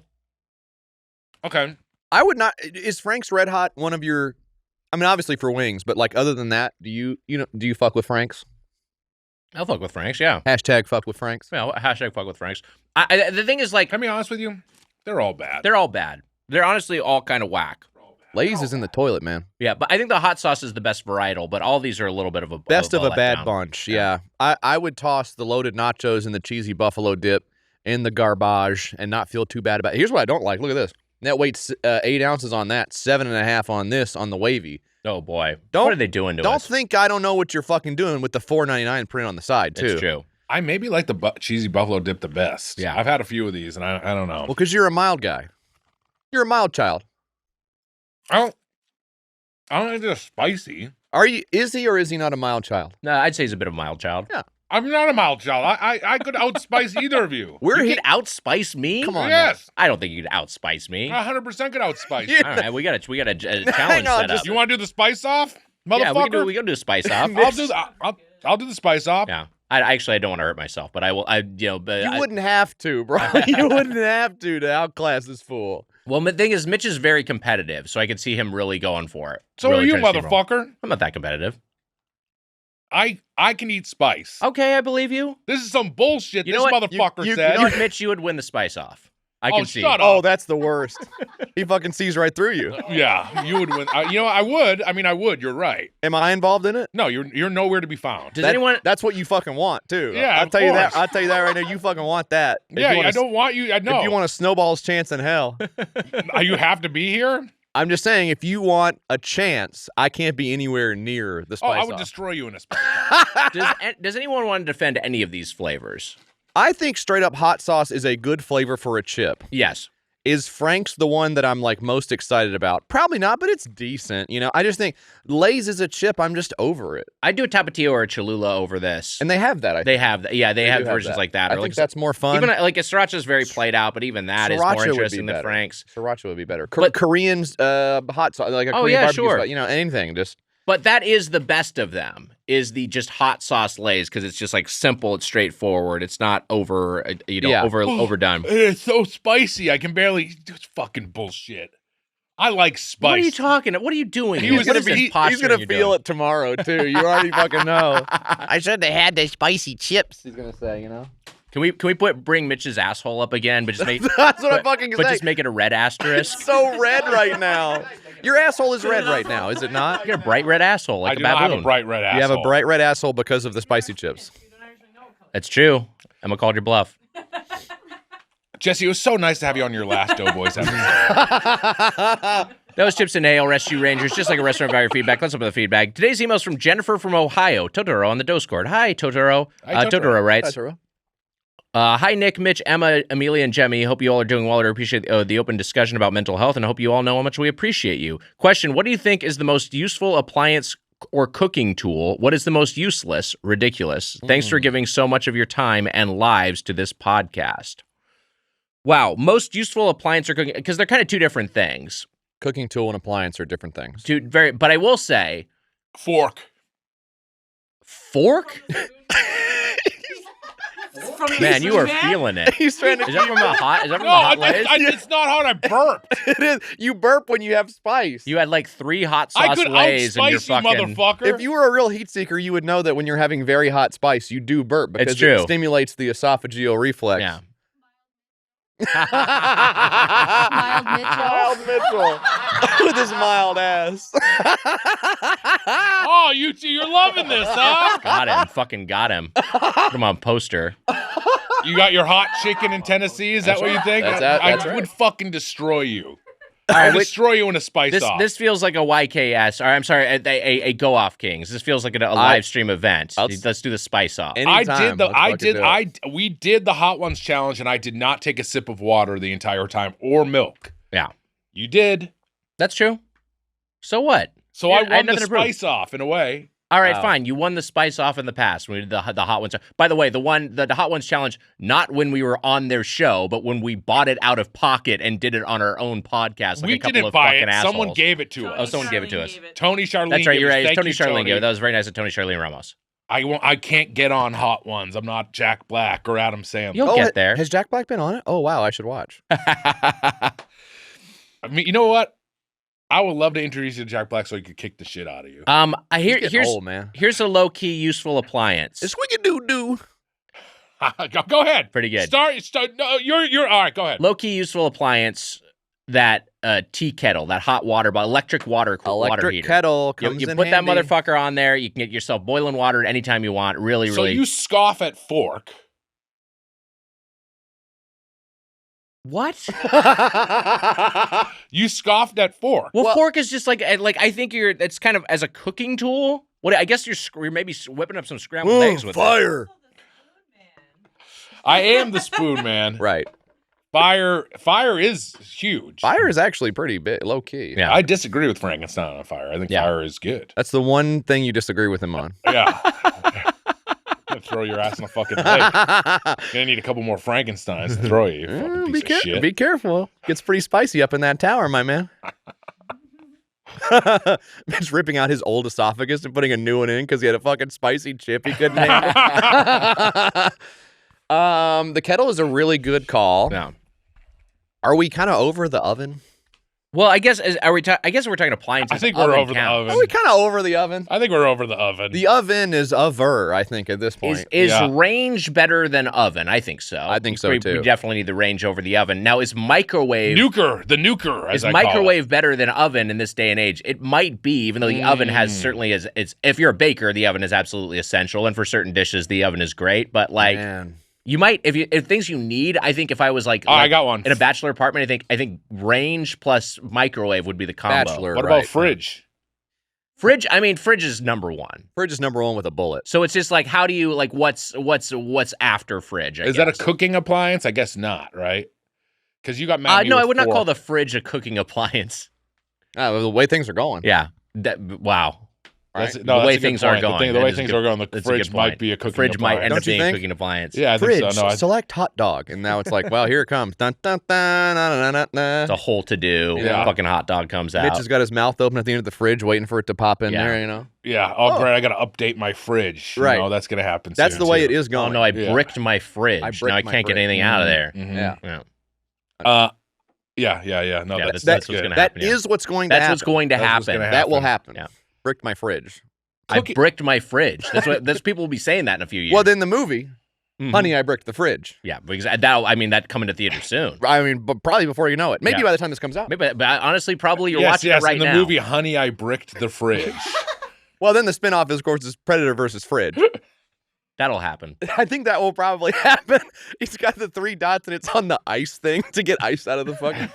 Okay.
I would not. Is Frank's Red Hot one of your? I mean, obviously for wings, but like other than that, do you fuck with Frank's?
I'll fuck with Frank's, yeah.
Hashtag fuck with Frank's.
Yeah, hashtag fuck with Frank's. The thing is, like,
Can I be honest with you? They're all bad.
they're all bad. They're honestly all kind of whack.
Lay's is in the toilet, man.
Yeah, but I think the hot sauce is the best varietal, but all these are a little bit of a
Best of a bad
letdown.
bunch. Yeah. I would toss the loaded nachos and the cheesy buffalo dip in the garbage and not feel too bad about it. Here's what I don't like. Look at this. That weight's 8 ounces on that, 7.5 on this on the wavy.
Oh boy,
Don't-
what are they doing to
Don't
us?
think I don't know what you're fucking doing with the $4.99 print on the side too.
It's true.
I maybe like the cheesy buffalo dip the best.
Yeah.
I've had a few of these, and I don't know.
Well, because you're a mild guy. You're a mild child.
I don't think they're spicy.
Are you? Is he or is he not a mild child?
No, I'd say he's a bit of a mild child.
Yeah.
I'm not a mild child. I could outspice either of you.
You could outspice me?
Come on.
Yes.
I don't think you could outspice me.
100% could outspice.
Yeah.
All right, we got a challenge
Hang on,
set up.
You want to do the spice off, motherfucker?
Yeah, we can do a spice off.
I'll do the spice off.
Yeah. I don't want to hurt myself, but I will.
You wouldn't have to, bro. You wouldn't have to outclass this fool.
Well, the thing is, Mitch is very competitive, so I could see him really going for it.
So
Really
are you,
trying to steamroll.
motherfucker.
I'm not that competitive.
I can eat spice.
Okay, I believe you.
This is some bullshit
You
this
know what?
motherfucker
You
said.
know what, Mitch? You would win the spice off. I can see.
shut
Oh,
up.
that's the worst. He fucking sees right through you.
Yeah, you would win. You know, I would. I mean, I would. You're right.
Am I involved in it?
No, you're nowhere to be found.
Does anyone?
That's what you fucking want too.
Yeah,
I'll
of
tell you that.
course.
I'll tell you that right now. You fucking want that. If
Yeah,
you wanna-
I don't want you. I know.
If you want a snowball's chance in hell,
You have to be here.
I'm just saying. If you want a chance, I can't be anywhere near the
Oh,
spice.
I would
off.
destroy you in a spice.
Does anyone want to defend any of these flavors?
I think straight up hot sauce is a good flavor for a chip.
Yes.
Is Frank's the one that I'm like most excited about? Probably not, but it's decent. You know, I just think Lay's is a chip. I'm just over it.
I'd do a Tapatio or a Cholula over this.
And they have that. I think.
They have, yeah, they have
do have
versions
that.
like that.
I
or
think
like
that's more fun.
Even like a sriracha is very played out, but even that is
Sriracha
more
would be
interesting than
better.
Frank's.
Sriracha would be better.
But-
Korean's hot sauce, like a Korean
yeah,
barbecue
sure.
sauce, you know, anything. Just
But that is the best of them. Is the just hot sauce Lay's because it's just like simple, it's straightforward, it's not over,
Yeah.
overdone.
It's so spicy. I can barely. It's fucking bullshit. I like spice.
What are you talking? What are you doing?
He
here?
was
What
gonna
is this
be-
he's
posturing
gonna
you're
feel
doing?
it tomorrow too. You already fucking know.
I said they had the spicy chips.
He's gonna say, you know.
Can we bring Mitch's asshole up again, but just make
That's what I fucking
but
say.
just make it a red asterisk?
It's so red right now. Your asshole is red right now, is it not?
You got a bright red asshole like
I
a
do not
baboon.
have a bright red asshole.
You have a bright red asshole because of the spicy chips.
That's true. Emma called your bluff.
Jesse, it was so nice to have you on your last Doughboys episode.
That was Chips Inhale Reschew Rangers, just like a restaurant value feedback. Let's open the feedback. Today's email is from Jennifer from Ohio. Totoro on the Discord. Hi, Totoro.
Hi, Totoro.
Totoro writes,
That's right.
hi, Nick, Mitch, Emma, Amelia, and Jemmy. Hope you all are doing well. I appreciate the open discussion about mental health, and I hope you all know how much we appreciate you. Question, what do you think is the most useful appliance or cooking tool? What is the most useless? Ridiculous. Thanks for giving so much of your time and lives to this podcast. Wow, most useful appliance or cooking, because they're kind of two different things.
Cooking tool and appliance are different things.
But I will say,
Fork.
fork?
From the
Man, you are
Superman?
feeling it.
He's trying to
Is that from the hot? Is that from
No,
the hot Lay's?
it's not hard. I burped.
It is. You burp when you have spice.
You had like 3 hot
I
sauce
could
Lay's and you're
outspice you,
fucking.
motherfucker.
If you were a real heat seeker, you would know that when you're having very hot spice, you do burp because
It's true.
it stimulates the esophageal reflex.
Yeah.
Mild Mitchell.
Mild Mitchell with his mild ass.
Oh, you're loving this, huh?
Got him. Fucking got him. Put him on poster.
You got your hot chicken in Tennessee? Is that what you think?
That's
I would
right.
fucking destroy you.
All
I
right,
would destroy you in a spice off.
This feels like a YKS, or I'm sorry, a Go Off Kings. This feels like a live stream event. Let's do the spice off.
Anytime.
We did the Hot Ones challenge, and I did not take a sip of water the entire time or milk.
Yeah.
You did.
That's true. So what?
So
Yeah,
I
I had
won the
nothing to prove.
spice off in a way.
All right, fine. You won the spice off in the past when we did the Hot Ones. By the way, the Hot Ones challenge, not when we were on their show, but when we bought it out of pocket and did it on our own podcast. Like
We
a couple
didn't
of
buy
fucking
it.
assholes.
Someone gave it to us.
Oh, someone gave it to us.
Tony Charlene.
That's right. You're right. It's
Thank
Tony
you,
Charlene gave it. That was very nice of Tony Charlene Ramos.
I can't get on Hot Ones. I'm not Jack Black or Adam Sandler.
You'll get there.
Has Jack Black been on it? Oh, wow. I should watch.
I mean, you know what? I would love to introduce you to Jack Black so he could kick the shit out of you.
Here's old, man.
Here's a low key useful appliance.
It's wicked doo-doo.
Go ahead.
Pretty good.
Start. No, you're all right. Go ahead.
Low key useful appliance. That tea kettle, that hot water, electric water heater.
Kettle comes
You
in
put
handy.
that motherfucker on there. You can get yourself boiling water anytime you want. Really.
So you scoff at Fork.
What?
You scoffed at Fork.
Well, fork is just like I think it's kind of as a cooking tool. What I guess you're maybe whipping up some scrambled eggs with
fire.
I am the spoon man.
Right.
Fire is huge.
Fire is actually pretty big, low key.
Yeah.
I disagree with Frankenstein on fire. I think fire is good.
That's the one thing you disagree with him on.
Yeah. Throw your ass in a fucking lake. Gonna need a couple more Frankensteins to throw you. Fucking piece of shit.
Be careful. Gets pretty spicy up in that tower, my man. Mitch ripping out his old esophagus and putting a new one in because he had a fucking spicy chip he couldn't handle. The kettle is a really good call.
Yeah.
Are we kind of over the oven?
Well, I guess we're talking appliances.
I think we're over the oven.
Are we kind of over the oven?
I think we're over the oven.
The oven is over, I think, at this point.
Is range better than oven? I think so.
I think so, too.
We definitely need the range over the oven. Now, is microwave...
the nuker, as
is
I call
microwave better than oven in this day and age? It might be, even though the oven has certainly it's if you're a baker, the oven is absolutely essential, and for certain dishes, the oven is great. But like,
Man.
you might if things you need. I think if I was like,
I got one
in a bachelor apartment. I think range plus microwave would be the combo.
Bachelor,
What about fridge?
Fridge? I mean, fridge is number one.
Fridge is number one with a bullet.
So it's just like, how do you like what's after fridge?
Is that a cooking appliance? I guess not, right? Because you got mad.
No, I would not call the fridge a cooking appliance.
The way things are going.
Yeah. Wow.
That's,
Right.
no,
the way
that's a good
things are
point.
going.
The way
that is
things
good-
are going, the
that's a
fridge
good
might
point.
be a
The
cooking
fridge might
appliance.
end
Don't
up
you
being a
think?
cooking appliance.
Yeah, I
Fridge,
think so. No,
select hot dog. And now it's like, well, here it comes. Dun, dun, dun, na, na, na, na.
It's a whole to-do.
Yeah.
Fucking hot dog comes out.
Mitch has got his mouth open at the end of the fridge waiting for it to pop in
Yeah.
there, you know?
yeah. Oh, great. I got to update my fridge.
Right.
You know, that's going to happen
That's
soon,
the way
too.
it is
Oh,
going.
no, I
Yeah.
bricked my fridge.
I bricked
Now I
my
can't get
fridge.
anything out of there.
Mhm.
Yeah.
Yeah.
Yeah. No,
Yeah,
that's
that's what's
good.
going to
That
happen. yeah.
is what's going to
That's
happen.
what's going to
That's what's
happen.
gonna
That will
happen.
happen.
Yeah.
Bricked my fridge.
I bricked my fridge. That's people will be saying that in a few years.
Well, then the movie,
Mhm.
Honey, I Bricked the Fridge.
Yeah, because that coming to theater soon.
I mean, but probably before you know it. Maybe
Yeah.
by the time this comes out.
Maybe, but honestly, probably you're
Yes,
watching
yes.
it right
in the
now.
movie Honey, I Bricked the Fridge.
Well, then the spinoff is, of course, is Predator versus Fridge.
That'll happen.
I think that will probably happen. He's got the 3 dots and it's on the ice thing to get ice out of the fucking.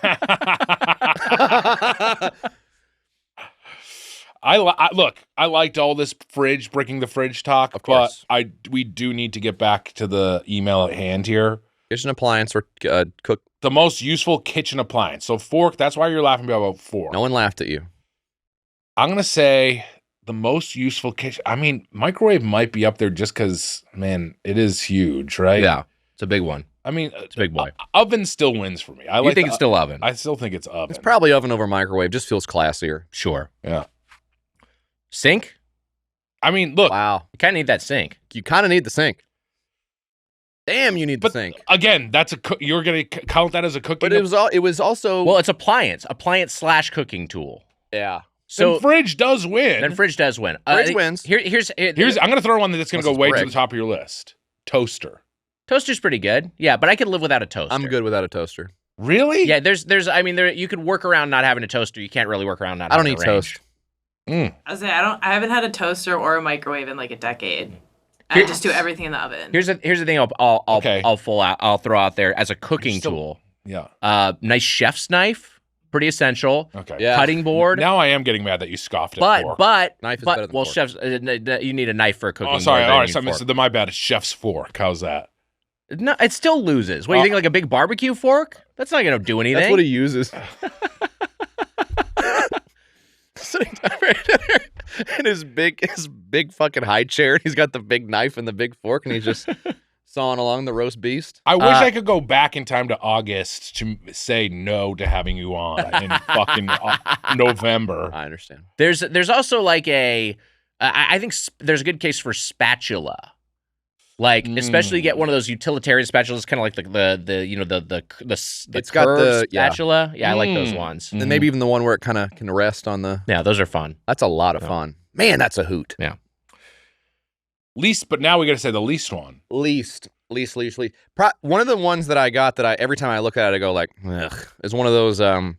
Look, I liked all this breaking the fridge talk,
Of course.
but we do need to get back to the email at hand here.
Kitchen appliance or cook.
The most useful kitchen appliance. So fork, that's why you're laughing about fork.
No one laughed at you.
I'm going to say the most useful kitchen. I mean, microwave might be up there just because, man, it is huge, right?
Yeah, it's a big one.
I mean,
It's a big boy.
Oven still wins for me.
You think it's still oven?
I still think it's oven.
It's probably oven over microwave. Just feels classier.
Sure.
Yeah.
Sink?
I mean, look.
Wow.
You kind of need that sink.
You kind of need the sink. Damn, you need the
But
sink.
again, you're going to count that as a cooking.
But it was also
Well, it's appliance / cooking tool.
yeah.
So
then fridge does win.
then fridge does win.
Fridge wins.
Here's I'm going to throw one that's going to
Unless
go
it's
way to
brick.
the top of your list. Toaster.
Toaster's pretty good. Yeah, but I could live without a toaster.
I'm good without a toaster.
Really?
Yeah, you could work around not having a toaster. You can't really work around not
I don't
having
eat
a range.
toast.
I haven't had a toaster or a microwave in like a decade. I just do everything in the oven.
Here's the thing I'll throw out there as a cooking tool.
Yeah.
Nice chef's knife, pretty essential.
Okay.
Yeah.
Cutting board.
Now I am getting mad that you scoffed at fork.
Knife is better than fork.
chefs, you need a knife for a cooking.
Oh, sorry.
board
All
than
right.
you
So
need a fork.
my bad. It's chef's fork. How's that?
No, it still loses. What do you think? Like a big barbecue fork? That's not gonna do anything.
That's what he uses. Sitting down right there in his big fucking high chair, and he's got the big knife and the big fork, and he's just sawing along the roast beast.
I wish I could go back in time to August to say no to having you on in fucking November.
I understand.
There's also like I think there's a good case for spatula. Like, especially get one of those utilitarian spatulas, kind of like the
It's got
curved
the
spatula. Yeah, I like those ones.
And maybe even the one where it kind of can rest on the.
Yeah, those are fun.
That's a lot of fun. Man, that's a hoot.
Yeah.
Least, but now we got to say the least one.
Least. One of the ones that I got that every time I look at it, I go like, ugh, is one of those. I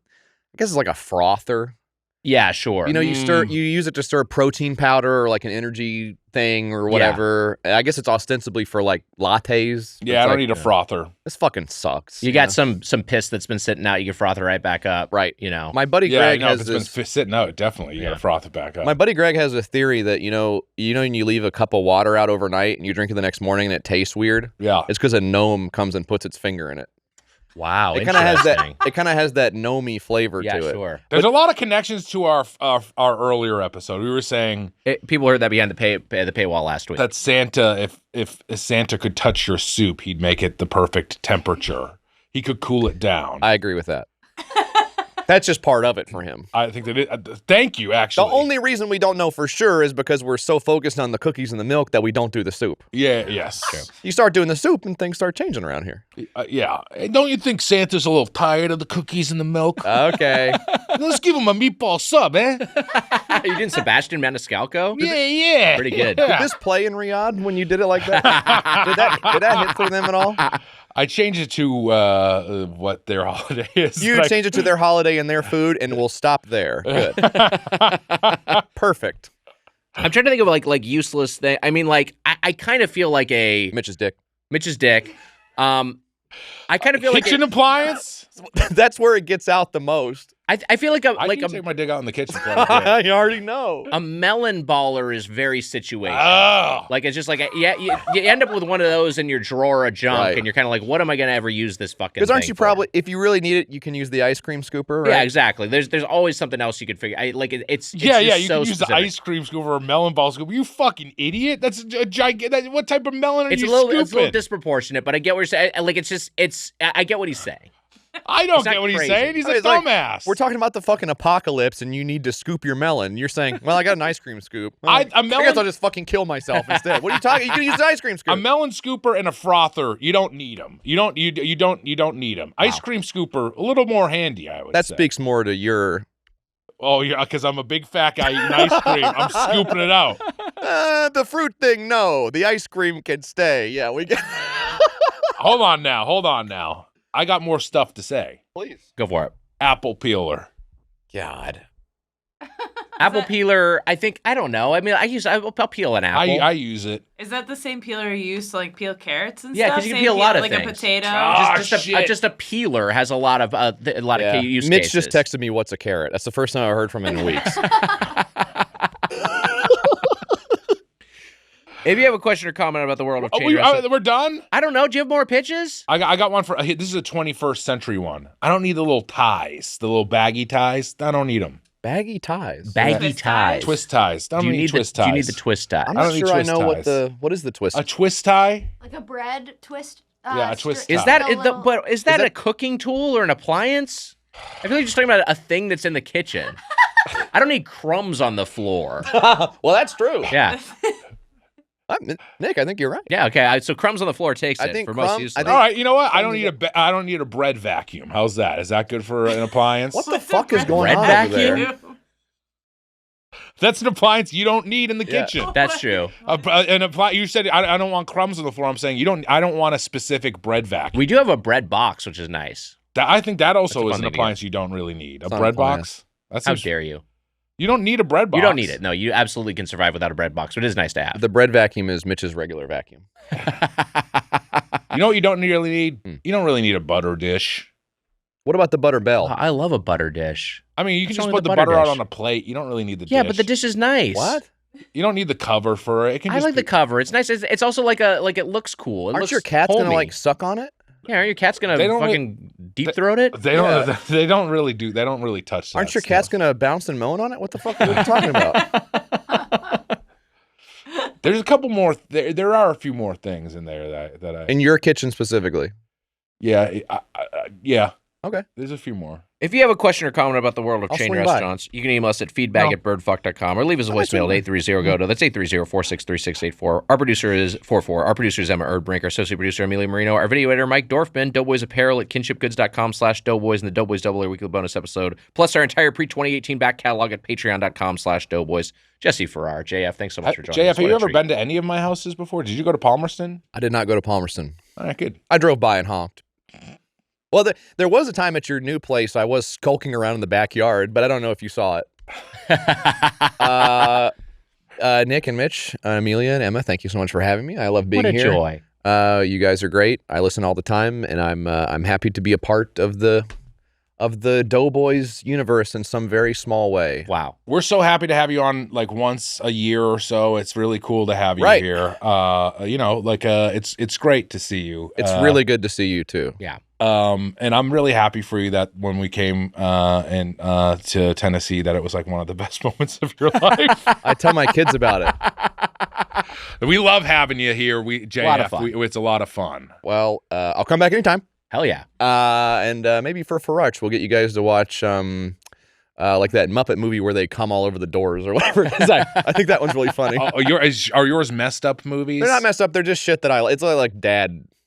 guess it's like a frother.
Yeah, sure.
You know, you use it to stir protein powder or like an energy thing or whatever. Yeah. I guess it's ostensibly for like lattes.
Yeah, I don't need a frother.
This fucking sucks.
You got some piss that's been sitting out. You can froth it right back up.
Right.
You know.
My buddy Greg has
if it's been sitting out, definitely you got to froth it back up.
My buddy Greg has a theory that you know when you leave a cup of water out overnight and you drink it the next morning and it tastes weird.
Yeah.
It's because a gnome comes and puts its finger in it.
Wow,
it kind of has that. It kind of has that gnomey flavor to it.
Yeah, sure.
There's a lot of connections to our earlier episode. We were saying
people heard that behind the paywall last week.
That Santa, if Santa could touch your soup, he'd make it the perfect temperature. He could cool it down.
I agree with that. That's just part of it for him.
I think that thank you, actually.
The only reason we don't know for sure is because we're so focused on the cookies and the milk that we don't do the soup.
Yeah, yes.
You start doing the soup and things start changing around here.
Yeah. Don't you think Santa's a little tired of the cookies and the milk?
Okay.
Let's give him a meatball sub, eh?
You did Sebastian Maniscalco?
Yeah.
Pretty good.
Did this play in Riyadh when you did it like that? did that hit for them at all?
I changed it to what their holiday is.
You change it to their holiday and their food, and we'll stop there. Good. Perfect.
I'm trying to think of like useless thing. I mean, like I kind of feel like
Mitch's dick.
I kind of feel
kitchen appliance.
That's where it gets out the most.
I feel like
I can take my dick out in the kitchen.
You already know.
A melon baller is very situational.
Oh.
Like it's just like you end up with one of those in your drawer of junk, and you're kind of like, what am I going to ever use this fucking?
Because aren't you
for?
probably, if you really need it, you can use the ice cream scooper, right?
Yeah, exactly. There's always something else you could figure. It's
you
so
can use
specific.
the ice cream scooper or a melon ball scooper. You fucking idiot! That's a gigantic. What type of melon are you scooping?
It's a little disproportionate, but I get what you're saying. Like I get what he's saying.
I don't get what he's saying. He's a dumbass.
Like, we're talking about the fucking apocalypse, and you need to scoop your melon. You're saying, "Well, I got an ice cream scoop. I guess I'll just fucking kill myself instead." What are you talking? You can use an ice cream scoop.
A melon scooper and a frother. You don't need them. You don't need them. Wow. Ice cream scooper a little more handy. I would.
That
say.
speaks more to your.
Oh yeah, because I'm a big fat guy eating ice cream. I'm scooping it out.
The fruit thing, no. The ice cream can stay. Yeah, we get.
Hold on now. I got more stuff to say.
Please.
Go for it.
Apple peeler.
God.
Apple peeler, I don't know. I mean, I'll peel an apple.
I use it.
Is that the same peeler you use to like peel carrots and
stuff? Yeah, because you can peel a lot of
like
things.
Like a potato.
Just a peeler has a lot of use
Mitch
cases.
just texted me, "What's a carrot?" That's the first time I heard from him in weeks.
If you have a question or comment about the world of change,
we're done?
I don't know. Do you have more pitches?
I got one for. This is a 21st century one. I don't need the little ties, the little baggy ties. I don't need them.
Baggy ties.
Baggy ties.
Twist ties. I don't need twist ties.
Do you need the twist tie?
I'm not sure I know what is the twist.
A twist tie?
Like a bread twist.
Yeah, a twist tie.
Is that a cooking tool or an appliance? I feel like you're just talking about a thing that's in the kitchen. I don't need crumbs on the floor.
Well, that's true.
Yeah.
Nick, I think you're right.
Yeah. Okay. So crumbs on the floor takes
I think
for most uses.
All right. You know what? I don't need a bread vacuum. How's that? Is that good for an appliance?
What the fuck is going
bread
on
vacuum?
over there?
That's an appliance you don't need in the kitchen.
That's true.
You said I don't want crumbs on the floor. I'm saying I don't want a specific bread vacuum.
We do have a bread box, which is nice.
I think that also
That's a
is
fun
an
thing to
appliance you don't really need.
It's
A
not
bread
an appliance.
box? That's
How dare you?
You don't need a bread box.
You don't need it. No, you absolutely can survive without a bread box, but it is nice to have.
The bread vacuum is Mitch's regular vacuum.
You know what you don't really need? You don't really need a butter dish.
What about the butter bell?
I love a butter dish.
I mean, you can
What's
just
wrong
put
with
the
the
butter
butter
out
dish?
on a plate. You don't really need the dish.
Yeah, but the dish is nice.
What?
You don't need the cover for it. It can
I
just
like the cover. It's nice. It's also like it looks cool. It
Aren't
looks
your cats
homey.
gonna like suck on it?
Yeah, aren't your cats gonna
They don't
fucking deep throat it?
They don't. They don't really do. They don't really touch.
Aren't
that
your cats
stuff.
gonna bounce and moan on it? What the fuck are you talking about?
There's a couple more. There are a few more things in there that I.
In your kitchen specifically?
Yeah. Yeah.
Okay.
There's a few more.
If you have a question or comment about the world of
I'll
chain
swing by.
restaurants, you can email us at feedback@birdfuck.com or leave us a voicemail at 830-GO. That's 830-463-684. Our producer is 44. Our producer is Emma Erdbrink. Our associate producer, Amelia Marino. Our video editor, Mike Dorfman. Doughboys Apparel at kinshipgoods.com/Doughboys and the Doughboys Double A Weekly Bonus episode. Plus our entire pre-2018 back catalog at patreon.com/Doughboys. Jesse Farrar. JF, thanks so much for joining us.
JF, have
What
you
a
ever
treat.
been to any of my houses before? Did you go to Palmerston?
I did not go to Palmerston.
All right, good.
I drove by and honked. Well, there was a time at your new place I was skulking around in the backyard, but I don't know if you saw it. Nick and Mitch, Amelia and Emma, thank you so much for having me. I love being
What a
here.
joy.
You guys are great. I listen all the time, and I'm happy to be a part of the Doughboys universe in some very small way.
Wow.
We're so happy to have you on like once a year or so. It's really cool to have you
Right.
here. It's great to see you.
It's really good to see you too.
Yeah.
And I'm really happy for you that when we came to Tennessee, that it was like one of the best moments of your life.
I tell my kids about it.
We love having you here. JF,
lot of fun.
It's a lot of fun.
Well, I'll come back anytime.
Hell yeah.
And maybe for Fararch, we'll get you guys to watch like that Muppet movie where they come all over the doors or whatever. I think that one's really funny.
Are yours messed up movies?
They're not messed up. They're just shit that it's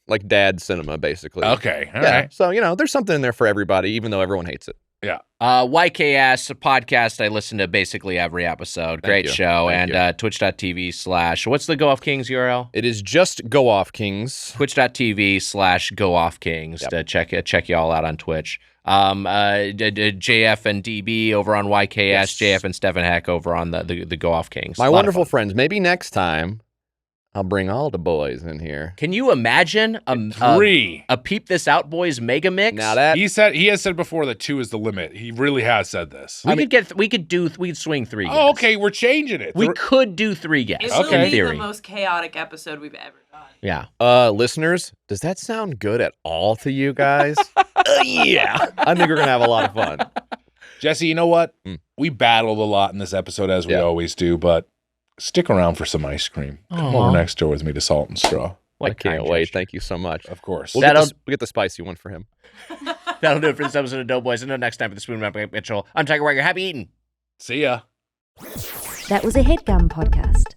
like dad cinema, basically.
Okay. All
Yeah.
right.
So, there's something in there for everybody, even though everyone hates it.
Yeah.
YKS, a podcast I listen to basically every episode. Great
you.
show.
Thank
And twitch.tv/ what's the Go Off Kings URL?
It is just Go Off Kings.
Twitch.tv/Go Off Kings to check you all out on Twitch. JF and DB over on YKS,
Yes.
JF and Stephen Heck over on the Go Off Kings.
My
A lot of
wonderful
fun.
friends. Maybe next time I'll bring all the boys in here.
Can you imagine a Peep This Out Boys mega mix?
Now that
He has said before that 2 is the limit. He really has said this.
we could swing 3 guests.
Oh, okay. We're changing it.
We could do 3 guests.
It will
Okay.
be
Theory.
the most chaotic episode we've ever done.
Yeah.
listeners, does that sound good at all to you guys? Yeah. I think we're going to have a lot of fun.
Jesse, you know what? We battled a lot in this episode, as we always do, but stick around for some ice cream. Come over next door with me to Salt and Straw.
I can't wait. Thank you so much.
Of course.
We'll get the spicy one for him.
That'll do it for this episode of Doughboys. Until next time for the Spoon Map Mitchell, I'm Tiger Wagger. Happy eating.
See ya.
That was a Headgum podcast.